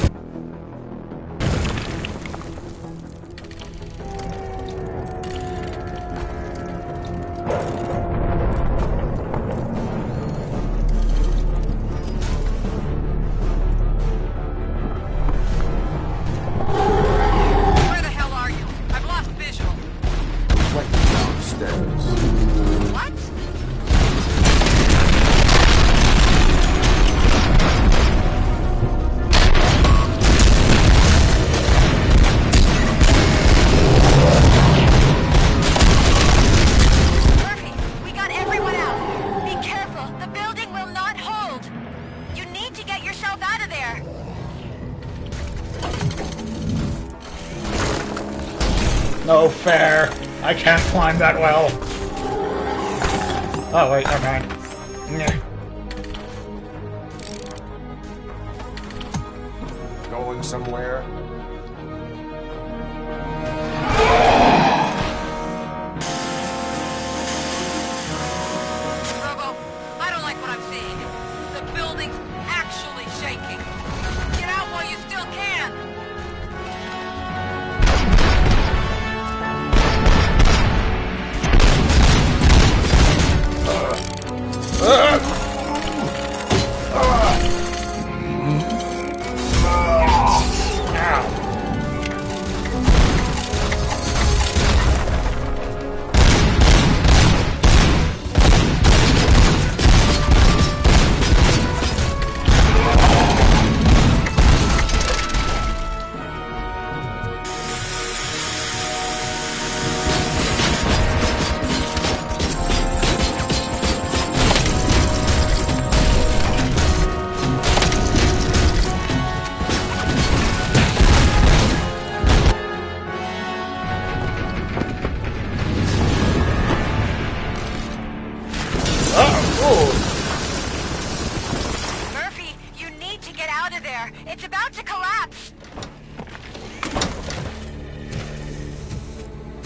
Where the hell are you? I've lost visual. Wait downstairs. What? Murphy, we got everyone out. Be careful. The building will not hold. You need to get yourself out of there. No fair. I can't climb that well. Oh, wait, never mind. Nyeh. Going somewhere? Robo, I don't like what I'm seeing. The building's actually shaking. Get out while you still can. Murphy, you need to get out of there. It's about to collapse.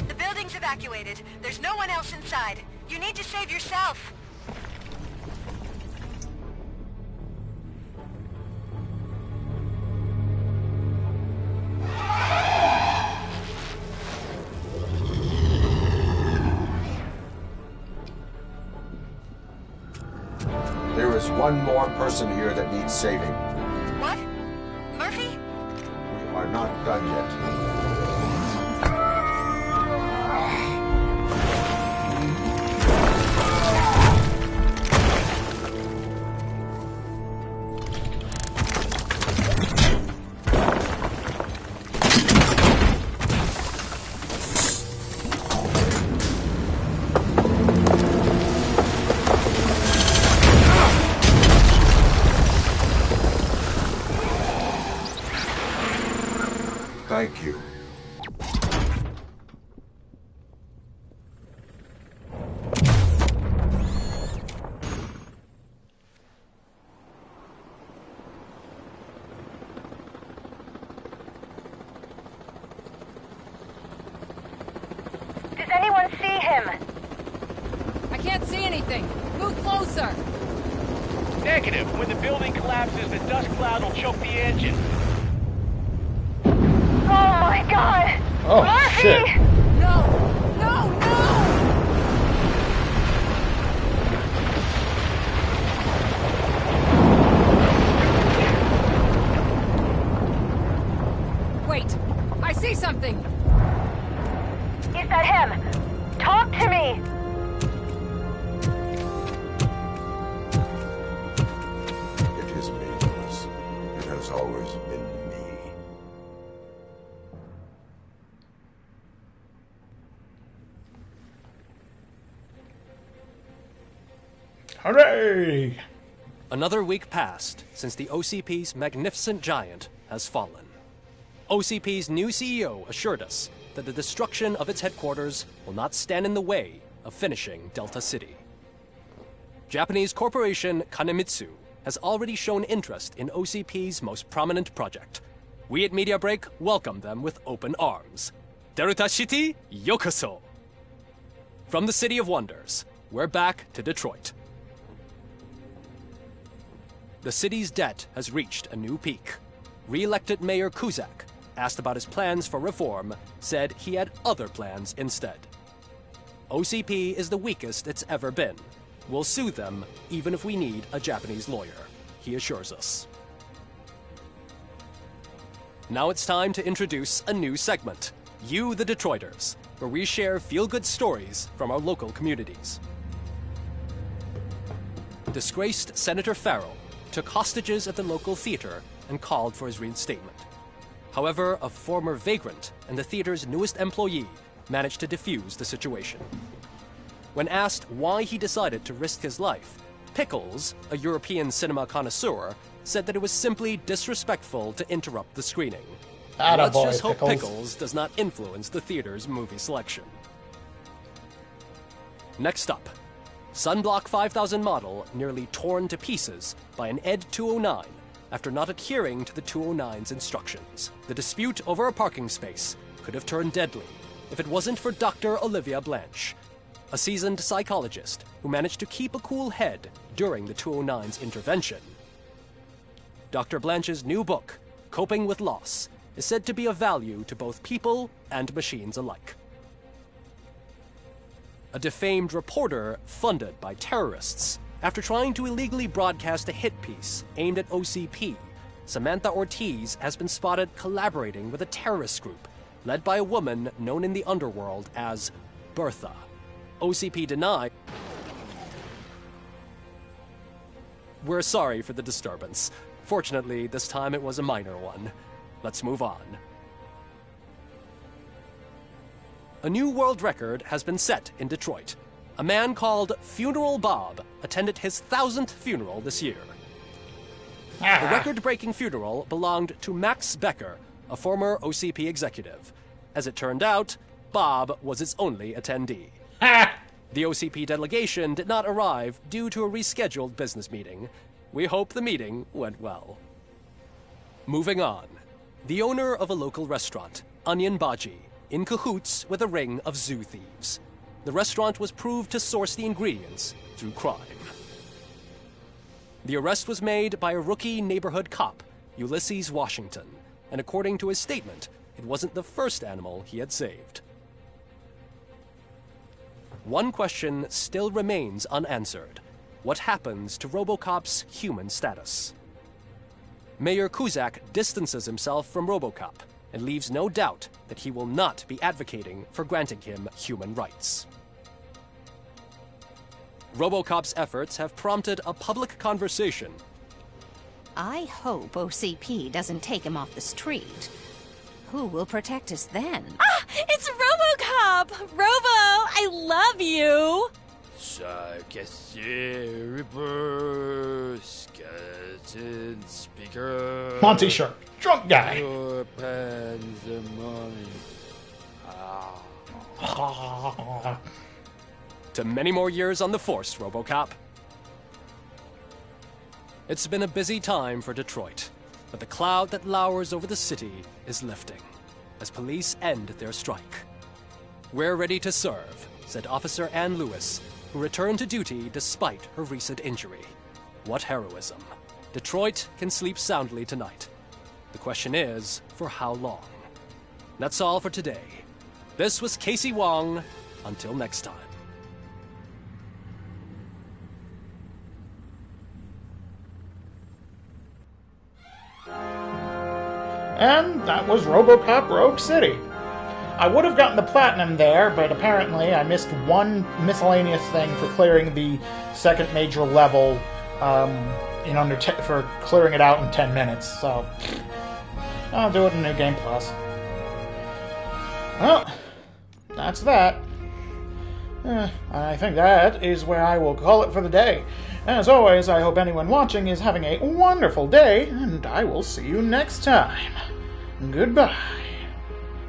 The building's evacuated. There's no one else inside. You need to save yourself. There is one more person here that needs saving. What? Murphy? We are not done yet. Thank you. Does anyone see him? I can't see anything. Move closer. Negative. When the building collapses, the dust cloud will choke the engine. Oh my god! Oh, Murphy! shit. No! No! No! Wait! I see something! Is that him? Talk to me! It is meaningless. It has always been me. Hooray! Another week passed since the OCP's magnificent giant has fallen. OCP's new CEO assured us that the destruction of its headquarters will not stand in the way of finishing Delta City. Japanese corporation Kanemitsu has already shown interest in OCP's most prominent project. We at Media Break welcome them with open arms. Delta City, yokoso! From the City of Wonders, we're back to Detroit. The city's debt has reached a new peak. Re-elected Mayor Cusack, asked about his plans for reform, said he had other plans instead. OCP is the weakest it's ever been. We'll sue them even if we need a Japanese lawyer, he assures us. Now it's time to introduce a new segment, You the Detroiters, where we share feel-good stories from our local communities. Disgraced Senator Farrell took hostages at the local theater and called for his reinstatement. However, a former vagrant and the theater's newest employee managed to defuse the situation. When asked why he decided to risk his life, Pickles, a European cinema connoisseur, said that it was simply disrespectful to interrupt the screening. Let's just hope Pickles does not influence the theater's movie selection. Next up, Sunblock 5000 model nearly torn to pieces by an ED 209 after not adhering to the 209's instructions. The dispute over a parking space could have turned deadly if it wasn't for Dr. Olivia Blanche, a seasoned psychologist who managed to keep a cool head during the 209's intervention. Dr. Blanche's new book, Coping with Loss, is said to be of value to both people and machines alike. A defamed reporter funded by terrorists after trying to illegally broadcast a hit piece aimed at OCP. Samantha Ortiz has been spotted collaborating with a terrorist group led by a woman known in the underworld as Bertha. OCP denied. We're sorry for the disturbance. Fortunately, this time it was a minor one. Let's move on. A new world record has been set in Detroit. A man called Funeral Bob attended his 1000th funeral this year. The record-breaking funeral belonged to Max Becker, a former OCP executive. As it turned out, Bob was its only attendee. The OCP delegation did not arrive due to a rescheduled business meeting. We hope the meeting went well. Moving on. The owner of a local restaurant, Onion Baji, in cahoots with a ring of zoo thieves. The restaurant was proved to source the ingredients through crime. The arrest was made by a rookie neighborhood cop, Ulysses Washington, and according to his statement, it wasn't the first animal he had saved. One question still remains unanswered. What happens to Robocop's human status? Mayor Cusack distances himself from Robocop and leaves no doubt that he will not be advocating for granting him human rights. Robocop's efforts have prompted a public conversation. I hope OCP doesn't take him off the street. Who will protect us then? Ah! It's Robocop! Robo, I love you! Monty Sharp, drunk guy. To many more years on the force, Robocop. It's been a busy time for Detroit, but the cloud that lowers over the city is lifting as police end their strike. We're ready to serve, said Officer Ann Lewis, who returned to duty despite her recent injury. What heroism. Detroit can sleep soundly tonight. The question is, for how long? That's all for today. This was Casey Wong. Until next time. And that was Robocop Rogue City. I would have gotten the platinum there, but apparently I missed one miscellaneous thing for clearing the second major level for clearing it out in 10 minutes. So I'll do it in New Game Plus. Well, that's that. I think that is where I will call it for the day. As always, I hope anyone watching is having a wonderful day, and I will see you next time. Goodbye.